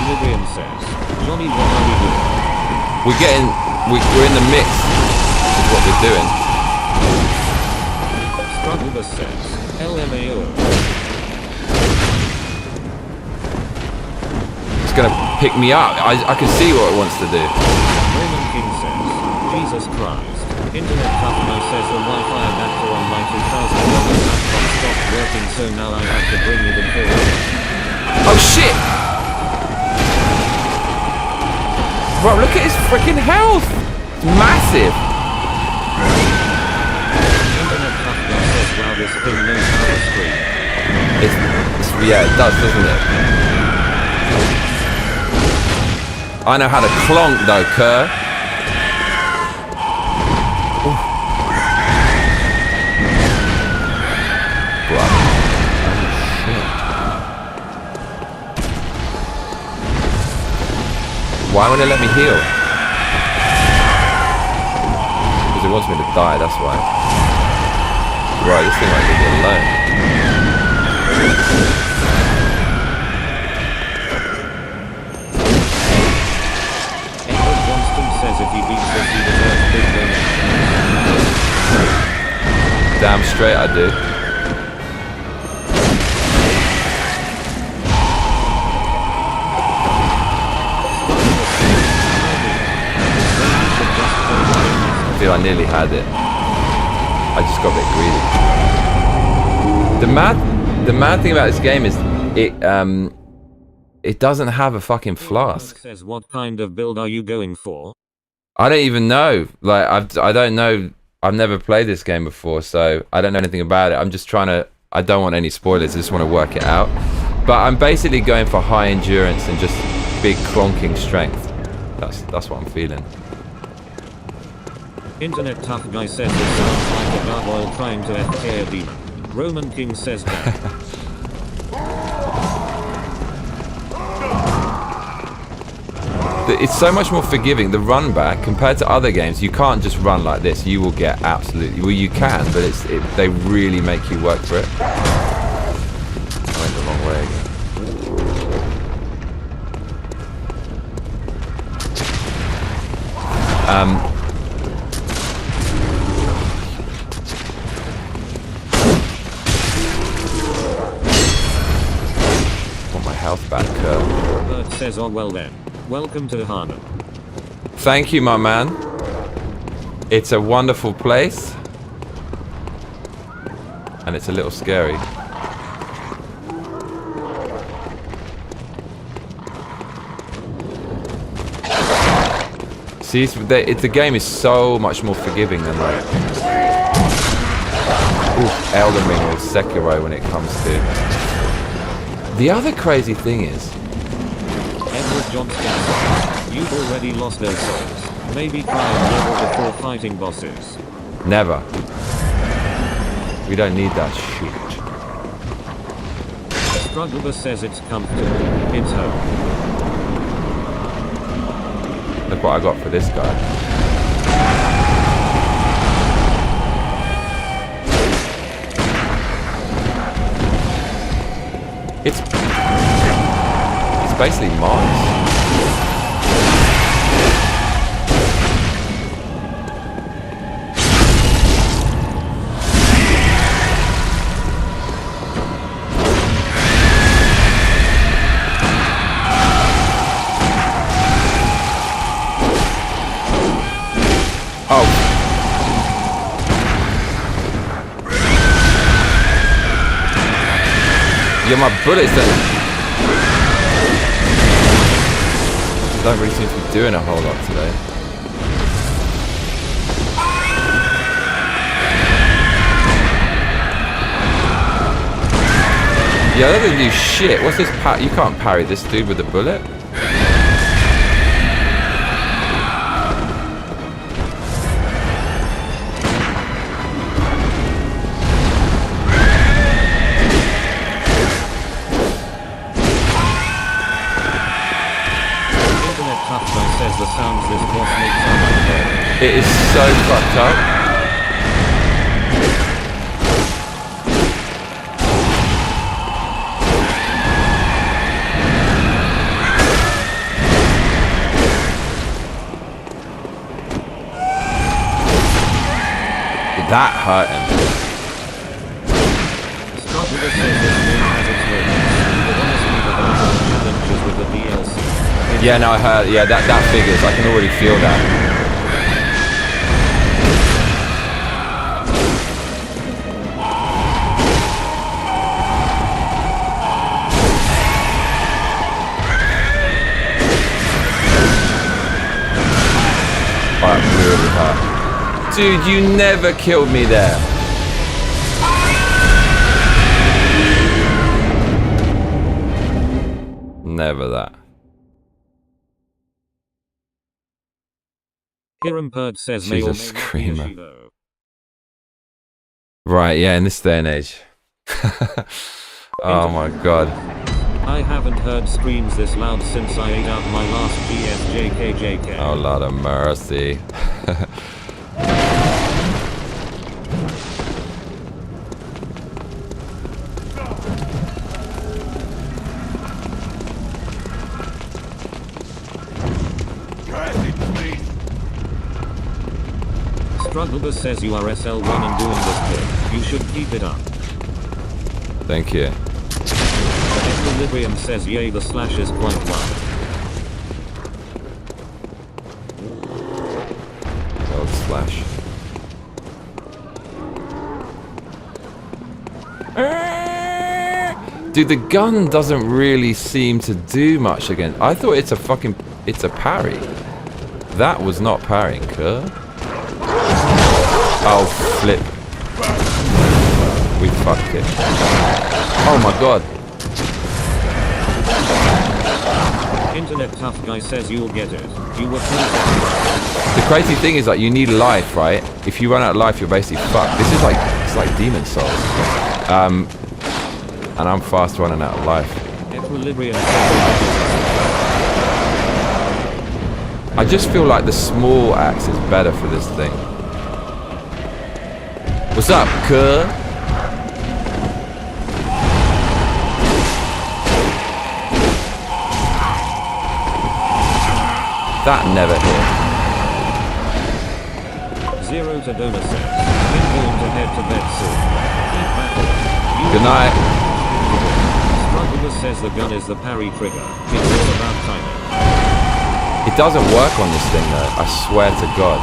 William says, Johnny, what are we doing? We're in the mix is what we're doing. Strugglebus says, LMAO. It's gonna pick me up. I can see what it wants to do. Roman King says, Jesus Christ. Internet Tuffno says the Wi-Fi adapter on my 2000 laptop stopped working, so now I have to bring it in here. Oh shit! Bro, look at his freaking health! It's massive! Internet Tuffno says, wow, this thing knows how to scream. Yeah, it does, doesn't it? I know how to clonk though, Kerr. Why won't it let me heal? Because it wants me to die, that's why. Right, this thing might leave me alone. Edward Johnston says if he beats this, he deserves big donation. Damn straight I do. I feel I nearly had it. I just got a bit greedy. The mad thing about this game is it doesn't have a fucking flask. Says what kind of build are you going for? I don't even know. Like I don't know. I've never played this game before, so I don't know anything about it. I'm just trying to. I don't want any spoilers. I just want to work it out. But I'm basically going for high endurance and just big clonking strength. That's what I'm feeling. Internet tough guy says this sounds like a gargoyle trying to FK a demon. Roman King says that. It's so much more forgiving. The run back compared to other games, you can't just run like this. You will get absolutely. Well, you can, but they really make you work for it. I went the wrong way again. Want my health back, Bert says, oh well then. Welcome to Harnham. Thank you, my man. It's a wonderful place. And it's a little scary. See, the game is so much more forgiving than like Elden Ring or Sekiro when it comes to... The other crazy thing is... Edward Johnston, you've already lost those souls. Maybe try and level before fighting bosses. Never. We don't need that shit. Struggler says it's comfortable. It's home. Look what I got for this guy. It's basically Mars. Oh. Yeah, my bullets don't really seem to be doing a whole lot today. Yeah, that doesn't do shit. What's this? You can't parry this dude with a bullet. The sounds this boss makes are unheard. It is so fucked up. That hurt him. Struggler says this game has its moments, but honestly the challenges with the DLC. Yeah, no, I heard. Yeah, that figures. I can already feel that. Oh, that really hurt. Dude, you never killed me there. Never that. Hiram Perd says She's may a or may not be a screamer. she-lo. Right, yeah, in this day and age. Oh my god. I haven't heard screams this loud since I ate out my last GSJKJK. Oh, Lord of mercy. Strugglebus says you are SL1 and doing this good. You should keep it up. Thank you. Equilibrium says yay, the slash is quite wild. Old slash. Dude, the gun doesn't really seem to do much again. I thought it's a parry. That was not parrying, huh? Oh, flip. We fucked it. Oh my god. Internet tough guy says you'll get it. You were The crazy thing is, like, you need life, right? If you run out of life, you're basically fucked. This is like, it's like Demon Souls. And I'm fast running out of life. Equilibrium. I just feel like the small axe is better for this thing. What's up, cuh? That never hit. Zero to donor says. Been going to head to bed soon. Keep battling. Good night. Strugglebus says the gun is the parry trigger. It's all about timing. It doesn't work on this thing though, I swear to God.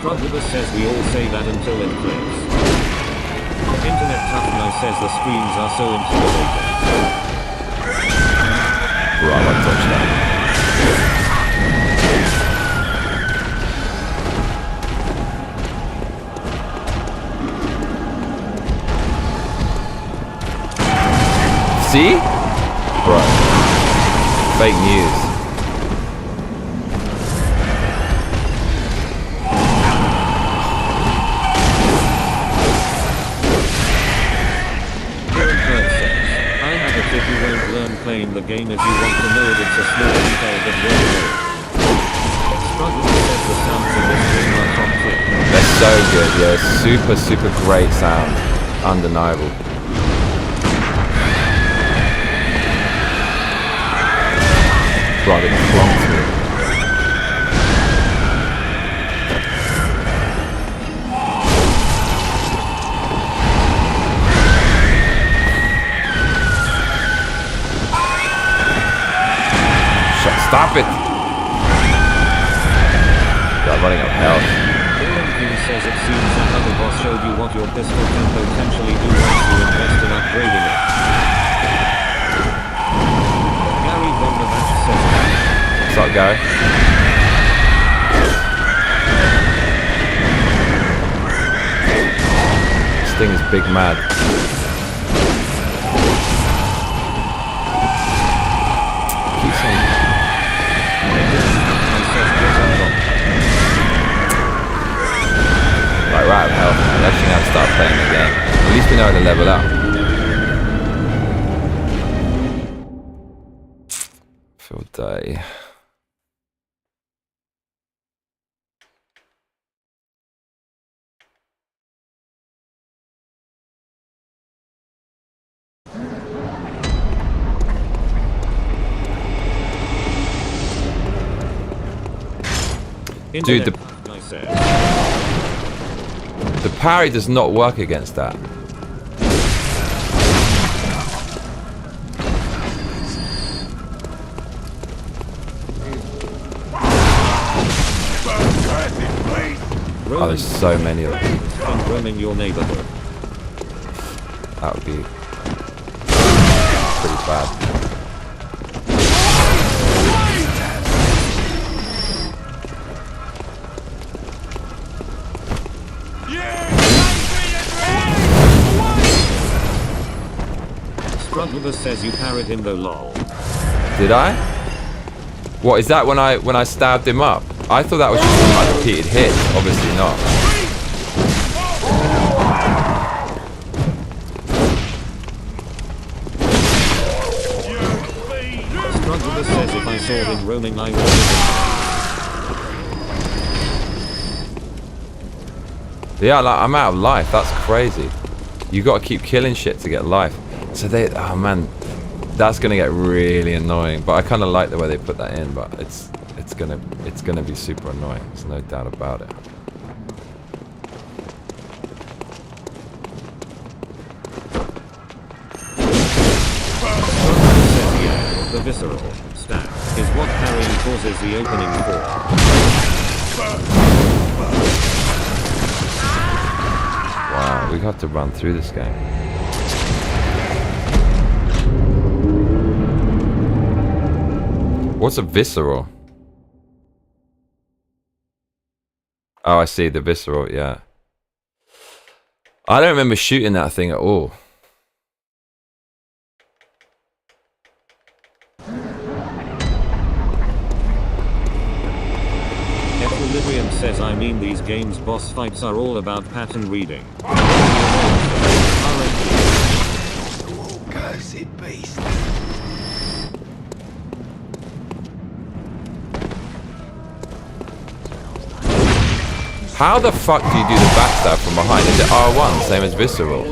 Strugglebus says we all say that until it clicks. Internet tough guy says the screams are so intimidating. Right, I touched that. See? Right. Fake news. If you won't learn playing the game, if you want to know it, it's a small detail that well known. Strugglebus says the sounds in this game are top tier. They're so good, yeah. Super, super great sound. Undeniable. Right, it clunks me. Stop it! God, running out of health. King says it seems that other boss showed you what your pistol can potentially do once you invest in upgrading it. Gary Von the Batch says that. What's up, Gary? This thing is big mad. Keeps on. Right, we're out of health. We actually now start playing the game. At least we know how to level up. Field day. Dude, the parry does not work against that. Oh, there's so many of them. And roaming your neighborhood. That would be pretty bad. Strugglebus says you parried him though, lol. Did I? What is that when I stabbed him up? I thought that was just from like repeated hits. Obviously not. Strugglebus says if I saw him roaming I would. Yeah, like, I'm out of life. That's crazy. You got to keep killing shit to get life. So oh man, that's gonna get really annoying. But I kind of like the way they put that in. But it's gonna be super annoying. There's no doubt about it. The visceral stab is what parrying causes the opening for. Wow, we got to run through this game. What's a visceral? Oh, I see, the visceral, yeah. I don't remember shooting that thing at all. Equilibrium says I mean these games boss fights are all about pattern reading. Cursed beast. How the fuck do you do the backstab from behind? Is it R1, same as visceral?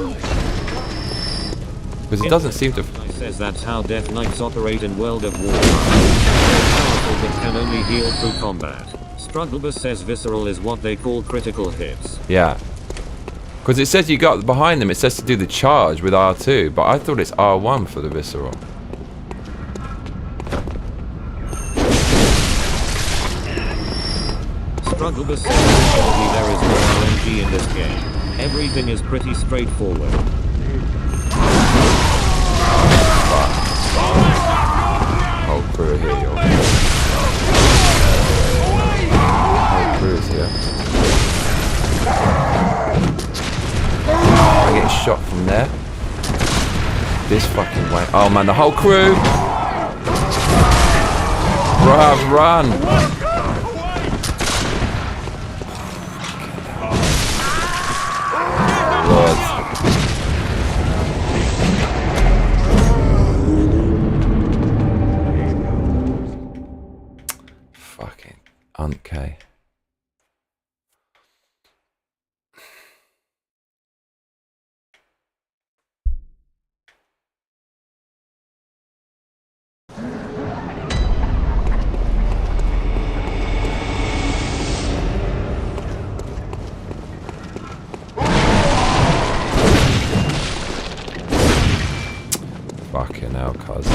Because it doesn't seem to... Says that's how Death Knights operate in World of Warcraft. Powerful but can only heal through combat. Strugglebus says visceral is what they call critical hits. Yeah. Because it says you got behind them, it says to do the charge with R2, but I thought it's R1 for the visceral. Strugglebus says unfortunately there is no RNG in this game. Everything is pretty straightforward. Whole crew here, yo. Whole crew is here. I'm getting shot from there. This fucking way. Oh man, the whole crew! Bruh, run! Lord. Fucking okay. Fucking hell, cuz.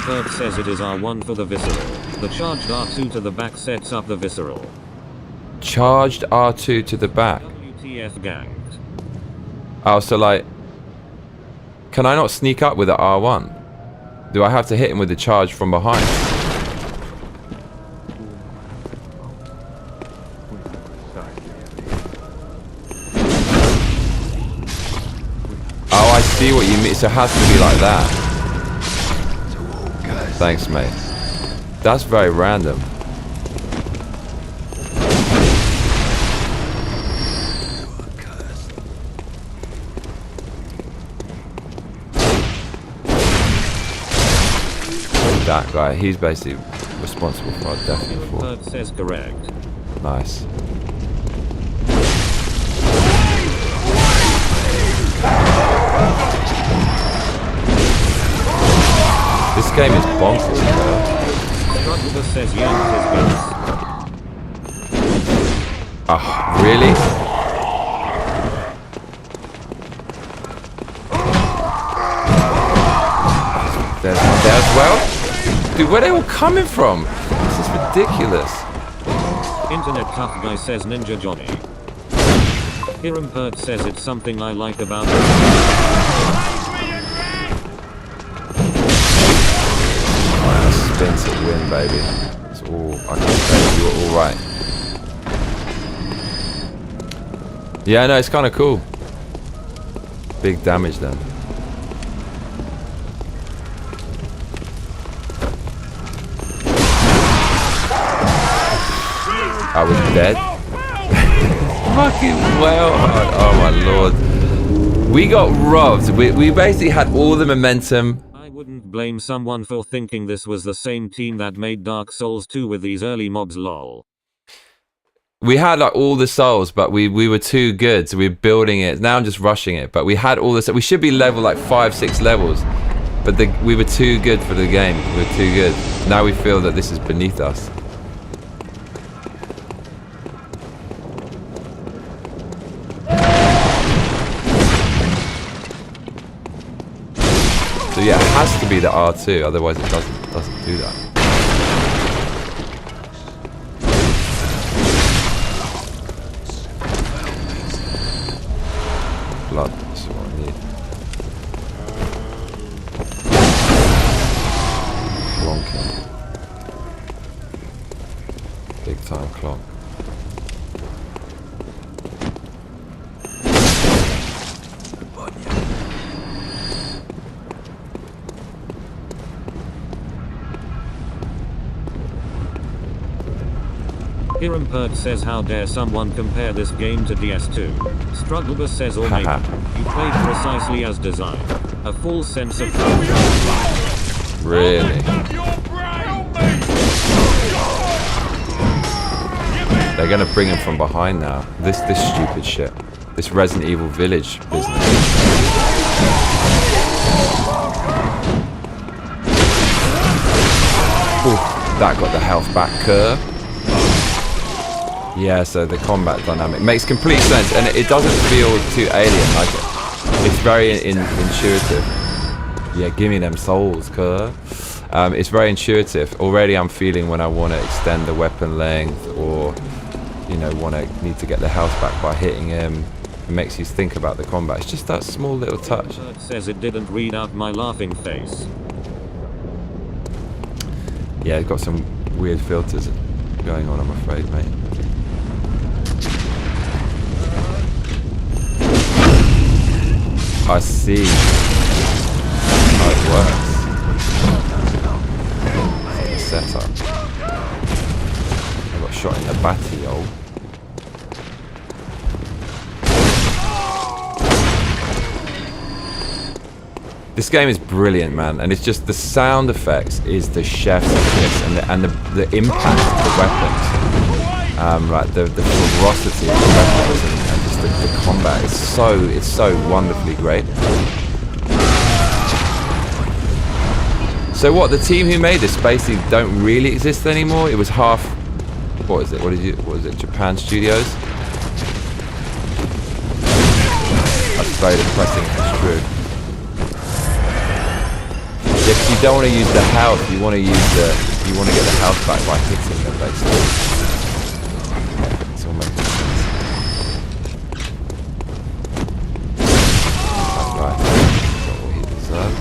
Bird says it is R1 for the visceral. The charged R2 to the back sets up the visceral. Charged R2 to the back. WTF ganked. Oh, so like... Can I not sneak up with the R1? Do I have to hit him with the charge from behind? Oh, I see what you mean. So it has to be like that. Thanks, mate. That's very random. That guy, he's basically responsible for our death before. Bird says correct. Nice. This game is bonkers, bro. Strugglebus says yanked his base. Oh, really? There's one there as well? Dude, where are they all coming from? This is ridiculous. Internet tough guy says Ninja Johnny. Hiram Pert says it's something I like about it. Spin to win, baby. It's all I can say. You're all right. Yeah, no, it's kind of cool. Big damage then. I was dead. Fucking well. Oh my lord. We got robbed. We basically had all the momentum. I wouldn't blame someone for thinking this was the same team that made Dark Souls 2 with these early mobs, lol. We had like all the souls, but we were too good, so we were building it. Now I'm just rushing it, but we had all this. We should be level like 5-6 levels, but we were too good for the game. We were too good. Now we feel that this is beneath us. So yeah, it has to be the R2, otherwise it doesn't do that. Blood, that's what I need. Clonking. Big time clonk. Hiram Pert says how dare someone compare this game to DS2. Strugglebus says or maybe you played precisely as designed. A full sense of Really? They're gonna bring him from behind now. This stupid shit. This Resident Evil Village business. Ooh, that got the health back curve. Yeah, so the combat dynamic makes complete sense, and it doesn't feel too alien. Like it's very intuitive. Yeah, give me them souls, cuz. It's very intuitive. Already, I'm feeling when I want to extend the weapon length, or you know, need to get the health back by hitting him. It makes you think about the combat. It's just that small little touch. Pert says it didn't read out my laughing face. Yeah, it's got some weird filters going on, I'm afraid, mate. I see how it works. It's like a setup. I got shot in the batty, yo. This game is brilliant, man, and it's just the sound effects is the chef's kiss, and the impact of the weapons, like the ferocity of the weapons, and just the combat is so wonderfully great. So what, the team who made this basically don't really exist anymore? It was half, what is it? What is it? Japan Studios? That's very depressing, it's true. Yeah, because you don't want to use the health. You want to get the health back by hitting them, basically. It's all making sense. That's right. Got what he deserved.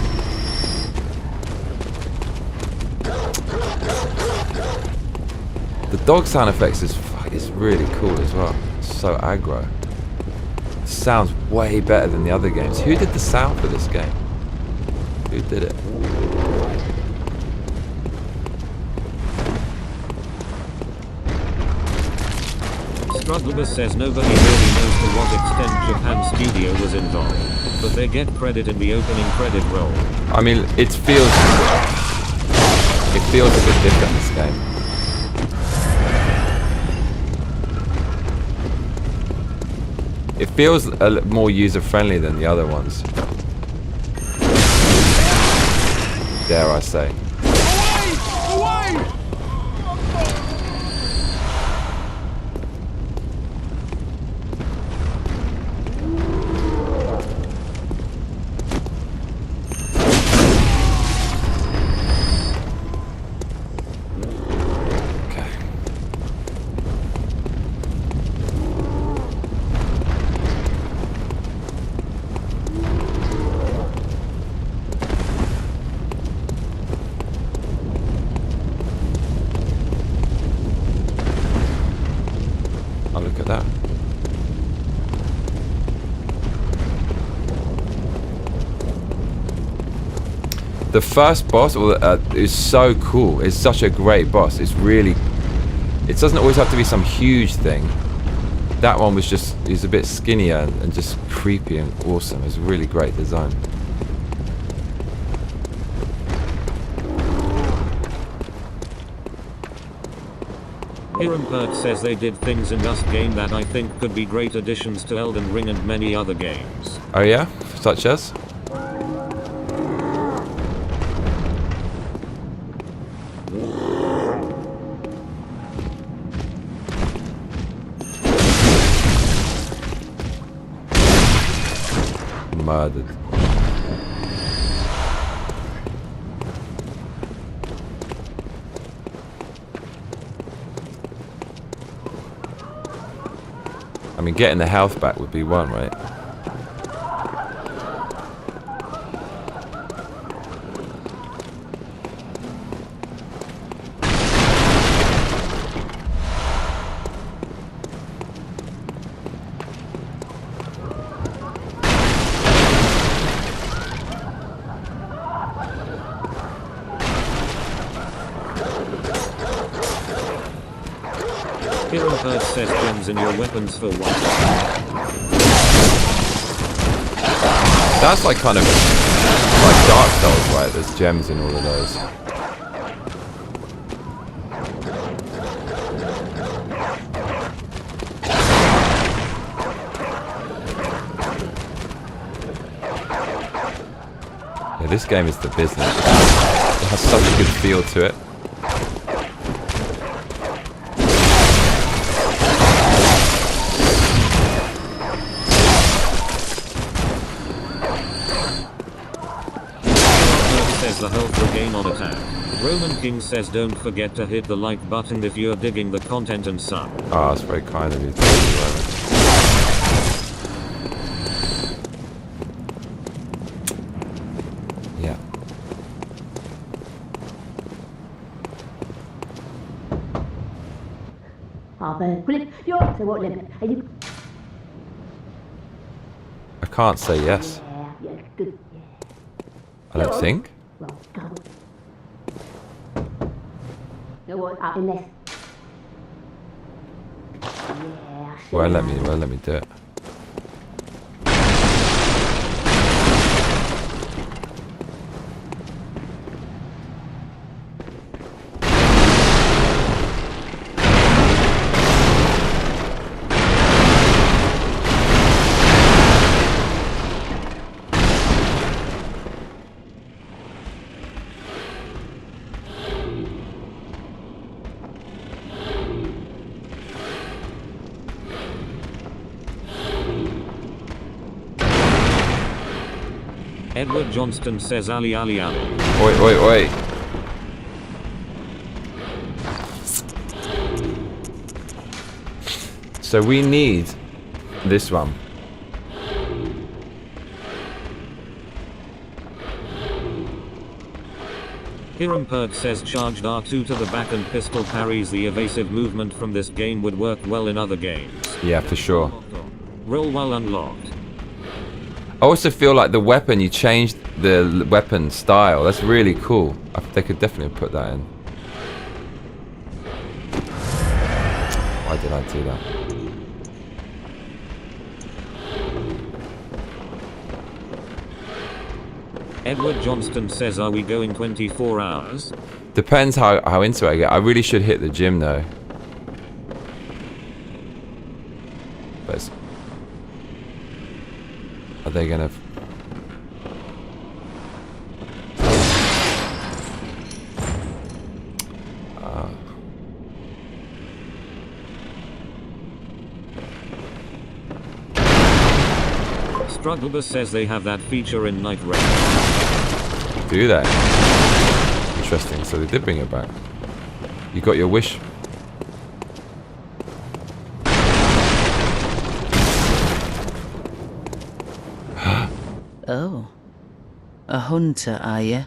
The dog sound effects is really cool as well. It's so aggro. It sounds way better than the other games. Who did the sound for this game? Who did it? Strugglebus says nobody really knows to what extent Japan Studio was involved, but they get credit in the opening credit roll. I mean, it feels a bit different, this game. It feels a more user-friendly than the other ones. Dare I say. that? The first boss is so cool. It's such a great boss. It's really... It doesn't always have to be some huge thing. That one was just... He's a bit skinnier and just creepy and awesome. It's a really great design. Hirenberg says they did things in this game that I think could be great additions to Elden Ring and many other games. Oh yeah? Such as? Murdered. I mean, getting the health back would be one, right? Hirenberg says gems in your weapons for what? That's like kind of like Dark Souls, right? There's gems in all of those. Yeah, this game is the business. It has such a good feel to it. The health regain on attack. Roman King says don't forget to hit the like button if you're digging the content and sub. Oh, that's very kind of you. Yeah. I can't say yes. I don't think. Well, let me do it. Edward Johnston says Ali Ali Ali. Oi, oi, oi. So we need this one. Hirenberg says charged R2 to the back and pistol parries. The evasive movement from this game would work well in other games. Yeah, for sure. Roll while unlocked. I also feel like the weapon, you changed the weapon style. That's really cool. They could definitely put that in. Why did I do that? Edward Johnston says are we going 24 hours? Depends how into it I get. I really should hit the gym though. But are they gonna... Strugglebus says they have that feature in Night Raid. Do that? Interesting, so they did bring it back. You got your wish. Oh. A hunter, are you?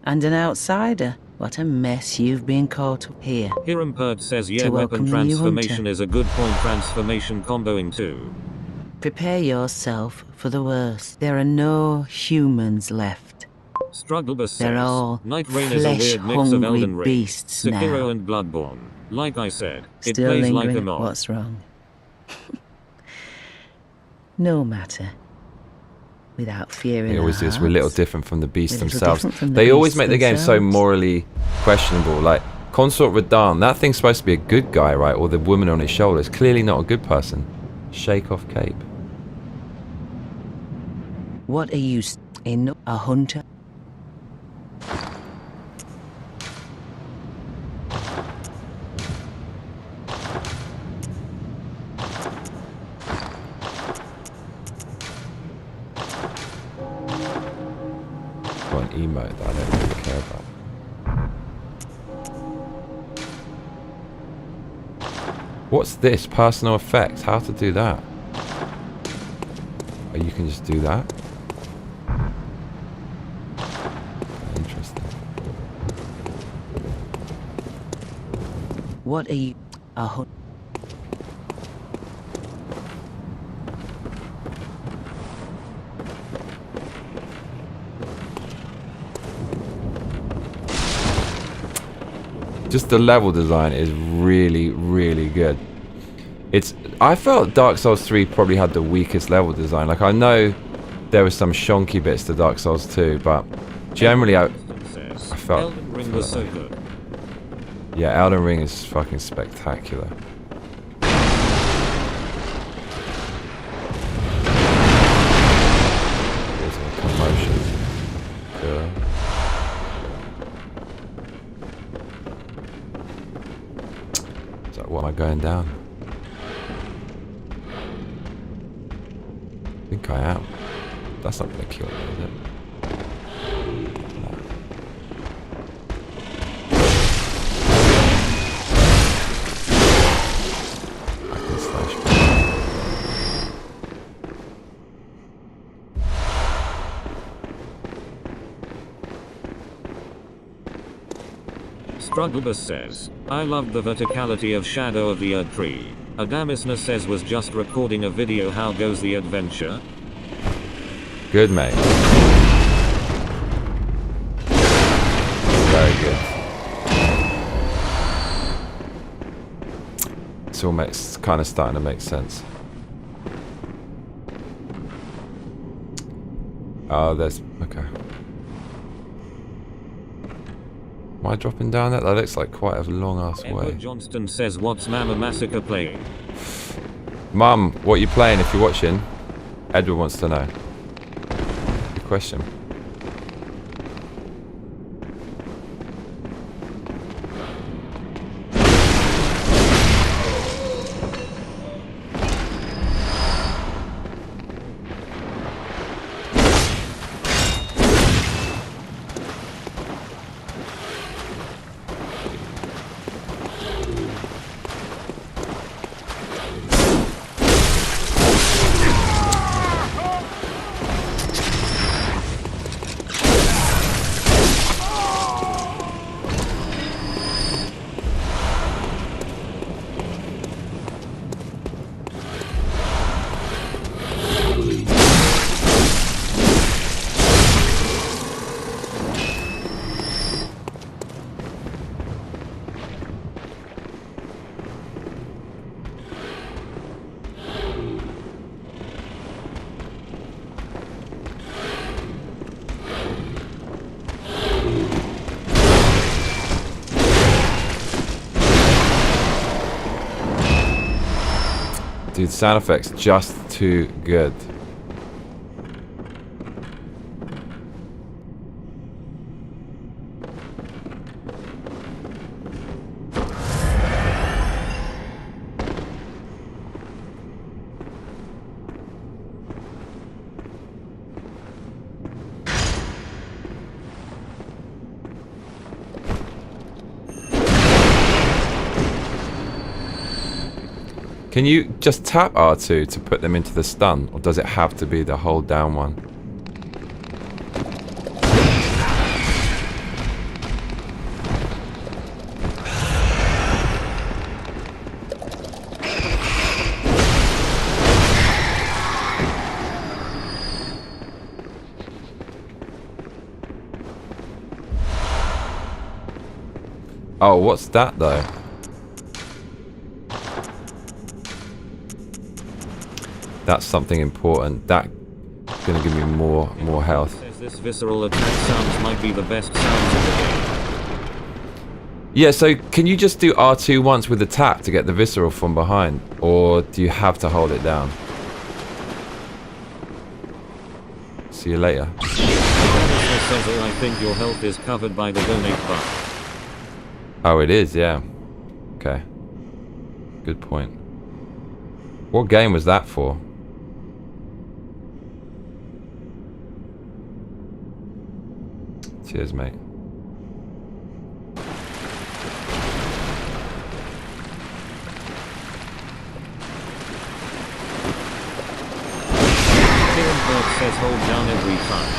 And an outsider? What a mess you've been caught up here. Hirampert says yeah, To weapon welcome the new transformation hunter. is a good point. Transformation comboing too. Prepare yourself for the worst. There are no humans left. Strugglebus They're says, all Night Rain is a weird mix of flesh-hungry Elden Ring, beasts Sekiro now. and Bloodborne. Like I said, it Still plays like lingering. a mod. What's wrong? No matter. Without fear in It our always is. We're a little hearts. different from the beasts We're a little themselves. different from the They always beasts make the game so themselves. morally questionable. Like Consort Radahn, that thing's supposed to be a good guy, right? Or the woman on his shoulders, clearly not a good person. Shake off cape. What are you in a hunter? Got an emote that I don't really care about. What's this? Personal effects. How to do that? Oh, you can just do that? Interesting. What are you a hunter? Just the level design is really, really good. I felt Dark Souls 3 probably had the weakest level design. Like, I know there were some shonky bits to Dark Souls 2, but generally I felt... Elden Ring was so good. Yeah, Elden Ring is fucking spectacular. There's a commotion. Cool. So what am I going down? I think I am. That's not gonna kill me, is it? No. I can slash back. Strugglebus says, I loved the verticality of Shadow of the Erd Tree. Adamisna says was just recording a video. How goes the adventure? Good, mate. Very good. It's all kind of starting to make sense. Oh, there's... Okay. Am I dropping down that? That looks like quite a long-ass way. Edward Johnston says, what's Mama Massacre playing? Mum, what you playing if you're watching? Edward wants to know. Good question. Dude, sound effects just too good. Can you just tap R2 to put them into the stun, or does it have to be the hold down one? Oh, what's that though? That's something important. That's gonna give me more health. Says this visceral attack sounds might be the best sounds in the game. Yeah, so can you just do R2 once with the tap to get the visceral from behind? Or do you have to hold it down? See you later. Says, oh, I think your health is covered by the donate button. Oh, it is, yeah. Okay. Good point. What game was that for? Cheers, mate. Says hold down every time.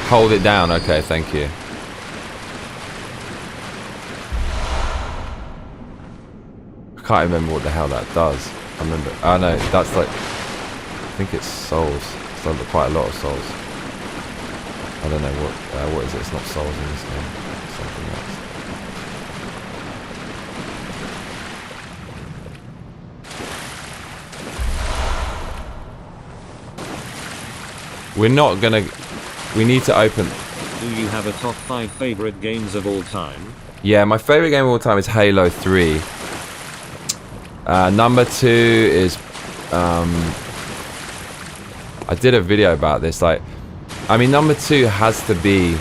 Hold it down, okay, thank you. I can't remember what the hell that does. I remember, oh no, that's like, I think it's souls. It's like quite a lot of souls. I don't know what is it, it's not souls in this game. It's something else. We're not gonna... We need to open... Do you have a top 5 favorite games of all time? Yeah, my favorite game of all time is Halo 3. Number 2 is... I did a video about this. Like, I mean, number 2 has to be...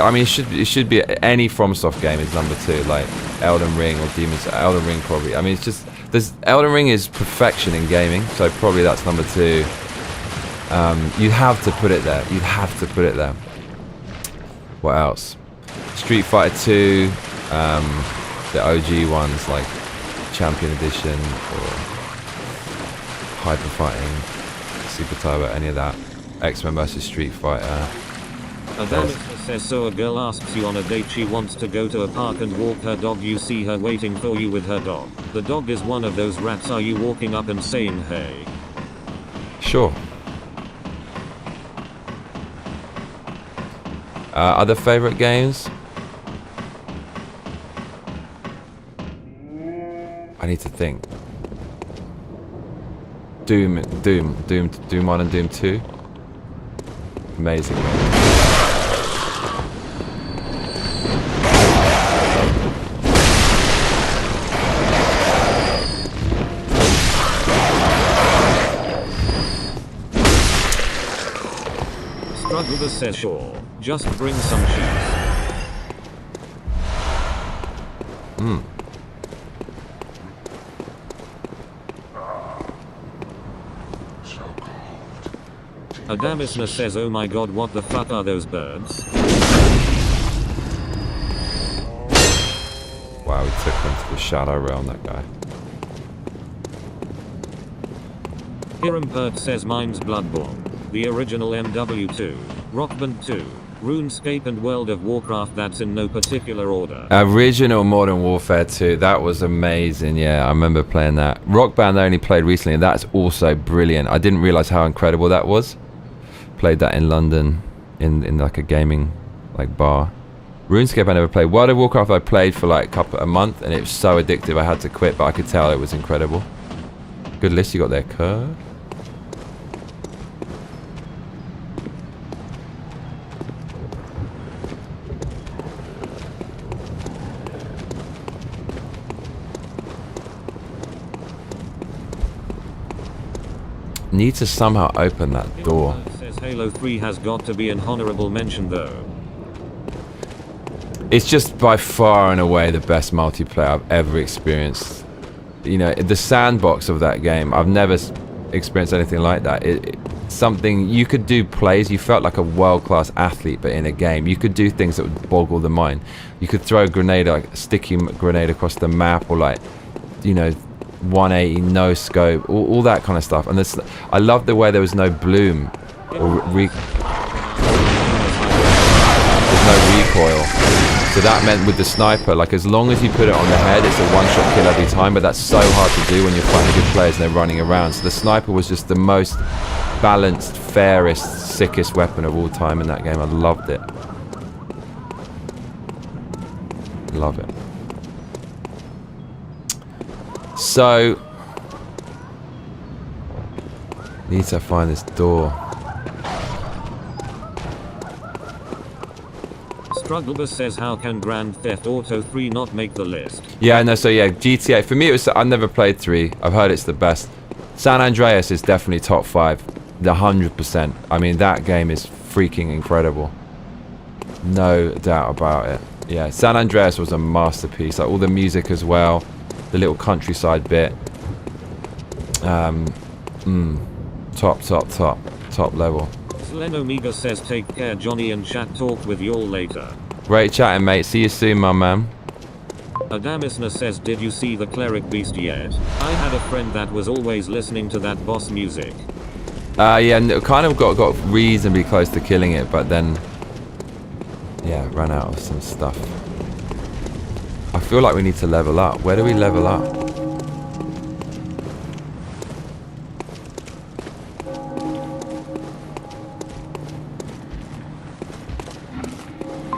I mean, it should be any FromSoft game is number 2, like Elden Ring or Demon's... Elden Ring probably. I mean, it's just... Elden Ring is perfection in gaming, so probably that's number 2. You'd have to put it there. You'd have to put it there. What else? Street Fighter 2, the OG ones like Champion Edition or Hyper Fighting, Super Turbo, any of that. X-Men vs Street Fighter. Says so a girl asks you on a date, she wants to go to a park and walk her dog, you see her waiting for you with her dog. The dog is one of those rats, are you walking up and saying hey? Sure. Other favorite games? I need to think. Doom 1 and Doom 2. Amazing game. Struggler says sure, just bring some cheese. Adamisna says oh my god, what the fuck are those birds? Wow, we took him to the shadow realm, that guy. Hirimpert says mine's Bloodborne, the original MW2, Rock Band 2, RuneScape and World of Warcraft, that's in no particular order. Original Modern Warfare 2, that was amazing, yeah, I remember playing that. Rock Band I only played recently, and that's also brilliant. I didn't realise how incredible that was. Played that in London, in like a gaming like bar. RuneScape I never played. World of Warcraft I played for like a month, and it was so addictive I had to quit, but I could tell it was incredible. Good list you got there, Kerr. Need to somehow open that door. Says Halo 3 has got to be an honorable mention though. It's just by far and away the best multiplayer I've ever experienced. You know, the sandbox of that game, I've never experienced anything like that. Something you could do plays, you felt like a world-class athlete, but in a game. You could do things that would boggle the mind. You could throw a grenade, like a sticky grenade across the map, or like, you know, 180 no scope, all that kind of stuff. And this, I love the way there was no bloom or there's no recoil. So that meant with the sniper, like as long as you put it on the head, it's a one-shot kill every time. But that's so hard to do when you're fighting good players and they're running around. So the sniper was just the most balanced, fairest, sickest weapon of all time in that game. I loved it. Love it. So, need to find this door. Strugglebus says, how can Grand Theft Auto 3 not make the list? Yeah, no, so yeah, GTA. For me, it was. I've never played 3. I've heard it's the best. San Andreas is definitely top 5. The 100%. I mean, that game is freaking incredible. No doubt about it. Yeah, San Andreas was a masterpiece. Like all the music as well, the little countryside bit. Top level. Slen Omega says, take care Johnny, and chat talk with y'all later. Great chatting, mate. See you soon, my man. Adamisna says, did you see the Cleric beast yet? I had a friend that was always listening to that boss music. Yeah, kind of got reasonably close to killing it, but then, yeah, ran out of some stuff. I feel like we need to level up. Where do we level up?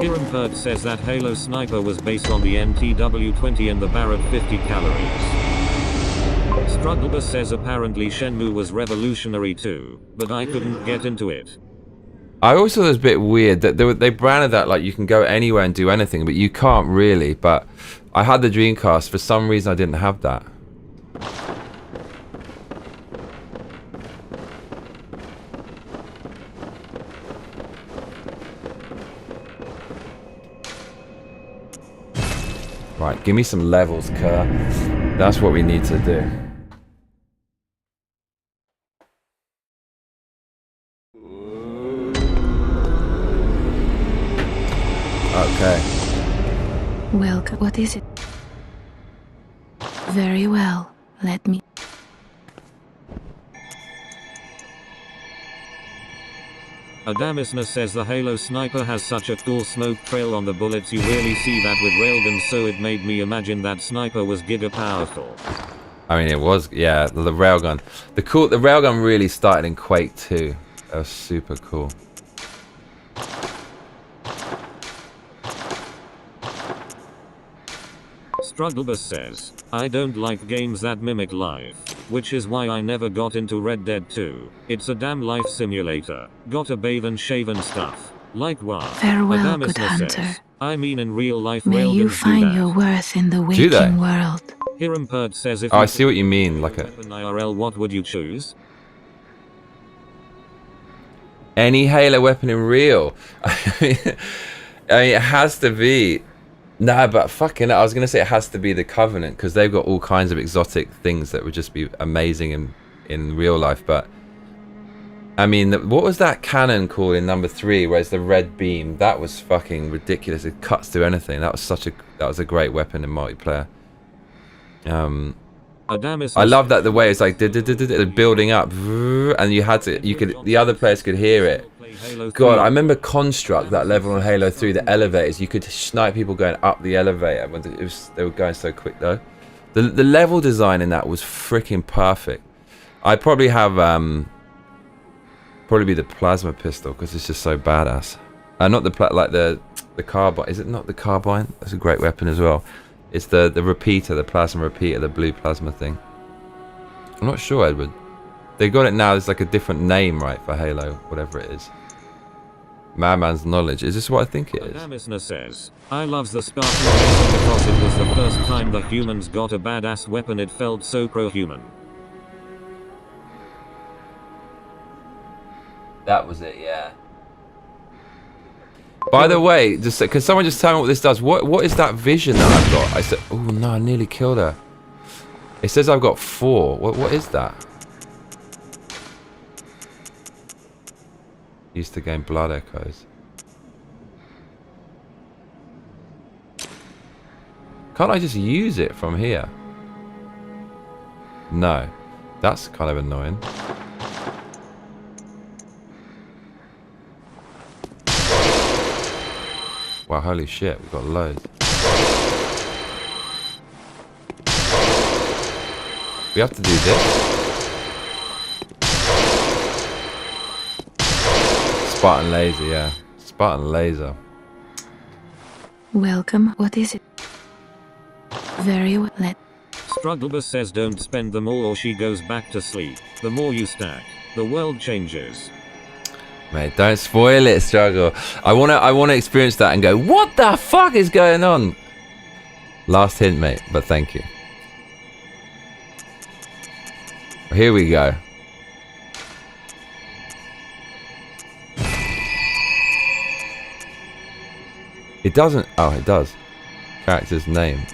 Hiram says that Halo Sniper was based on the NTW-20 and the Barrett 50 calories. Strugglebus says apparently Shenmue was revolutionary too, but I couldn't get into it. I always thought it was a bit weird that they branded that like you can go anywhere and do anything, but you can't really. But I had the Dreamcast. For some reason, I didn't have that. Right, give me some levels, Kerr. That's what we need to do. Okay. Welcome. What is it? Very well. Let me. Adamisna says the Halo Sniper has such a cool smoke trail on the bullets, you really see that with railguns, so it made me imagine that sniper was giga powerful. I mean, it was, yeah, the railgun. The railgun really started in Quake 2. That was super cool. Strugglebus says, I don't like games that mimic life, which is why I never got into Red Dead 2. It's a damn life simulator. Gotta bathe and shave and stuff. Like what? Farewell, good hunter. Says, I mean, in real life, May you find your worth in the waking world. Hirampert says, if I see what you mean, like a IRL, what would you choose? Any Halo weapon in real. I mean, it has to be. Nah, but fucking, I was gonna say it has to be the Covenant because they've got all kinds of exotic things that would just be amazing in real life. But I mean, what was that cannon called in number 3? Where it's the red beam? That was fucking ridiculous. It cuts through anything. That was a great weapon in multiplayer. I love that the way it's like building up, and the other players could hear it. God, I remember Construct, that level on Halo 3, the elevators. You could snipe people going up the elevator when they were going so quick though. The level design in that was freaking perfect. I'd probably have probably be the plasma pistol because it's just so badass. Not the the carbine. Is it not the carbine? That's a great weapon as well. It's the repeater, the plasma repeater, the blue plasma thing. I'm not sure, Edward. They got it now. There's like a different name, right, for Halo, whatever it is. Madman's knowledge. Is this what I think it is? Adamisna says, I love the Spartan because it was the first time the humans got a badass weapon. It felt so pro-human. That was it, yeah. By the way, can someone just tell me what this does? What is that vision that I've got? I said, oh no, I nearly killed her. It says I've got 4. What is that? Used to gain blood echoes. Can't I just use it from here? No. That's kind of annoying. Wow, holy shit, we've got loads. We have to do this. Spartan laser, yeah. Spartan laser. Welcome. What is it? Very well. Strugglebus says don't spend them all or she goes back to sleep. The more you stack, the world changes. Mate, don't spoil it, Struggle. I wanna experience that and go, what the fuck is going on? Last hint, mate, but thank you. Here we go. It doesn't. Oh, it does. Character's name.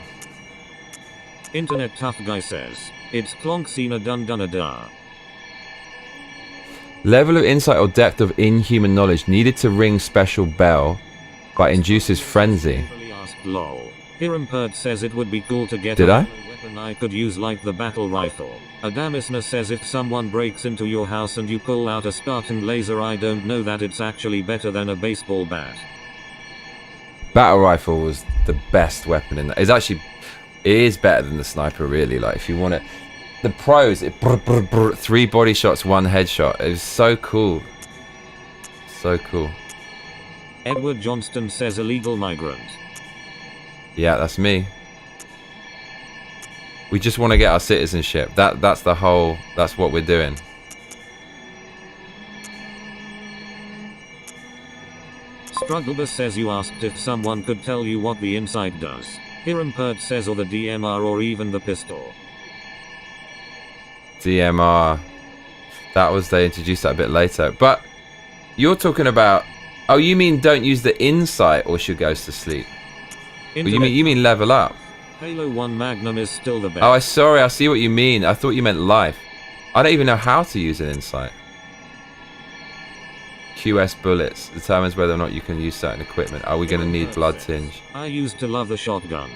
Internet Tough Guy says, it's Clonksina dun dun da. Level of insight or depth of inhuman knowledge needed to ring special bell, but induces frenzy. Lol. Hirampert says it would be cool to get Did a I? weapon I could use like the battle rifle. Adamisna says if someone breaks into your house and you pull out a Spartan laser, I don't know that it's actually better than a baseball bat. Battle rifle was the best weapon in that. It's actually, it is better than the sniper, really. Like, if you want it, the pros, it 3 body shots, 1 headshot. It was so cool. So cool. Edward Johnston says illegal migrant. Yeah, that's me. We just want to get our citizenship. That's the whole. That's what we're doing. Strugglebus says you asked if someone could tell you what the inside does. Hirampert says or the DMR or even the pistol. DMR. That was, they introduced that a bit later. But you're talking about. Oh, you mean don't use the insight or she goes to sleep? Well, you mean level up? Halo 1 Magnum is still the best. Oh, sorry. I see what you mean. I thought you meant life. I don't even know how to use an insight. QS bullets determines whether or not you can use certain equipment. Are we going to need blood tinge? I used to love the shotgun.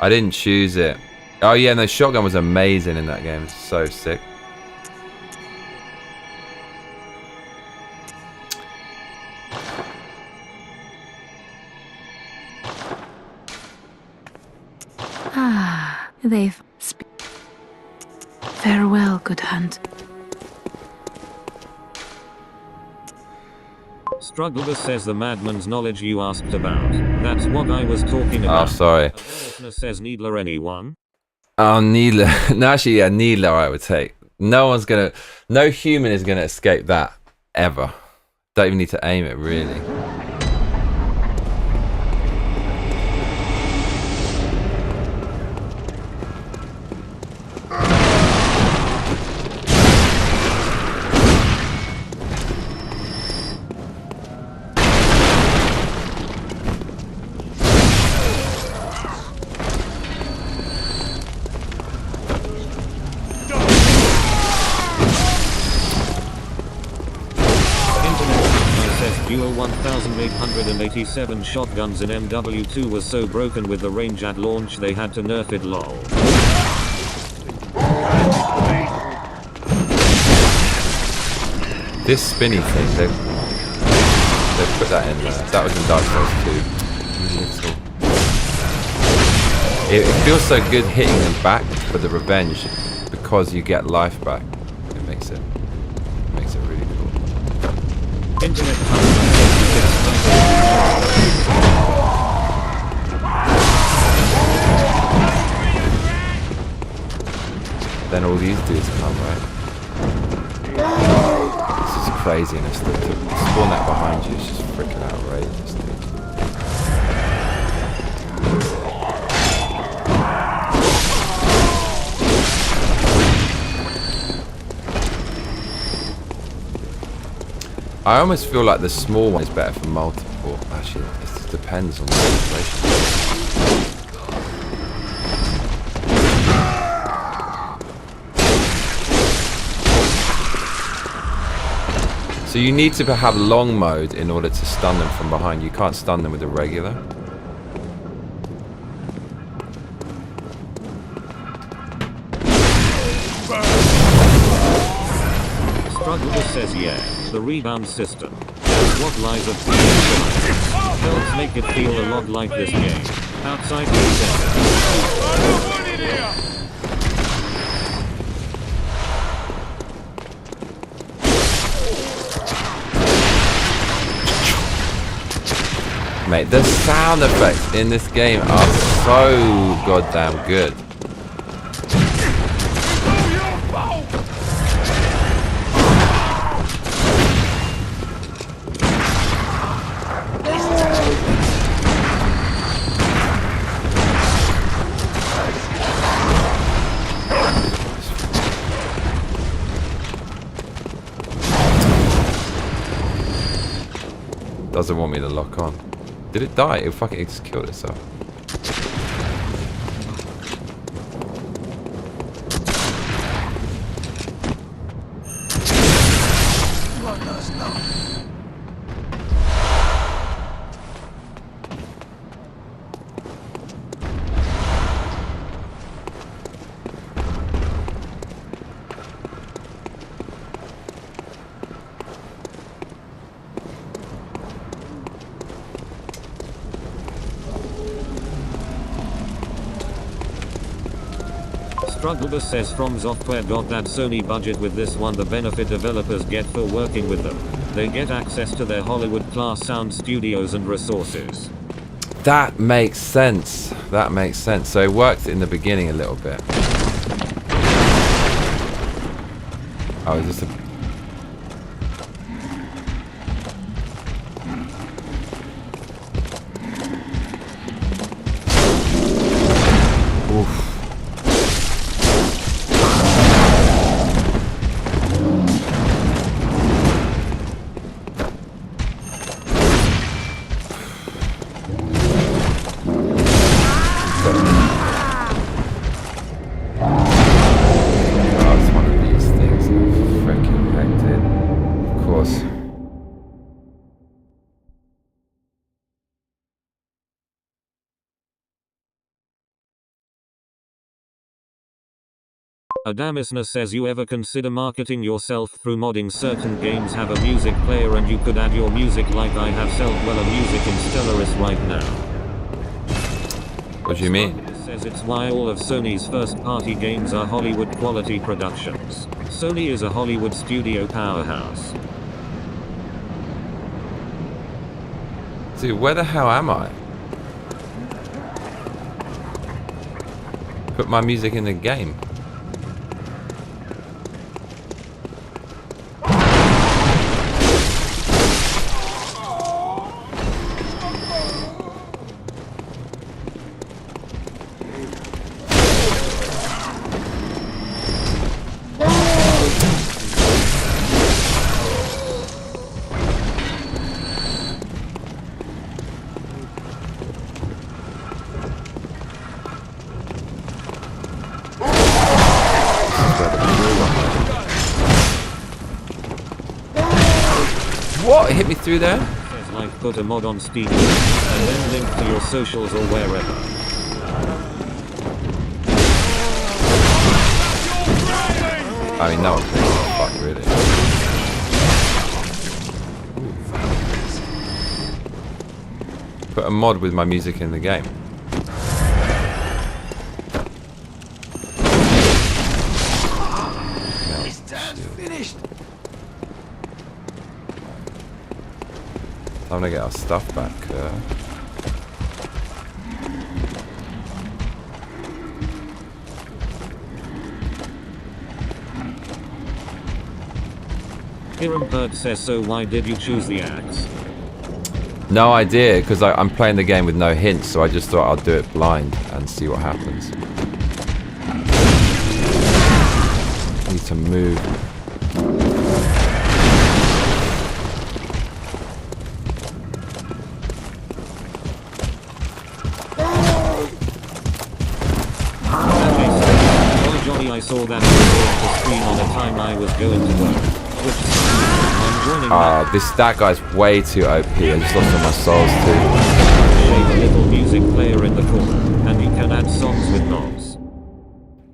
I didn't choose it. Oh yeah, no, shotgun was amazing in that game. It's so sick. Ah, they've. Farewell, good hunt. Strugglebus says the madman's knowledge you asked about. That's what I was talking about. Oh, sorry. Says Needler anyone? Oh, Needler. No, actually, yeah, Needler I would take. No human is gonna escape that ever. Don't even need to aim it, really. Dual 1887 shotguns in MW2 was so broken with the range at launch they had to nerf it, lol. This spinny thing, they put that in there. That was in Dark Souls 2. It feels so good hitting them back for the revenge because you get life back. It makes it really cool. Internet Then all these dudes come, right? This is craziness. To spawn that behind you is just freaking outrageous, dude. I almost feel like the small one is better for multiple. Actually, it just depends on the situation. So you need to have long mode in order to stun them from behind. You can't stun them with a regular. Struggle says yeah, the rebound system. What lies at helps make it feel a lot like this game. Outside the Mate, the sound effects in this game are so goddamn good. Doesn't want me to lock on. Did it die? It fucking just killed itself. Strugglebus says From Software got that Sony budget with this one. The benefit developers get for working with them. They get access to their Hollywood class sound studios and resources. That makes sense. That makes sense. So it worked in the beginning a little bit. Oh, is this a... Oof. Adamisna says you ever consider marketing yourself through modding? Certain games have a music player and you could add your music like I have Self-Dweller music in Stellaris right now. What do you mean? Says it's why all of Sony's first-party games are Hollywood quality productions. Sony is a Hollywood studio powerhouse. Dude, where the hell am I? Put my music in the game. What? It hit me through there? Says like put a mod on Steam and then link to your socials or wherever. I mean, no one plays this fuck, really. Put a mod with my music in the game. Time to get our stuff back. Hiram Pert says, so why did you choose the axe? No idea, because I'm playing the game with no hints, so I just thought I'll do it blind and see what happens. I need to move. Johnny, I saw that the screen on a time I was going to work. I'm joining that guy's way too OP. I just lost all my souls too. Shape a little music player in the corner, and you can add songs with knobs.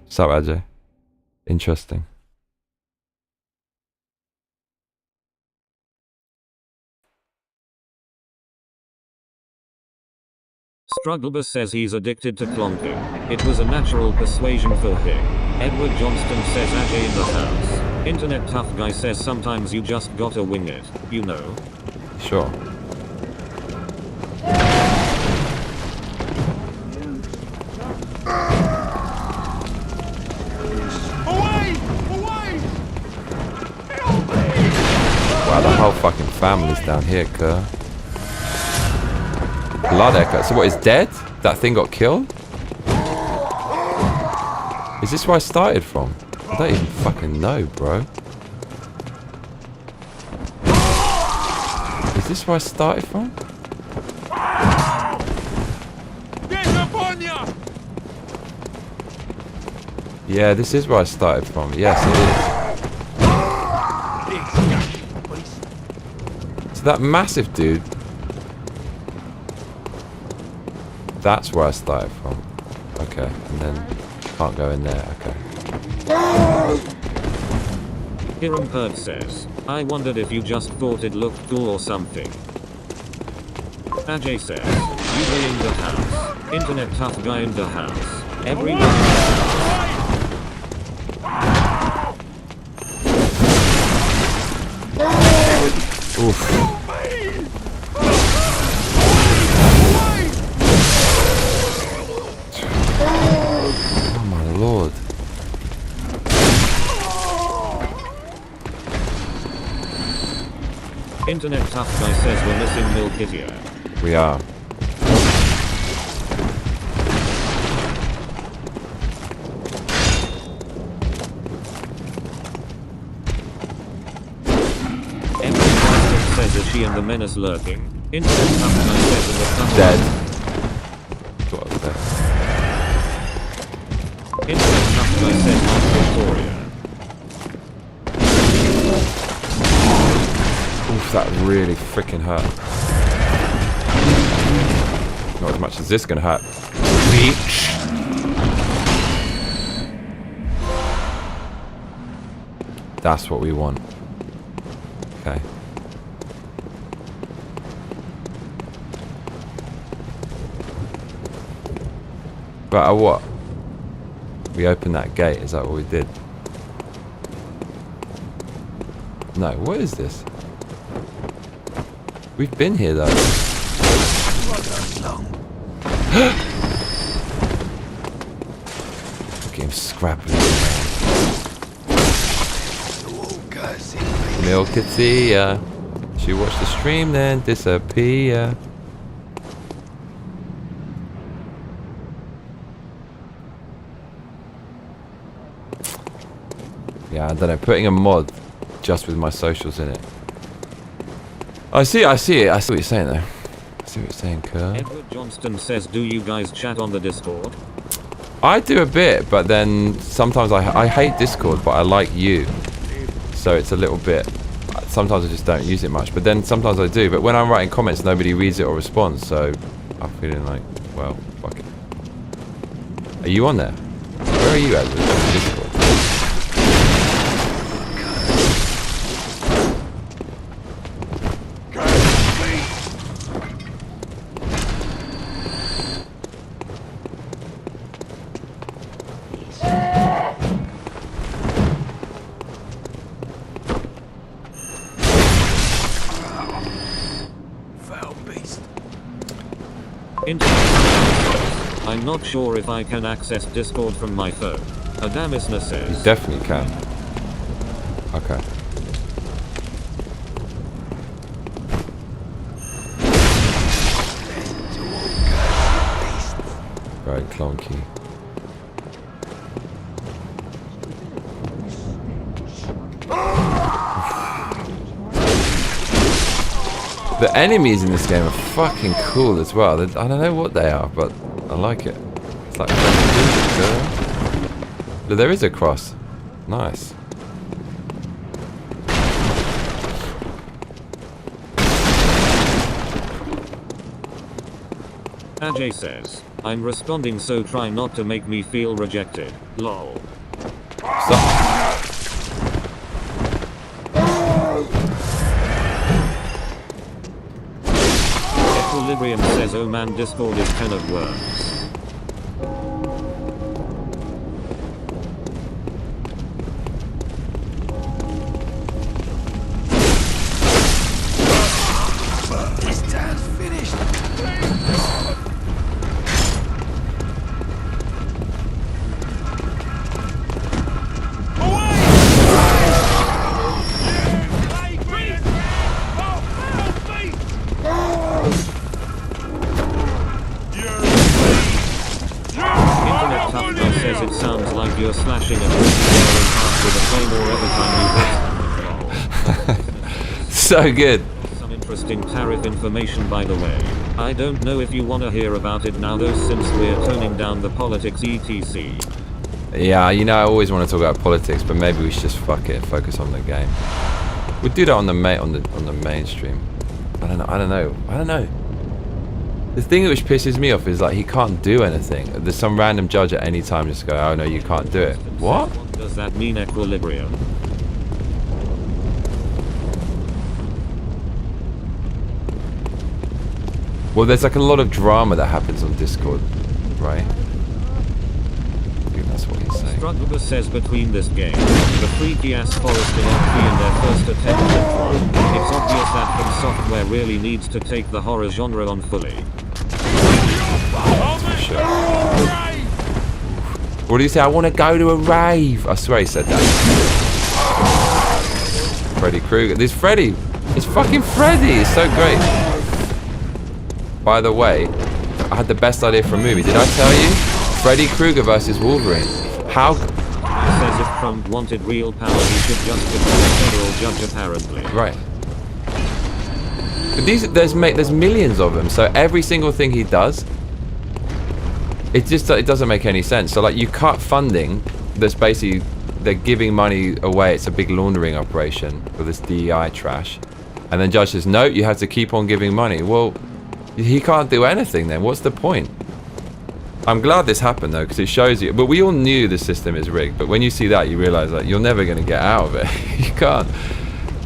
Sup, Ajay? Interesting. Strugglebus says he's addicted to clonking. It was a natural persuasion for him. Edward Johnston says Ajay in the house. Internet tough guy says sometimes you just gotta wing it, you know. Sure. of fucking families down here, cuz. Blood echo. So what, is dead? That thing got killed? Is this where I started from? I don't even fucking know, bro. Is this where I started from? Yeah, this is where I started from. Yes, it is. So that massive dude. That's where I started from. Okay, and then can't go in there. Okay. Hiram Perd says, I wondered if you just thought it looked cool or something. Ajay says, usually in the house. Internet tough guy in the house. Everyone. Oof. Oh my lord. Internet tough guy says we're missing Milk here. We are. Is she and the menace lurking? Internet tough guy says in the tunnel. Dead. That's what I was there. Internet tough guy says Aunt Victoria. Oof, that really freaking hurt. Not as much as this gonna hurt. Leech. That's what we want. Okay. But what? We opened that gate, is that what we did? No, what is this? We've been here though. Look at him scrabbling around. Milkatia. She watched the stream then disappear. Yeah, I don't know, putting a mod just with my socials in it. I see it. I see what you're saying though. I see what you're saying, Kerr. Edward Johnston says, do you guys chat on the Discord? I do a bit, but then sometimes I hate Discord, but I like you. So it's a little bit, sometimes I just don't use it much, but then sometimes I do. But when I'm writing comments, nobody reads it or responds, so I'm feeling like, well, fuck it. Are you on there? Where are you, Edward? Discord. I'm not sure if I can access Discord from my phone. Adamisna says. You definitely can. Okay. Very clunky. The enemies in this game are fucking cool as well. I don't know what they are, but I like it. It's like but there is a cross. Nice. Ajay says, I'm responding, so try not to make me feel rejected. Lol. Stop. Equilibrium says, oh man, Discord is kind of worms. like you're slashing a in half with a claymore every time you So good. Some interesting tariff information, by the way. I don't know if you wanna hear about it now though, since we're toning down the politics etc. Yeah, you know, I always want to talk about politics, but maybe we should just fuck it, focus on the game. We'll do that on the mainstream. I don't know. The thing which pisses me off is like he can't do anything. There's some random judge at any time just go, oh no, you can't do it. What? Does that mean equilibrium? Well, there's like a lot of drama that happens on Discord, right? I think that's what he's saying. Strugglebus says between this game, the freaky ass forest in LP and their first attempt at one, it's obvious that From Software really needs to take the horror genre on fully. For sure. What do you say? I want to go to a rave. I swear he said that. Freddy Krueger. This Freddy. It's fucking Freddy. It's so great. By the way, I had the best idea for a movie. Did I tell you? Freddy Krueger versus Wolverine. How? He says if Trump wanted real power, he should just become a federal judge, apparently. Right. But there's millions of them. So every single thing he does, it doesn't make any sense. So like you cut funding, that's basically they're giving money away. It's a big laundering operation for this DEI trash, and then judge says no, you have to keep on giving money. Well, he can't do anything then. What's the point? I'm glad this happened though, because it shows you. But we all knew the system is rigged. But when you see that, you realize that you're never going to get out of it. You can't.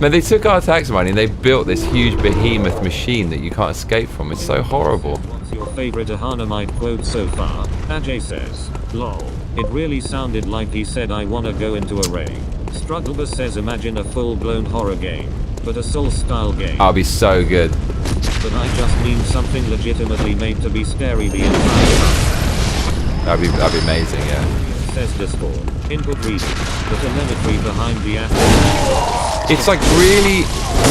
Man, they took our tax money and they built this huge behemoth machine that you can't escape from. It's so horrible. What's your favorite Ahanamite quote so far? Ajay says, lol. It really sounded like he said I wanna go into a rave. Strugglebus says imagine a full-blown horror game, but a Soul-style game. I'll be so good. But I just mean something legitimately made to be scary the entire time. That'd be amazing, yeah. Says Discord. Input reason. The telemetry behind the app. It's like really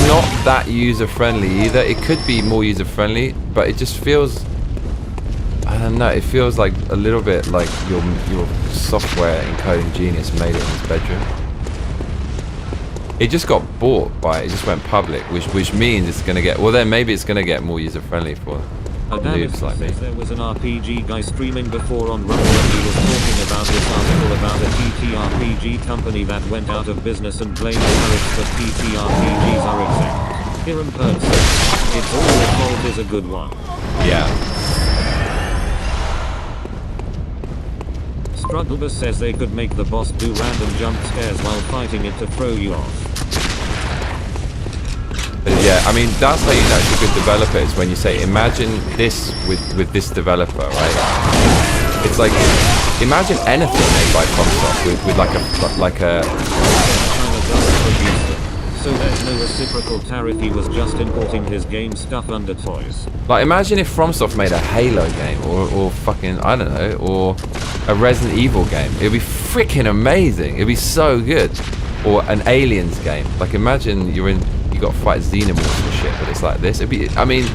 not that user-friendly either. It could be more user-friendly, but it just feels, I don't know, it feels like a little bit like your software encoding genius made it in his bedroom. It just got bought by, it just went public, which means it's gonna get, well then maybe it's gonna get more user-friendly for noobs like me. There was an RPG guy streaming before on Rumble and he was talking about this article about a TTRPG company that went out of business and blamed tariffs, but TTRPGs are exempt. Hiram Pert says, it's all your fault is a good one. Yeah. Strugglebus says they could make the boss do random jump scares while fighting it to throw you off. Yeah, I mean, that's how you know it's a good developer, is when you say, imagine this with this developer, right? It's like, imagine anything made by FromSoft with like a... So there's no reciprocal tariff, he was just importing his game stuff under toys. Like, imagine if FromSoft made a Halo game, or fucking, I don't know, or a Resident Evil game. It'd be freaking amazing. It'd be so good. Or an Aliens game. Like, imagine you got to fight xenomorphs and shit, but it's like this. It'd be, I mean,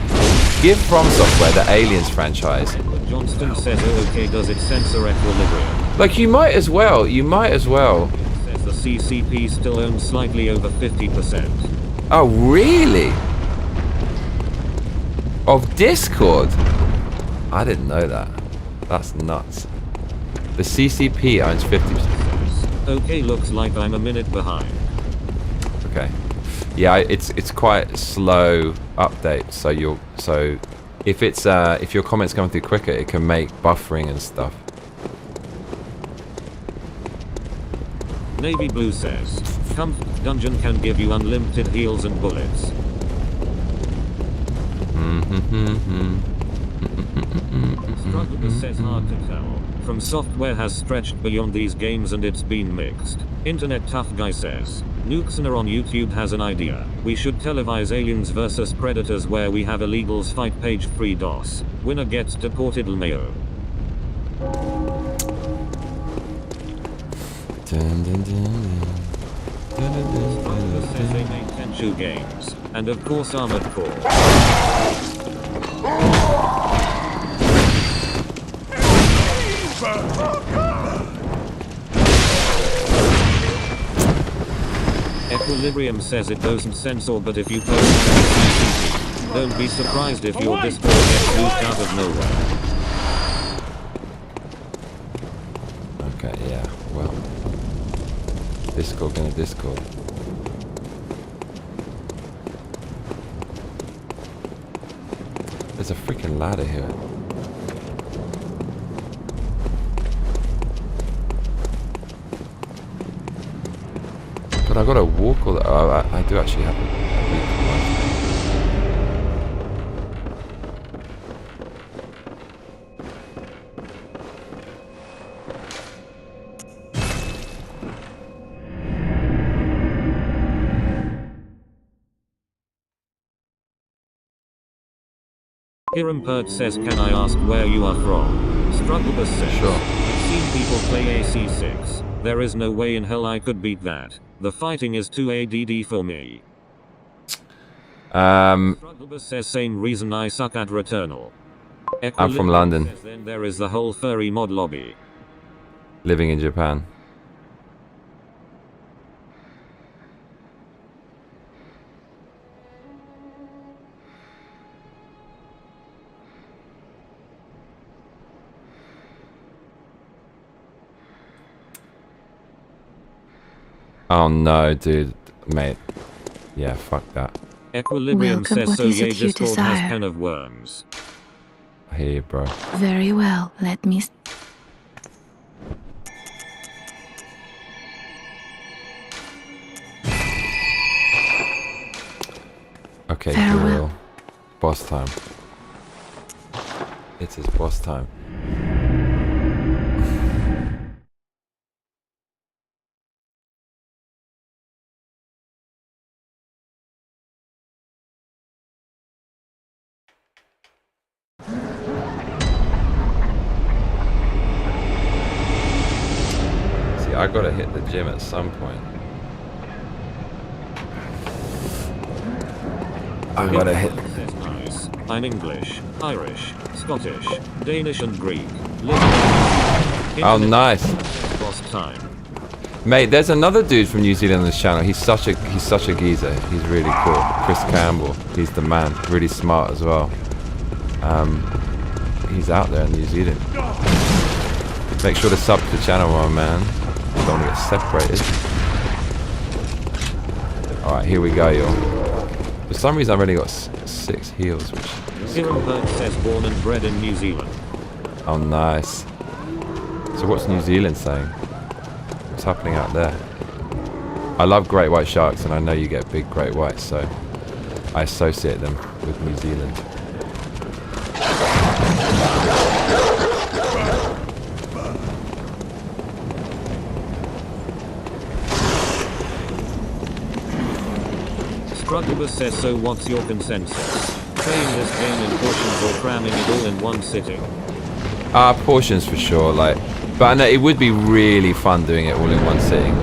give From Software the Aliens franchise. Johnston says, oh, okay, does it censor equilibrium? Like, you might as well. It says the CCP still owns slightly over 50%. Oh, really? Of Discord? I didn't know that. That's nuts. The CCP owns 50%. Okay, looks like I'm a minute behind. Okay. Yeah, it's quite slow update. So if your comments come through quicker, it can make buffering and stuff. Navy Blue says, Comfort Dungeon can give you unlimited heals and bullets. Strugglebus says hard to tell. From Software has stretched beyond these games and it's been mixed. Internet Tough Guy says, Nukesner on YouTube has an idea. We should televise Aliens vs Predators where we have illegals fight page 3 DOS. Winner gets deported LMAO. Strugglebus says they made Tenchu games. And of course Armored Core. Equilibrium says it doesn't censor, but if you post don't be surprised if your Discord gets boosted out of nowhere. Okay, yeah, well. Discord gonna Discord. There's a freaking ladder here. But I gotta walk all the... Oh, I do actually have a Hirampert says, can I ask where you are from? Strugglebus says, sure. I've seen people play AC6. There is no way in hell I could beat that. The fighting is too ADD for me. Strugglebus says, same reason I suck at Returnal. I'm from London. Says, then there is the whole furry mod lobby. Living in Japan. Oh no, dude, mate. Yeah, fuck that. Equilibrium Welcome, says, what so is yay, it you Discord has desire? pen of worms. I hear you, bro. Very well, let me... Okay, Farewell. Drill. Boss time. It is boss time. See, I gotta hit the gym at some point. I gotta hit. Says nice. I'm English, Irish, Scottish, Danish and Greek. Oh, nice. Boss time. Mate, there's another dude from New Zealand on this channel. He's such a geezer. He's really cool. Chris Campbell. He's the man. Really smart as well. He's out there in New Zealand. Make sure to sub to the channel, my man. You don't want to get separated. Alright, here we go, y'all. For some reason, I've only got 6 heals, which is cool. Hirampert says, born and bred in New Zealand. Oh, nice. So what's New Zealand saying? What's happening out there? I love great white sharks, and I know you get big great whites, so I associate them with New Zealand. Strugglebus says, so what's your consensus? Playing this game in portions or cramming it all in one sitting? Portions for sure, like, but I know it would be really fun doing it all in one sitting.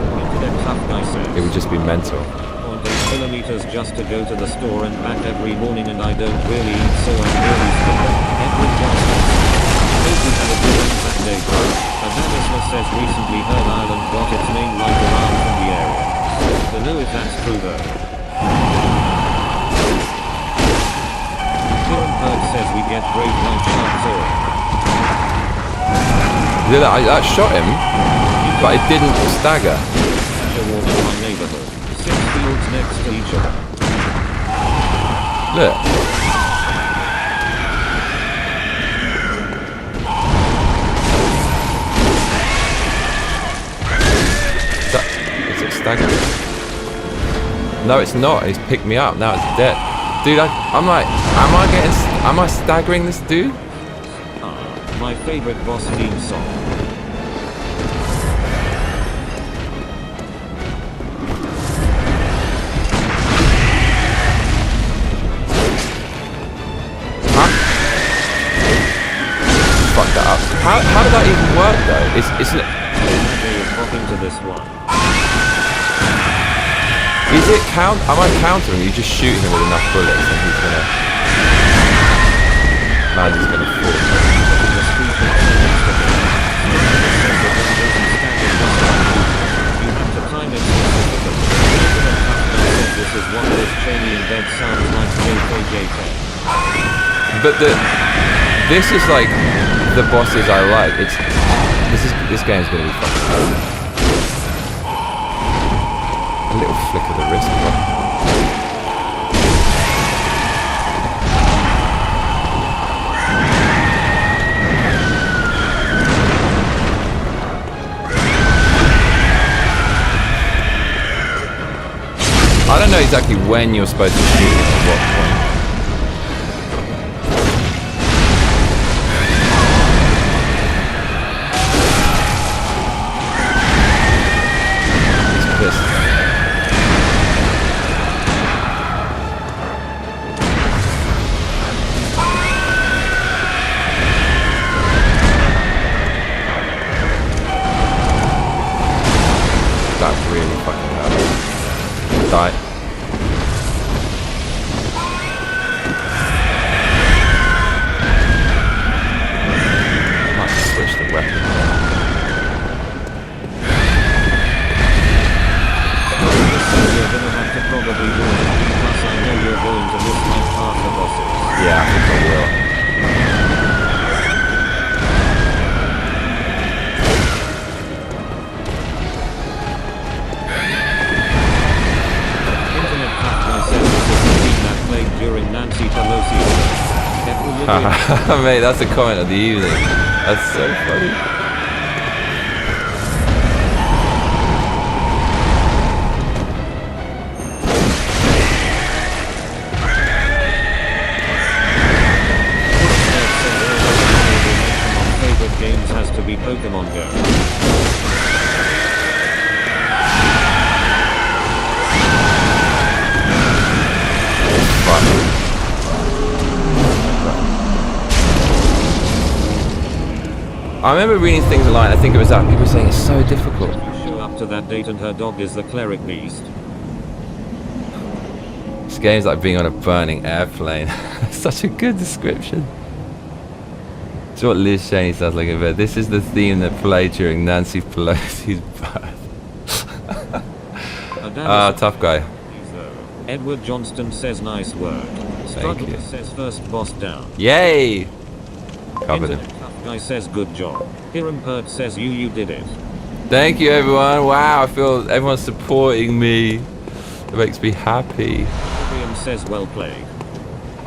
It would just be mental. 0.8 kilometers just to go to the store and back every morning, and I don't really eat, so I'm really scared. Edward Johnson. Hope you have a good Saturday, bro. Avanismus says, recently heard Ireland got its name right around from the area. Don't know if that's true though. Hirampert says we get great white sharks oil. Yeah, I shot him, but it didn't stagger. Walk in my neighborhood. 6 fields next to each other. Look. Is it staggering? No, it's not. He's picked me up. Now it's dead. Dude, I'm like, am I staggering this dude? My favorite boss theme song. Fuck that up. How did that even work though? Isn't it? To this one. Is it count? Am I countering? You just shoot him with enough bullets and he's gonna. Man, he's gonna fall. But this is like the bosses I like. This game's gonna be fucking hard. A little flick of the wrist. I don't know exactly when you're supposed to shoot him at what point. He's pissed. That really fucking hurt. Die. Might switch the weapon. You're gonna have to probably do it. Plus I know you're going to miss my half the bosses. Yeah, I think I will. During Nancy Pelosi. Mate, that's a comment of the evening. That's so funny. Favorite games has to be Pokemon Go. I remember reading things online. I think it was that people were saying it's so difficult. Show up to that date and her dog is the Cleric beast. This game's like being on a burning airplane. Such a good description. It's what Liz Shaney sounds like in bed. This is the theme that played during Nancy Pelosi's birth. Tough guy. Edward Johnston says nice work. Struggler says first boss down. Yay! Covered him. Tough guy says good job. Hiram Pert says you did it. Thank you everyone. Wow, I feel everyone's supporting me. It makes me happy. William says well played.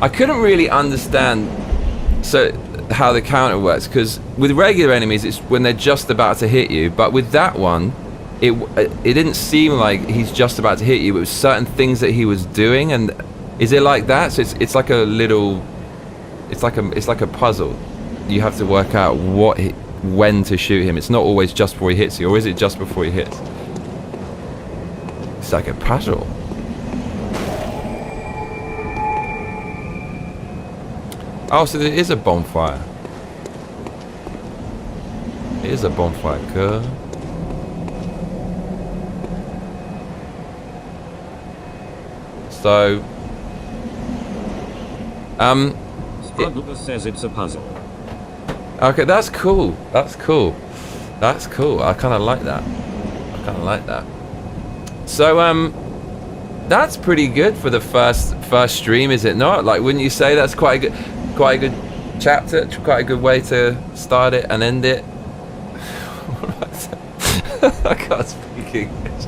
I couldn't really understand how the counter works, because with regular enemies it's when they're just about to hit you, but with that one it didn't seem like he's just about to hit you. It was certain things that he was doing. And is it like that? So it's like a little, it's like a puzzle. You have to work out when to shoot him. It's not always just before he hits you, or is it just before he hits? It's like a puzzle. Oh, so there is a bonfire. It is a bonfire, girl. So, Struggler says it's a puzzle. Okay, that's cool. That's cool. That's cool. I kind of like that. I kind of like that. So, that's pretty good for the first stream, is it not? Like, wouldn't you say that's quite a good chapter, quite a good way to start it and end it? I can't speak English.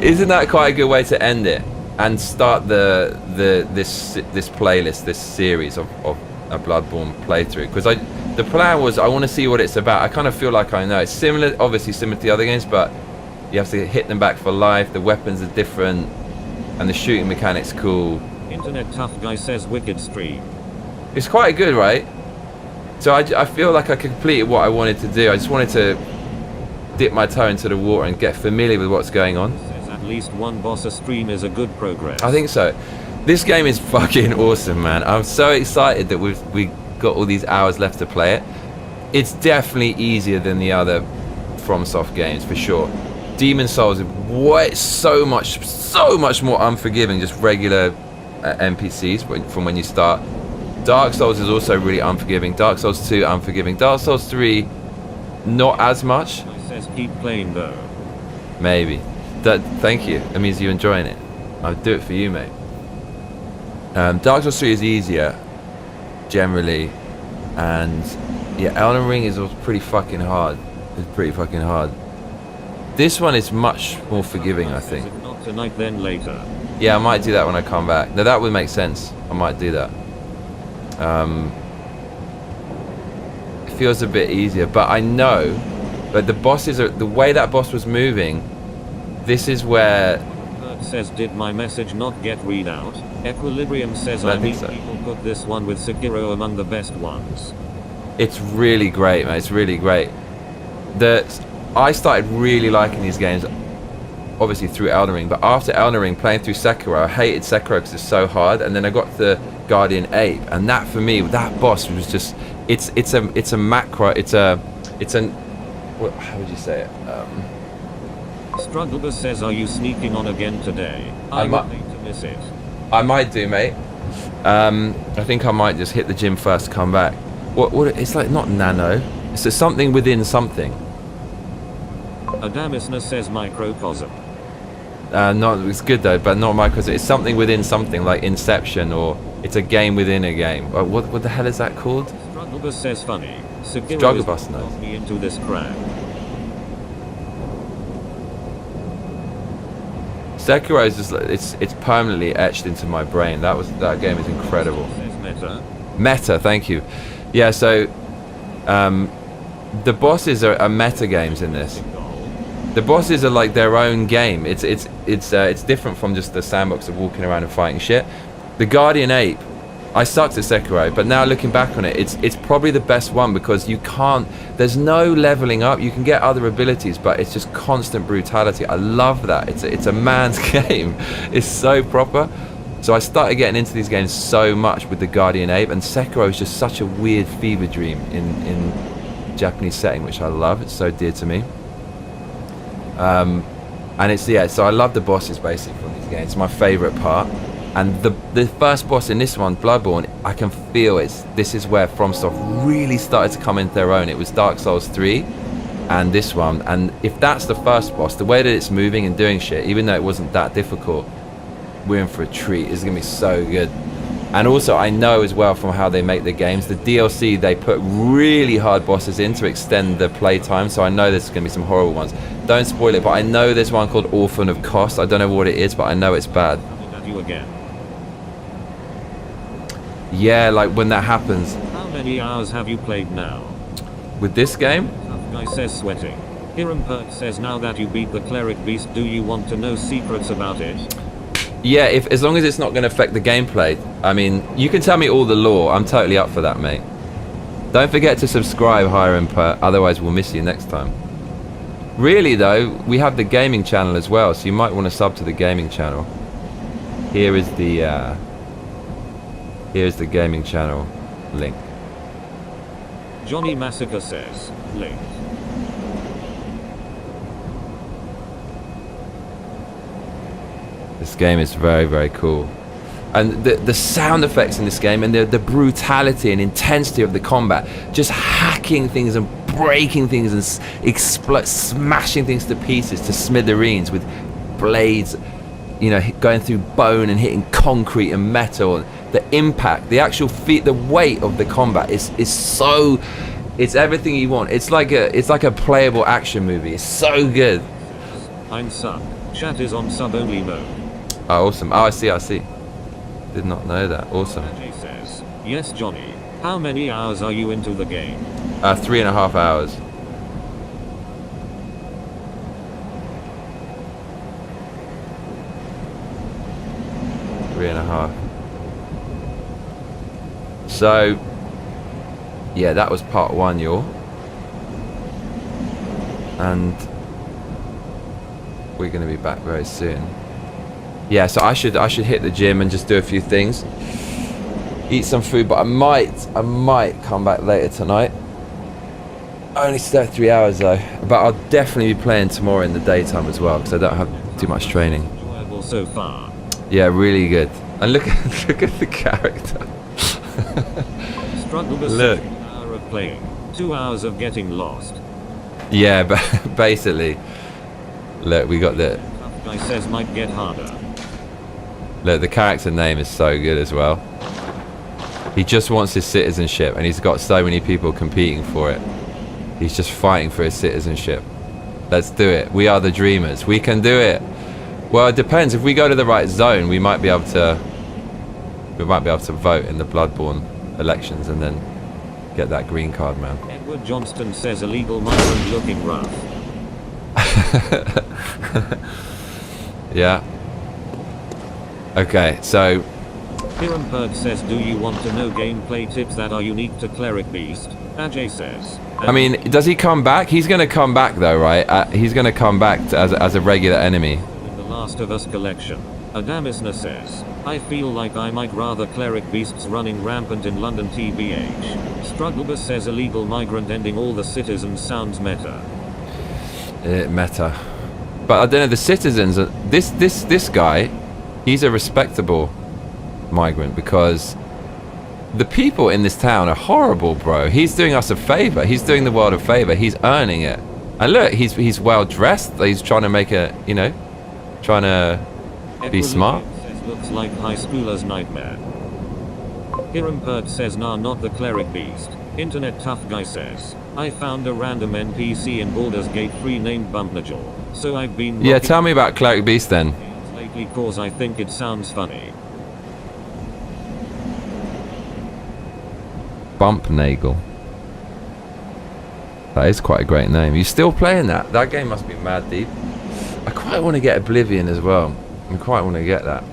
Isn't that quite a good way to end it and start this playlist, this series of a Bloodborne playthrough? Because the plan was I want to see what it's about. I kind of feel like I know. It's similar, obviously similar to the other games, but you have to hit them back for life. The weapons are different, and the shooting mechanic's cool. Internet Tough Guy says wicked stream. It's quite good, right? So I feel like I completed what I wanted to do. I just wanted to dip my toe into the water and get familiar with what's going on. Says at least one boss a stream is a good progress. I think so. This game is fucking awesome, man. I'm so excited that we got all these hours left to play it. It's definitely easier than the other FromSoft games, for sure. Demon Souls is so much more unforgiving, just regular NPCs from when you start. Dark Souls is also really unforgiving. Dark Souls 2 unforgiving. Dark Souls 3 not as much. It says keep playing though. Maybe. Thank you. That means you're enjoying it. I'll do it for you, mate. Dark Souls 3 is easier, generally, and yeah, Elden Ring is also pretty fucking hard. It's pretty fucking hard. This one is much more forgiving, I think. Not tonight, then later. Yeah, I might do that when I come back. Now that would make sense. I might do that. It feels a bit easier, but I know that the bosses are the way that boss was moving. This is where. Bert says, did my message not get read out? Equilibrium says, I mean, people put this one with Sekiro among the best ones. It's really great, man. It's really great. I started really liking these games, obviously through Elden Ring, but after Elden Ring, playing through Sekiro, I hated Sekiro because it's so hard, and then I got the Guardian Ape, and that for me, that boss was just, it's a macro, how would you say it? Strugglebus says, are you sneaking on again today? I would hate to miss it. I might do, mate. I think I might just hit the gym first, come back. What? It's like not nano. It's something within something. Adamisna says microcosm. It's good though, but not microcosm. It's something within something, like Inception, or it's a game within a game. What the hell is that called? Strugglebus says funny. Strugglebus knows. Me into this crap. Sekiro is just it's permanently etched into my brain. That game is incredible. Meta, thank you. Yeah, so the bosses are meta games in this. The bosses are like their own game. It's different from just the sandbox of walking around and fighting shit. The Guardian Ape, I sucked at Sekiro, but now looking back on it, it's probably the best one because there's no leveling up. You can get other abilities, but it's just constant brutality. I love that. It's a man's game. It's so proper. So I started getting into these games so much with the Guardian Ape, and Sekiro is just such a weird fever dream in Japanese setting, which I love. It's so dear to me. And so I love the bosses basically from these games. It's my favorite part. And the first boss in this one, Bloodborne, I can feel this is where FromSoft really started to come into their own. It was Dark Souls 3 and this one. And if that's the first boss, the way that it's moving and doing shit, even though it wasn't that difficult, we're in for a treat. It's going to be so good. And also, I know as well from how they make the games, the DLC, they put really hard bosses in to extend the playtime. So I know there's going to be some horrible ones. Don't spoil it, but I know there's one called Orphan of Cost. I don't know what it is, but I know it's bad. You again. Yeah, like when that happens. How many hours have you played now? With this game? Tough guy says sweating. Hiram Perk says, now that you beat the Cleric beast, do you want to know secrets about it? Yeah, as long as it's not going to affect the gameplay. I mean, you can tell me all the lore. I'm totally up for that, mate. Don't forget to subscribe, Hiram Perk, otherwise we'll miss you next time. Really though, we have the gaming channel as well, so you might want to sub to the gaming channel. Here's the gaming channel link. Johnny Massacre says, link. This game is very, very cool. And the sound effects in this game and the brutality and intensity of the combat, just hacking things and breaking things and smashing things to pieces, to smithereens with blades, you know, going through bone and hitting concrete and metal. The impact, the actual the weight of the combat is so, it's everything you want. It's like a playable action movie. It's so good. I'm sub. Chat is on sub only mode. Oh, awesome. Oh, I see. Did not know that. Awesome. He says, yes, Johnny. How many hours are you into the game? 3.5 hours. Three and a half. So, yeah, that was part one, y'all. And we're going to be back very soon. Yeah, so I should hit the gym and just do a few things. Eat some food, but I might come back later tonight. I only slept 3 hours though. But I'll definitely be playing tomorrow in the daytime as well, because I don't have too much training. Enjoyable so far. Yeah, really good. And look at the character. Look. 1 hour of playing, 2 hours of getting lost. Yeah, but basically, look, we got the. Tough guy says might get harder. Look, the character name is so good as well. He just wants his citizenship, and he's got so many people competing for it. He's just fighting for his citizenship. Let's do it. We are the dreamers. We can do it. Well, it depends. If we go to the right zone, we might be able to. We might be able to vote in the Bloodborne elections and then get that green card, man. Edward Johnston says illegal migrant looking rough. Yeah. Okay, so. Hiram Berg says, do you want to know gameplay tips that are unique to Cleric Beast? Ajay says. I mean, does he come back? He's going to come back though, right? He's going to come back as a regular enemy. In the Last of Us collection. Adamisna says, I feel like I might rather Cleric Beasts running rampant in London TBH. Strugglebus says illegal migrant ending all the citizens sounds meta. Meta. But I don't know, the citizens, this guy, he's a respectable migrant because the people in this town are horrible, bro. He's doing us a favor. He's doing the world a favor. He's earning it. And look, he's well dressed. He's trying to make a, you know, trying to be smart. Says, looks like high schooler's nightmare. Hiram Pert says, nah, not the Cleric Beast. Internet Tough Guy says, I found a random NPC in Baldur's Gate 3 named Bumpnajal. So I've been... Yeah, tell me about Cleric Beast then. Lately cause I think it sounds funny. Bumpnagel. That is quite a great name. You still playing that? That game must be mad deep. I quite want to get Oblivion as well. I quite want to get that.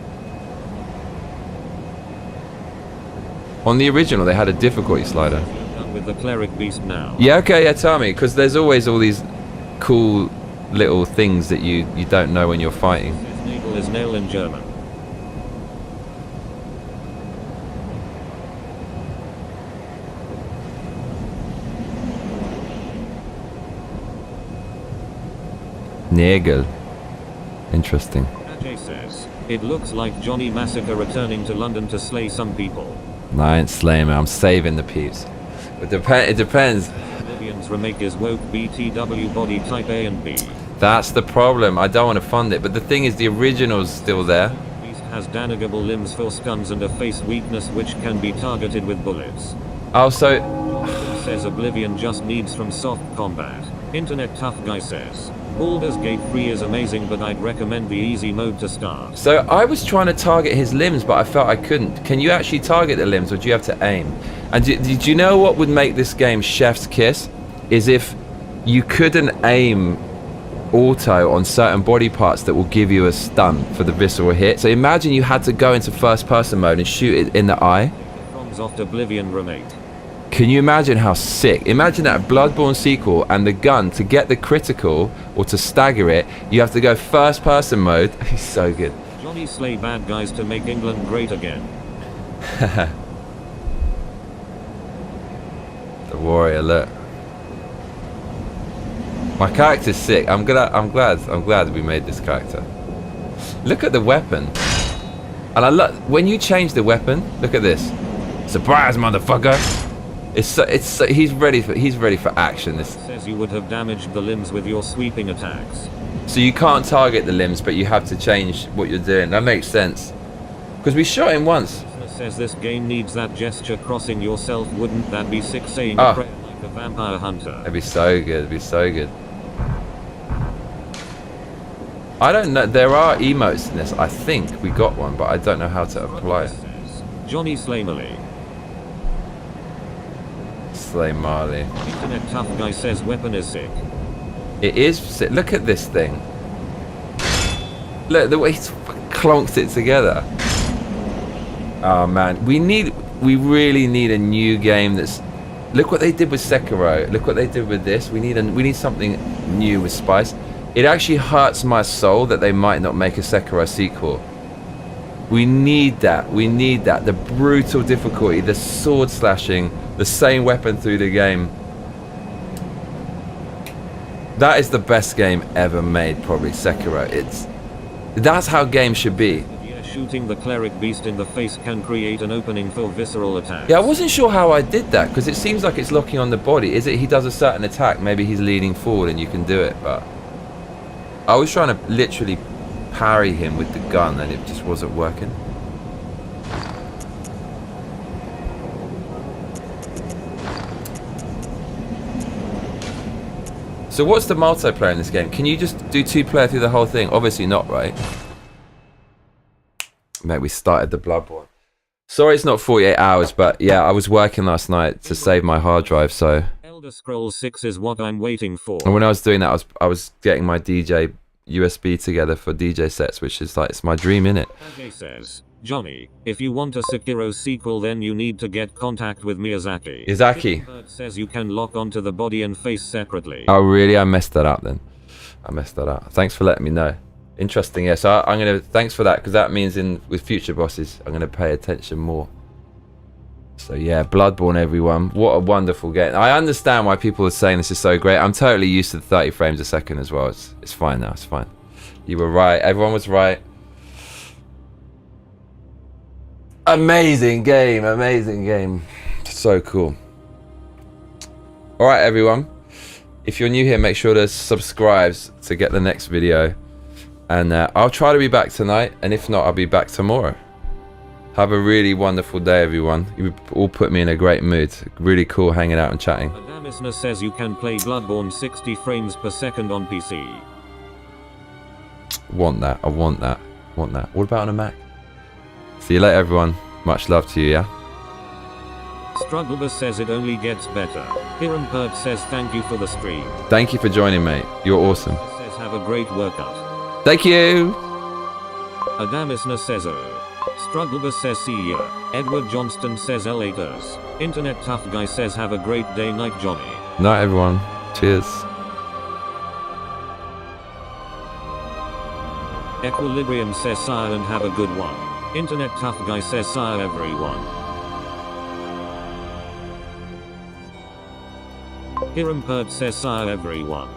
On the original, they had a difficulty slider. With the Cleric Beast now. Yeah, okay, yeah, tell me, because there's always all these cool little things that you don't know when you're fighting. Nagel is nail in German. Nagel. Interesting. Ajay says, it looks like Johnny Massacre returning to London to slay some people. No, I ain't slaying, man. I'm saving the peeps. It depends. Oblivion's remake is woke BTW body type A and B. That's the problem. I don't want to fund it. But the thing is, the original's still there. Beast has danagable limbs for stuns and a face weakness which can be targeted with bullets. Oh, so... says Oblivion just needs from soft combat. Internet Tough Guy says, Baldur's Gate 3 is amazing, but I'd recommend the easy mode to start. So I was trying to target his limbs, but I felt I couldn't. Can you actually target the limbs, or do you have to aim? And did you know what would make this game chef's kiss? Is if you couldn't aim auto on certain body parts that will give you a stun for the visceral hit. So imagine you had to go into first person mode and shoot it in the eye. From Oblivion remake. Can you imagine how sick? Imagine that Bloodborne sequel, and the gun, to get the critical or to stagger it, you have to go first person mode. It's so good. Johnny slay bad guys to make England great again. The warrior, look. My character's sick. I'm glad we made this character. Look at the weapon. And I love when you change the weapon. Look at this. Surprise, motherfucker. He's ready for action. This says you would have damaged the limbs with your sweeping attacks. So you can't target the limbs, but you have to change what you're doing. That makes sense. Because we shot him once. Says this game needs that gesture crossing yourself. Wouldn't that be sick, saying a prayer like a vampire hunter? It'd be so good. It'd be so good. I don't know. There are emotes in this. I think we got one, but I don't know how to apply it. Johnny Slaymerly. Slay Marley. Internet Tough Guy says weapon is sick. It is sick. Look at this thing. Look the way he's clonked it together. Oh man, we really need a new game that's. Look what they did with Sekiro. Look what they did with this. We need something new with spice. It actually hurts my soul that they might not make a Sekiro sequel. We need that. We need that. The brutal difficulty, the sword slashing, the same weapon through the game. That is the best game ever made, probably Sekiro. That's how games should be. Yeah, shooting the Cleric Beast in the face can create an opening for visceral attacks. Yeah, I wasn't sure how I did that, because it seems like it's locking on the body. Is it he does a certain attack, maybe he's leaning forward and you can do it, but I was trying to literally parry him with the gun and it just wasn't working. So what's the multiplayer in this game? Can you just do 2-player through the whole thing? Obviously not, right? Mate, we started the Bloodborne. Sorry it's not 48 hours, but yeah, I was working last night to save my hard drive, so... Elder Scrolls 6 is what I'm waiting for. And when I was doing that, I was getting my DJ USB together for DJ sets, which is like, it's my dream, innit? Kage says, Johnny, if you want a Sekiro sequel, then you need to get contact with Miyazaki. Miyazaki says you can lock onto the body and face separately. Oh really? I messed that up then. I messed that up. Thanks for letting me know. Interesting. Yeah, so I'm gonna, thanks for that, because that means with future bosses I'm gonna pay attention more. So yeah, Bloodborne, everyone. What a wonderful game. I understand why people are saying this is so great. I'm totally used to the 30 frames a second as well. It's fine now, it's fine. You were right, everyone was right. Amazing game, amazing game. So cool. Alright everyone, if you're new here, make sure to subscribe to get the next video. And I'll try to be back tonight, and if not, I'll be back tomorrow. Have a really wonderful day, everyone. You all put me in a great mood. Really cool hanging out and chatting. Adamisna says you can play Bloodborne 60 frames per second on PC. Want that, I want that, want that. What about on a Mac? See you later, everyone. Much love to you, yeah? Strugglebus says it only gets better. Hiram Pert says thank you for the stream. Thank you for joining, mate. You're awesome. Says have a great workout. Thank you! Adamisna says Strugglebus says see ya. Edward Johnston says laters. Internet Tough Guy says have a great day night Johnny. Night everyone. Cheers. Equilibrium says sire and have a good one. Internet Tough Guy says sire everyone. Hiram Pert says sire everyone.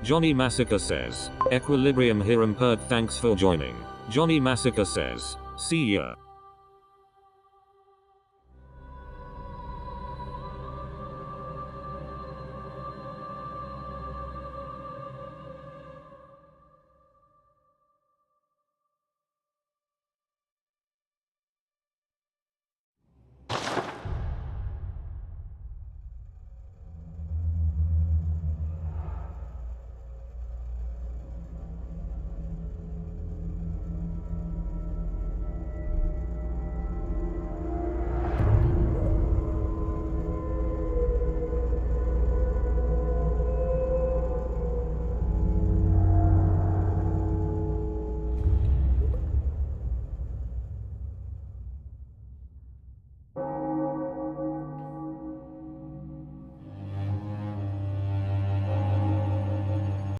Johnny Massacre says, Equilibrium Hiram Pert thanks for joining. Johnny Massacre says, see ya.